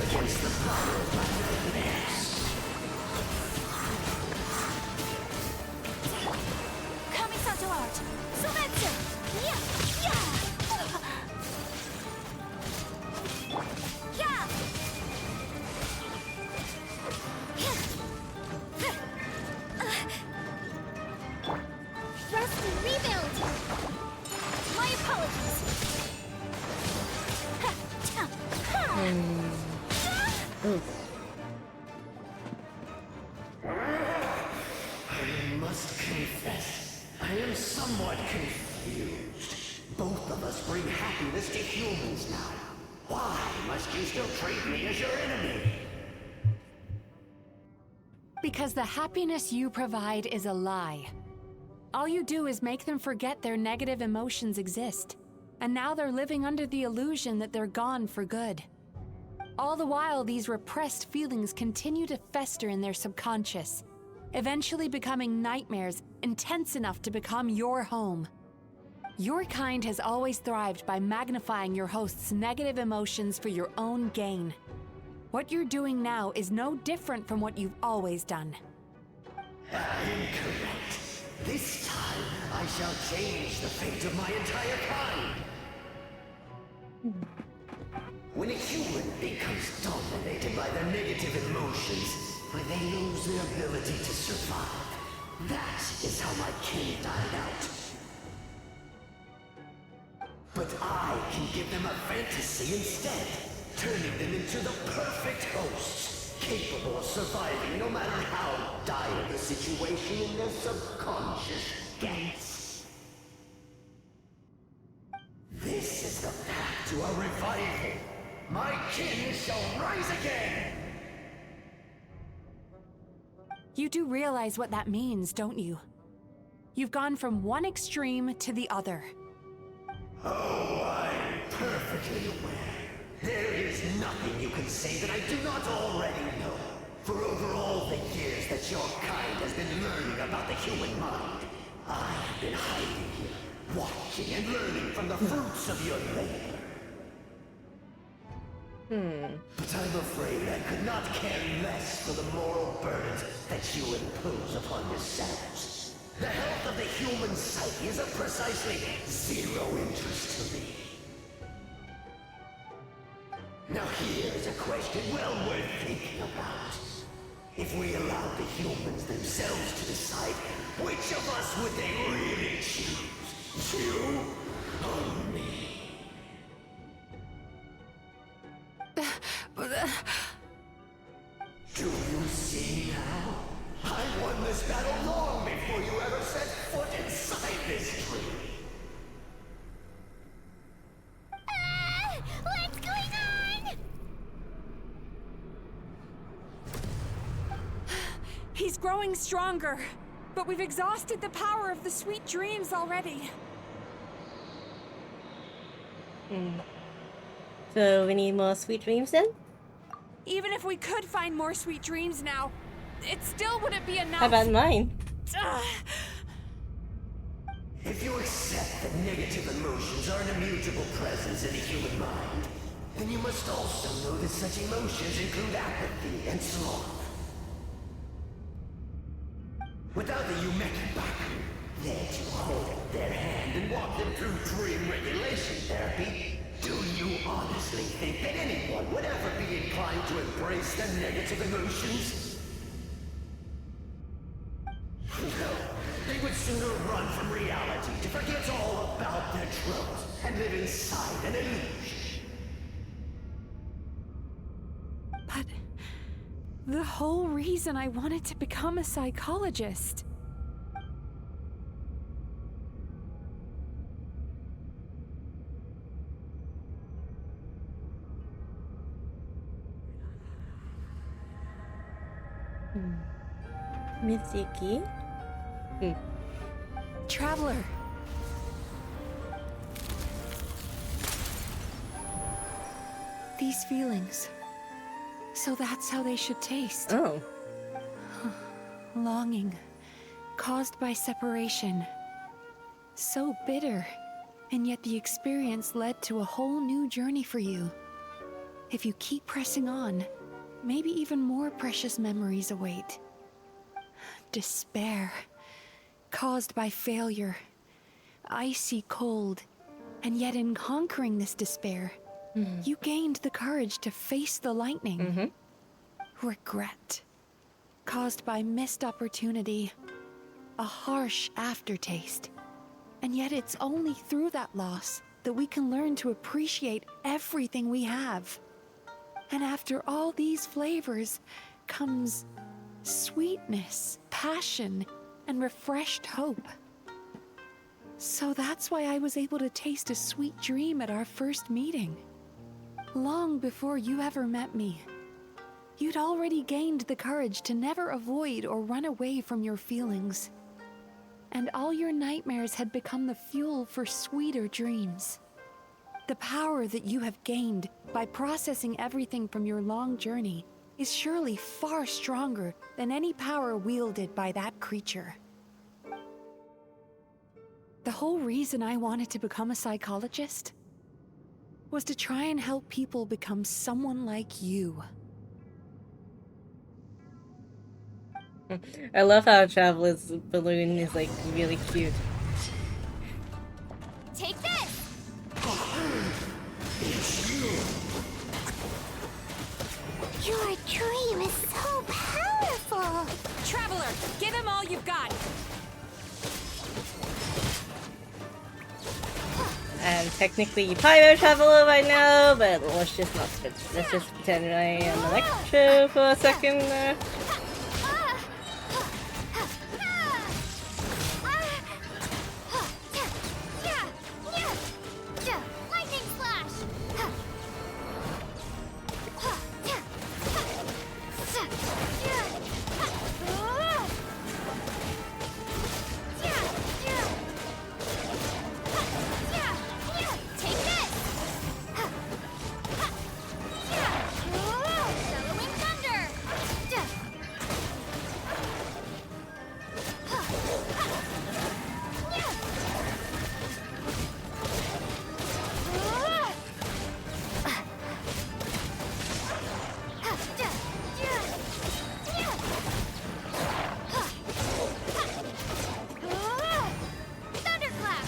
against the power of my nightmares. Kamisato art! Sometsu! Yeah! Yeah! Yeah! Rest and rebuild! My apologies! Ooh. I must confess, I am somewhat confused. Both of us bring happiness to humans now. Why must you still treat me as your enemy? Because the happiness you provide is a lie. All you do is make them forget their negative emotions exist. And now they're living under the illusion that they're gone for good. All the while, these repressed feelings continue to fester in their subconscious, eventually becoming nightmares intense enough to become your home. Your kind has always thrived by magnifying your host's negative emotions for your own gain. What you're doing now is no different from what you've always done. Incorrect. This time, I shall change the fate of my entire kind. When a human becomes dominated by their negative emotions, when they lose their ability to survive, that is how my kin died out. But I can give them a fantasy instead, turning them into the perfect hosts, capable of surviving no matter how dire the situation in their subconscious gets. This is the path to a revival. My kin shall rise again! You do realize what that means, don't you? You've gone from one extreme to the other. Oh, I'm perfectly aware. There is nothing you can say that I do not already know. For over all the years that your kind has been learning about the human mind, I have been hiding here, watching and learning from the fruits of your labor. But I'm afraid I could not care less for the moral burdens that you impose upon yourselves. The health of the human psyche is of precisely zero interest to me. Now here is a question well worth thinking about. If we allowed the humans themselves to decide, which of us would they really choose? You or me? Do you see now? I won this battle long before you ever set foot inside this tree. What's going on? He's growing stronger, but we've exhausted the power of the sweet dreams already. So we need more sweet dreams then? Even if we could find more sweet dreams now, it still wouldn't be enough. How about mine? If you accept that negative emotions are an immutable presence in the human mind, then you must also know that such emotions include apathy and sloth. Without the Yumekibaku there to hold their hand and walk them through dream regulation therapy, do you honestly think that anyone would ever be inclined to embrace their negative emotions? No, they would sooner run from reality to forget all about their troubles and live inside an illusion. But the whole reason I wanted to become a psychologist. Mizuki? Traveler. These feelings. So that's how they should taste. Oh. Longing. Caused by separation. So bitter. And yet the experience led to a whole new journey for you. If you keep pressing on, maybe even more precious memories await. Despair, caused by failure, icy cold, and yet in conquering this despair, you gained the courage to face the lightning. Regret, caused by missed opportunity, a harsh aftertaste. And yet it's only through that loss that we can learn to appreciate everything we have. And after all these flavors comes sweetness, passion, and refreshed hope. So that's why I was able to taste a sweet dream at our first meeting. Long before you ever met me, you'd already gained the courage to never avoid or run away from your feelings. And all your nightmares had become the fuel for sweeter dreams. The power that you have gained by processing everything from your long journey is surely far stronger than any power wielded by that creature. The whole reason I wanted to become a psychologist was to try and help people become someone like you. I love how Traveler's balloon is like really cute. Take this! Your dream is so powerful! Traveler, give him all you've got! And technically Pyro Traveler right now, but let's just not let's just pretend I am Electro for a second there. Lightning slash! Take this! Bellowing thunder! Thunderclap!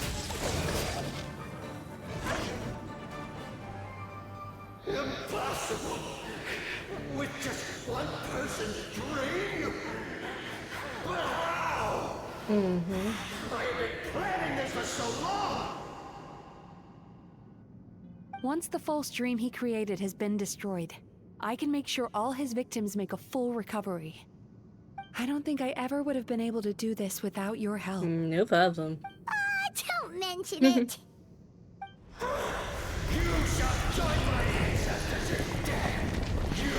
Impossible! With just one person's dream? But how? I have been planning this for so long! Once the false dream he created has been destroyed, I can make sure all his victims make a full recovery. I don't think I ever would have been able to do this without your help. No problem. Don't mention it! You shall join my ancestors in death! You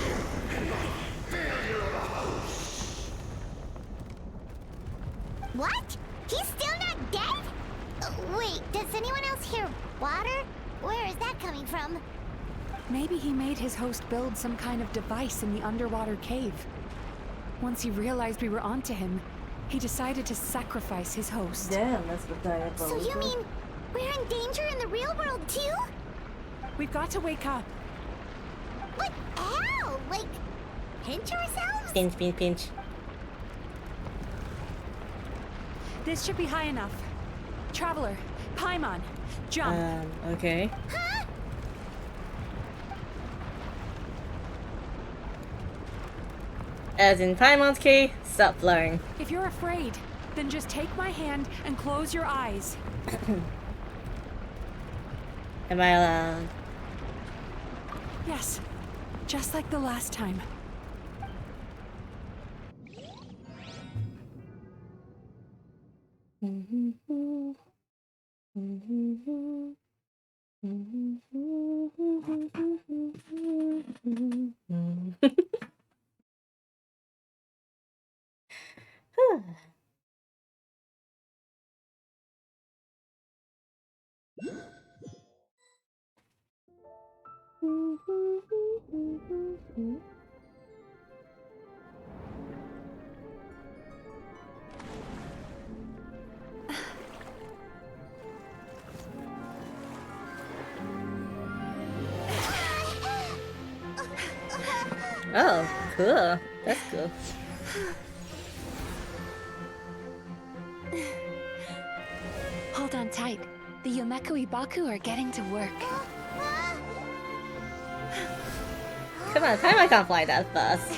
and my failure of a host! What? He's still not dead? Wait, does anyone else hear water? Where is that coming from? Maybe he made his host build some kind of device in the underwater cave. Once he realized we were onto him, he decided to sacrifice his host. Damn, that's what I have. So you mean we're in danger in the real world too? We've got to wake up. But how? Like, pinch ourselves? Pinch, pinch, pinch. This should be high enough. Traveler, Paimon, jump. Okay. Huh? As in Paimon's key, stop blurring. If you're afraid, then just take my hand and close your eyes. Am I allowed? Yes, just like the last time. Oh, cool. That's cool. Hold on tight. The Yomeku Ibaku are getting to work. Come on, Paimon can't fly that fast.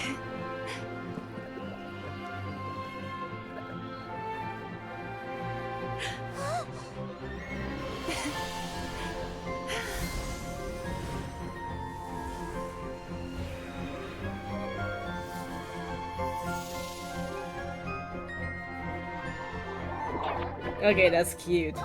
Okay, that's cute.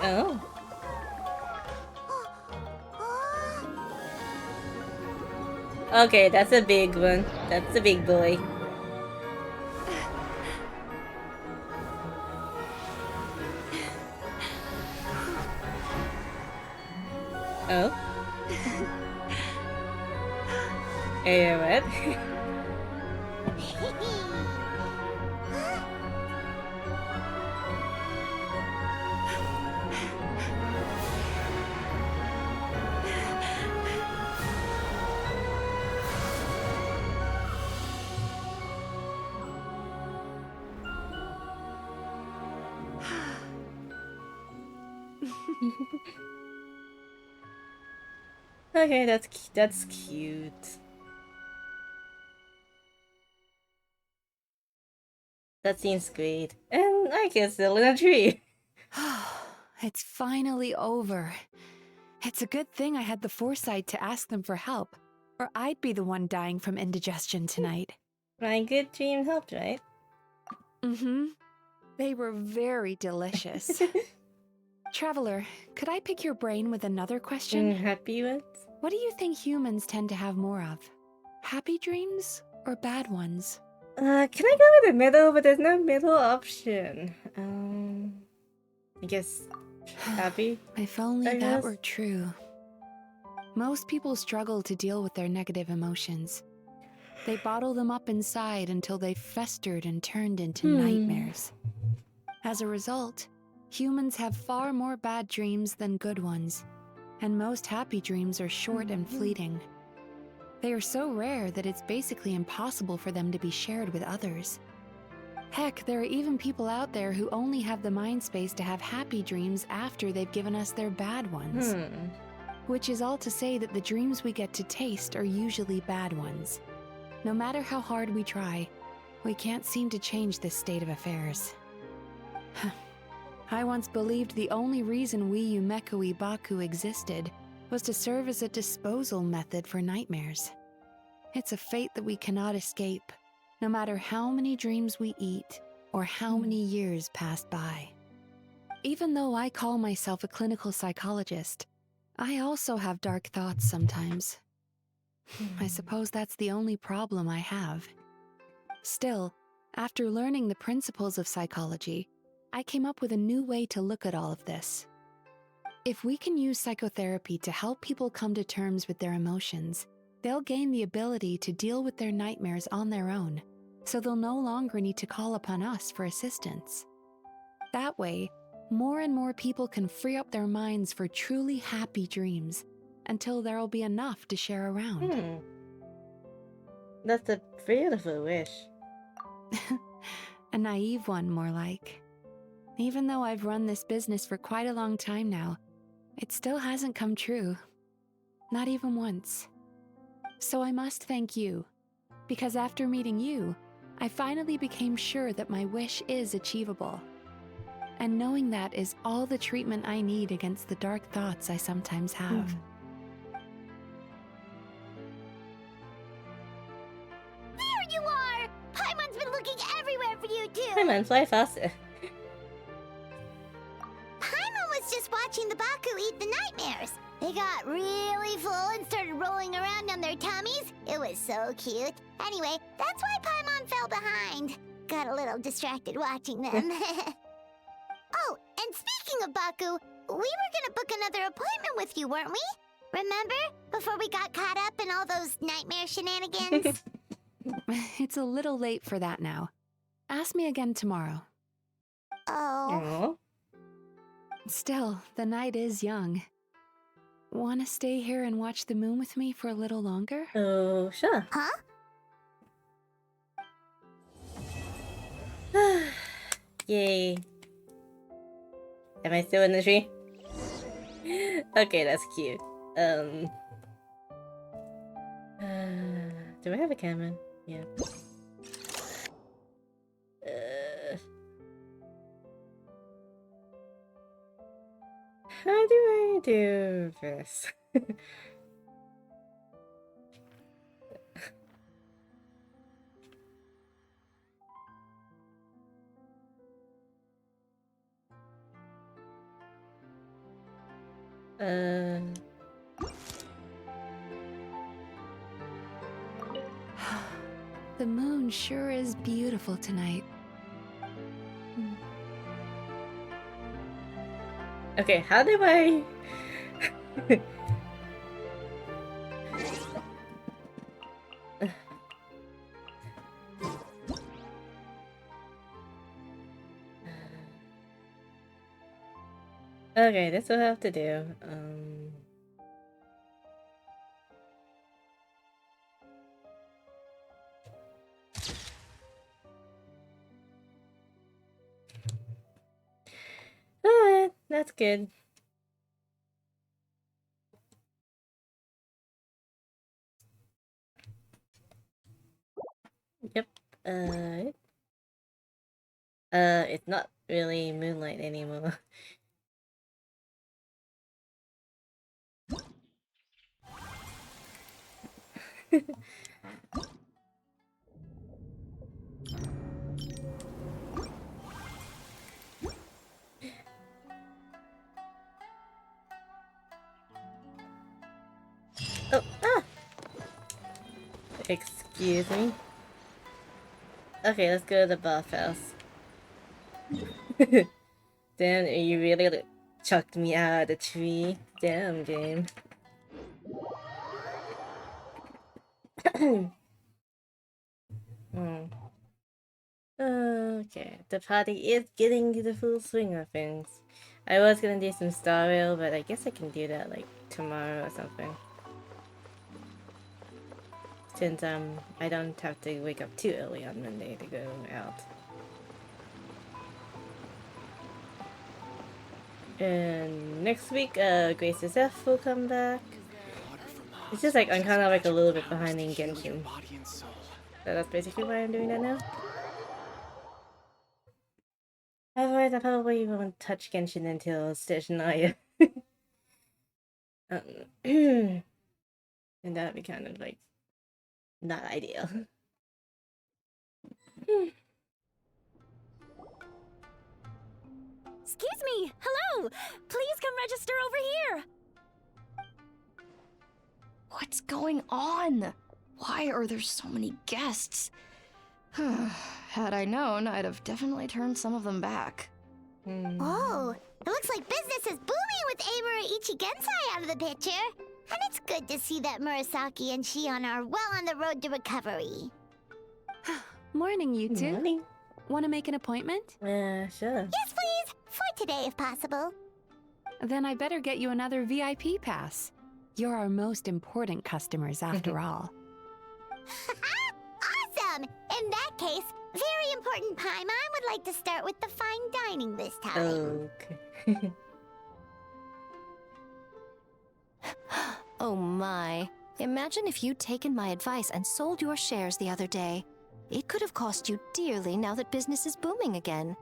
Oh. Okay, that's a big one. That's a big boy. Oh? Hey, what? Okay, that's cute. That seems great. And I can still in a tree. It's finally over. It's a good thing I had the foresight to ask them for help, or I'd be the one dying from indigestion tonight. My good dream helped, right? Mm-hmm. They were very delicious. Traveler, could I pick your brain with another question? Happy ones? What do you think humans tend to have more of? Happy dreams or bad ones? Can I go with the middle? But there's no middle option. I guess happy. If only that were true. Most people struggle to deal with their negative emotions. They bottle them up inside until they festered and turned into nightmares. As a result, humans have far more bad dreams than good ones, and most happy dreams are short and fleeting. They are so rare that it's basically impossible for them to be shared with others. Heck, there are even people out there who only have the mind space to have happy dreams after they've given us their bad ones. Which is all to say that the dreams we get to taste are usually bad ones. No matter how hard we try, we can't seem to change this state of affairs. I once believed the only reason we Yumeku Ibaku existed was to serve as a disposal method for nightmares. It's a fate that we cannot escape, no matter how many dreams we eat or how many years pass by. Even though I call myself a clinical psychologist, I also have dark thoughts sometimes. I suppose that's the only problem I have. Still, after learning the principles of psychology, I came up with a new way to look at all of this. If we can use psychotherapy to help people come to terms with their emotions, they'll gain the ability to deal with their nightmares on their own, so they'll no longer need to call upon us for assistance. That way, more and more people can free up their minds for truly happy dreams, until there'll be enough to share around. That's a beautiful wish. A naive one, more like. Even though I've run this business for quite a long time now, it still hasn't come true. Not even once. So I must thank you, because after meeting you, I finally became sure that my wish is achievable. And knowing that is all the treatment I need against the dark thoughts I sometimes have. There you are! Paimon's been looking everywhere for you too! Paimon, fly faster. Paimon was just watching the Baku eat the nightmares. They got really full and started rolling around on their tummies. It was so cute. Anyway, that's why Paimon fell behind. Got a little distracted watching them. Oh, and speaking Speaking of Baku, we were gonna book another appointment with you, weren't we? Remember? Before we got caught up in all those nightmare shenanigans? It's a little late for that now. Ask me again tomorrow. Oh. Still, the night is young. Wanna stay here and watch the moon with me for a little longer? Oh, sure. Huh? Yay. Am I still in the tree? Okay, that's cute. Do I have a camera? Yeah. How do I do this? The moon sure is beautiful tonight. Okay, how do I... Okay, that's what I have to do. Alright, that's good. Yep. It's not really moonlight anymore. Oh, ah! Excuse me. Okay, let's go to the bathhouse. Damn, you really like, chucked me out of the tree. Damn, game. Okay, the party is getting to the full swing of things. I was gonna do some Star Rail, but I guess I can do that like tomorrow or something. Since I don't have to wake up too early on Monday to go out. And next week, Grace's F will come back. It's just like I'm kind of like a little bit behind in Genshin. So that's basically why I'm doing that now. Otherwise, I probably won't touch Genshin until Station Aya. And that would be kind of like not ideal. Excuse me! Hello! Please come register over here! What's going on? Why are there so many guests? Had I known, I'd have definitely turned some of them back. Oh, it looks like business is booming with Amura Ichigensai out of the picture. And it's good to see that Murasaki and Shion are well on the road to recovery. Morning, you two. Morning. Want to make an appointment? Yeah, sure. Yes, please. For today, if possible. Then I better get you another VIP pass. You're our most important customers, after all. Awesome! In that case, very important Paimon would like to start with the fine dining this time. Okay. Oh my. Imagine if you'd taken my advice and sold your shares the other day. It could have cost you dearly now that business is booming again.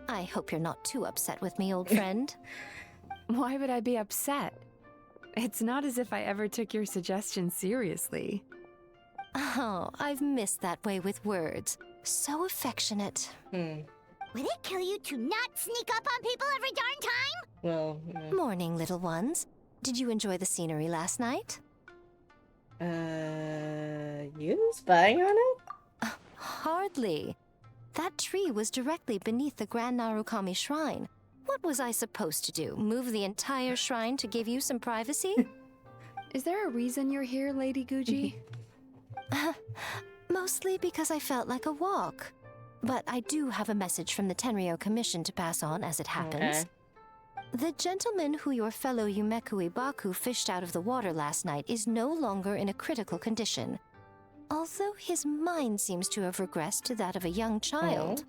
I hope you're not too upset with me, old friend. Why would I be upset? It's not as if I ever took your suggestion seriously. Oh, I've missed that way with words. So affectionate. Would it kill you to not sneak up on people every darn time? Well, yeah. Morning, little ones. Did you enjoy the scenery last night? You spying on it? Hardly. That tree was directly beneath the Grand Narukami Shrine. What was I supposed to do? Move the entire shrine to give you some privacy? Is there a reason you're here, Lady Guji? Mostly because I felt like a walk. But I do have a message from the Tenryo Commission to pass on as it happens. Okay. The gentleman who your fellow Yumeku Ibaku fished out of the water last night is no longer in a critical condition. Although his mind seems to have regressed to that of a young child.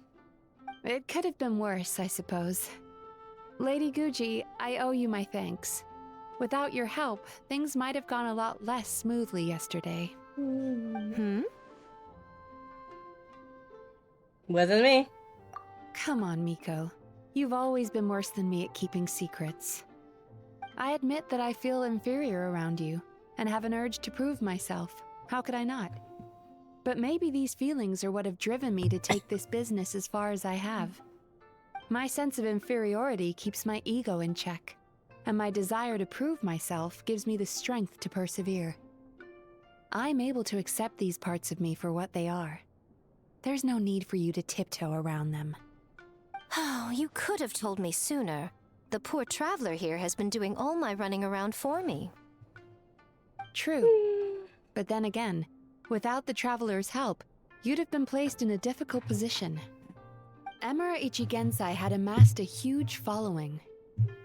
It could have been worse, I suppose. Lady Guji, I owe you my thanks. Without your help, things might have gone a lot less smoothly yesterday. Wasn't me. Come on, Miko. You've always been worse than me at keeping secrets. I admit that I feel inferior around you, and have an urge to prove myself. How could I not? But maybe these feelings are what have driven me to take this business as far as I have. My sense of inferiority keeps my ego in check, and my desire to prove myself gives me the strength to persevere. I'm able to accept these parts of me for what they are. There's no need for you to tiptoe around them. Oh, you could have told me sooner. The poor traveler here has been doing all my running around for me. True. But then again, without the traveler's help, you'd have been placed in a difficult position. Emura Ichigensai had amassed a huge following.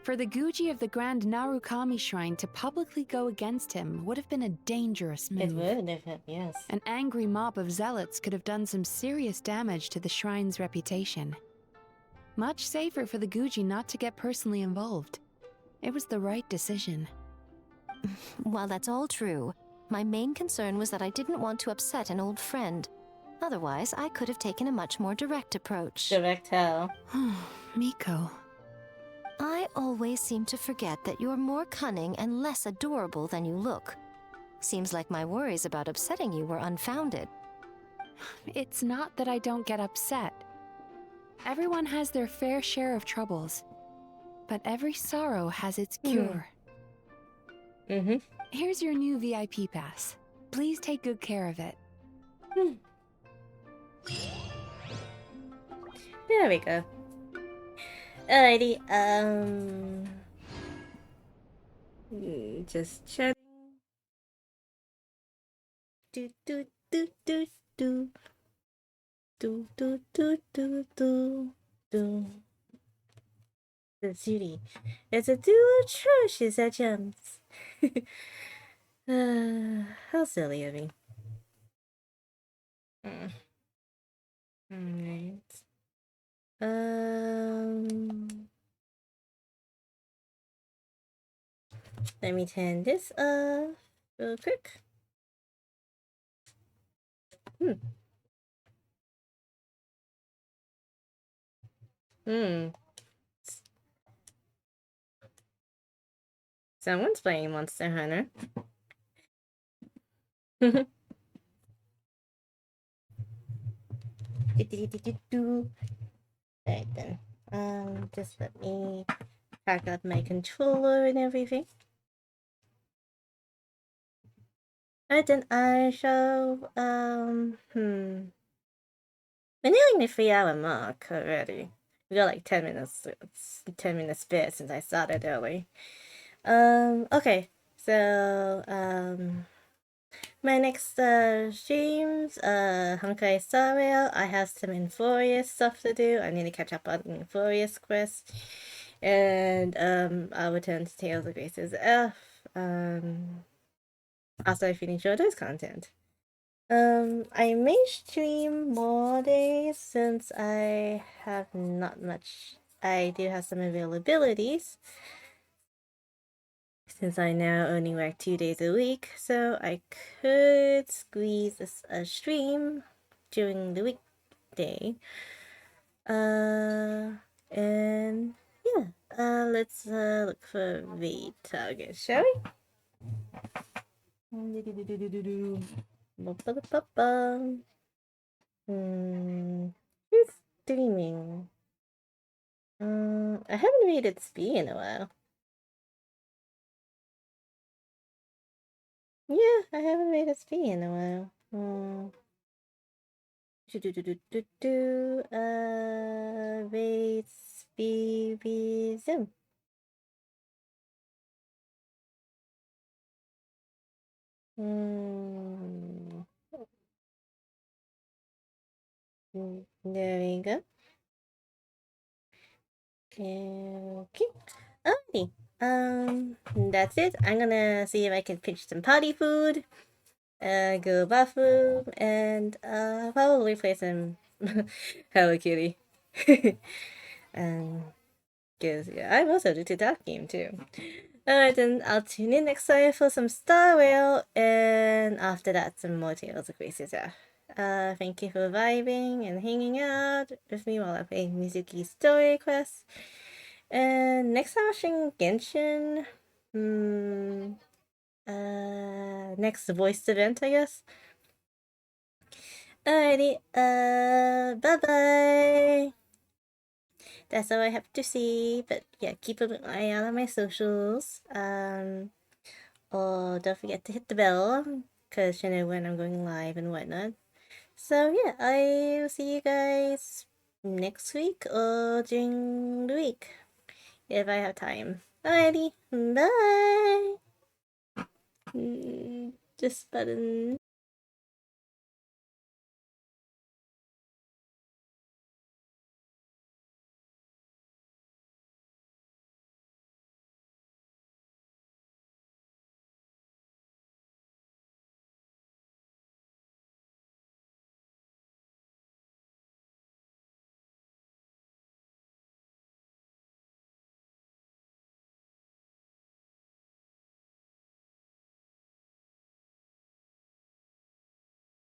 For the Guji of the Grand Narukami Shrine to publicly go against him would have been a dangerous move. It would have, yes. An angry mob of zealots could have done some serious damage to the shrine's reputation. Much safer for the Guji not to get personally involved. It was the right decision. While that's all true, my main concern was that I didn't want to upset an old friend. Otherwise, I could have taken a much more direct approach. Direct how? Miko. I always seem to forget that you're more cunning and less adorable than you look. Seems like my worries about upsetting you were unfounded. It's not that I don't get upset. Everyone has their fair share of troubles. But every sorrow has its cure. Here's your new VIP pass. Please take good care of it. There we go. Alrighty, just chatting. Do do do do do do do do do do do. The city. It's a duo atrocious at jumps. How silly of me. Alright. Let me turn this off real quick. Someone's playing Monster Hunter. Alright then. Just let me pack up my controller and everything. Alright then, I shall, we're nearing the 3-hour mark already. We got like 10 minutes, 10 minutes spare since I started early. Okay, so, my next streams, Honkai Star Rail. I have some Infurious stuff to do. I need to catch up on Infurious Quest. And I'll return to Tales of Grace's F. After I finish all those content. I may stream more days since I have not much. I do have some availabilities. Since I now only work 2 days a week, so I could squeeze a stream during the weekday. And yeah, let's look for raid target, shall we? Who's streaming? I haven't raided Spee in a while. Yeah, I haven't made a Spee in a while. Raid be resumed. There we go. Okay. Alrighty. That's it. I'm gonna see if I can pitch some potty food. Go bathroom and probably play some Hello Kitty. Cause yeah, I'm also into that game too. Alright, then I'll tune in next time for some Star Rail, and after that, some more Tales of Graces. Thank you for vibing and hanging out with me while I play Mizuki Story Quest. And next time, watching Genshin. Next voiced event, I guess. Alrighty, bye bye. That's all I have to say. But yeah, keep an eye out on my socials. Or don't forget to hit the bell, because you know when I'm going live and whatnot. So yeah, I will see you guys next week or during the week if I have time. Alrighty, bye. This button.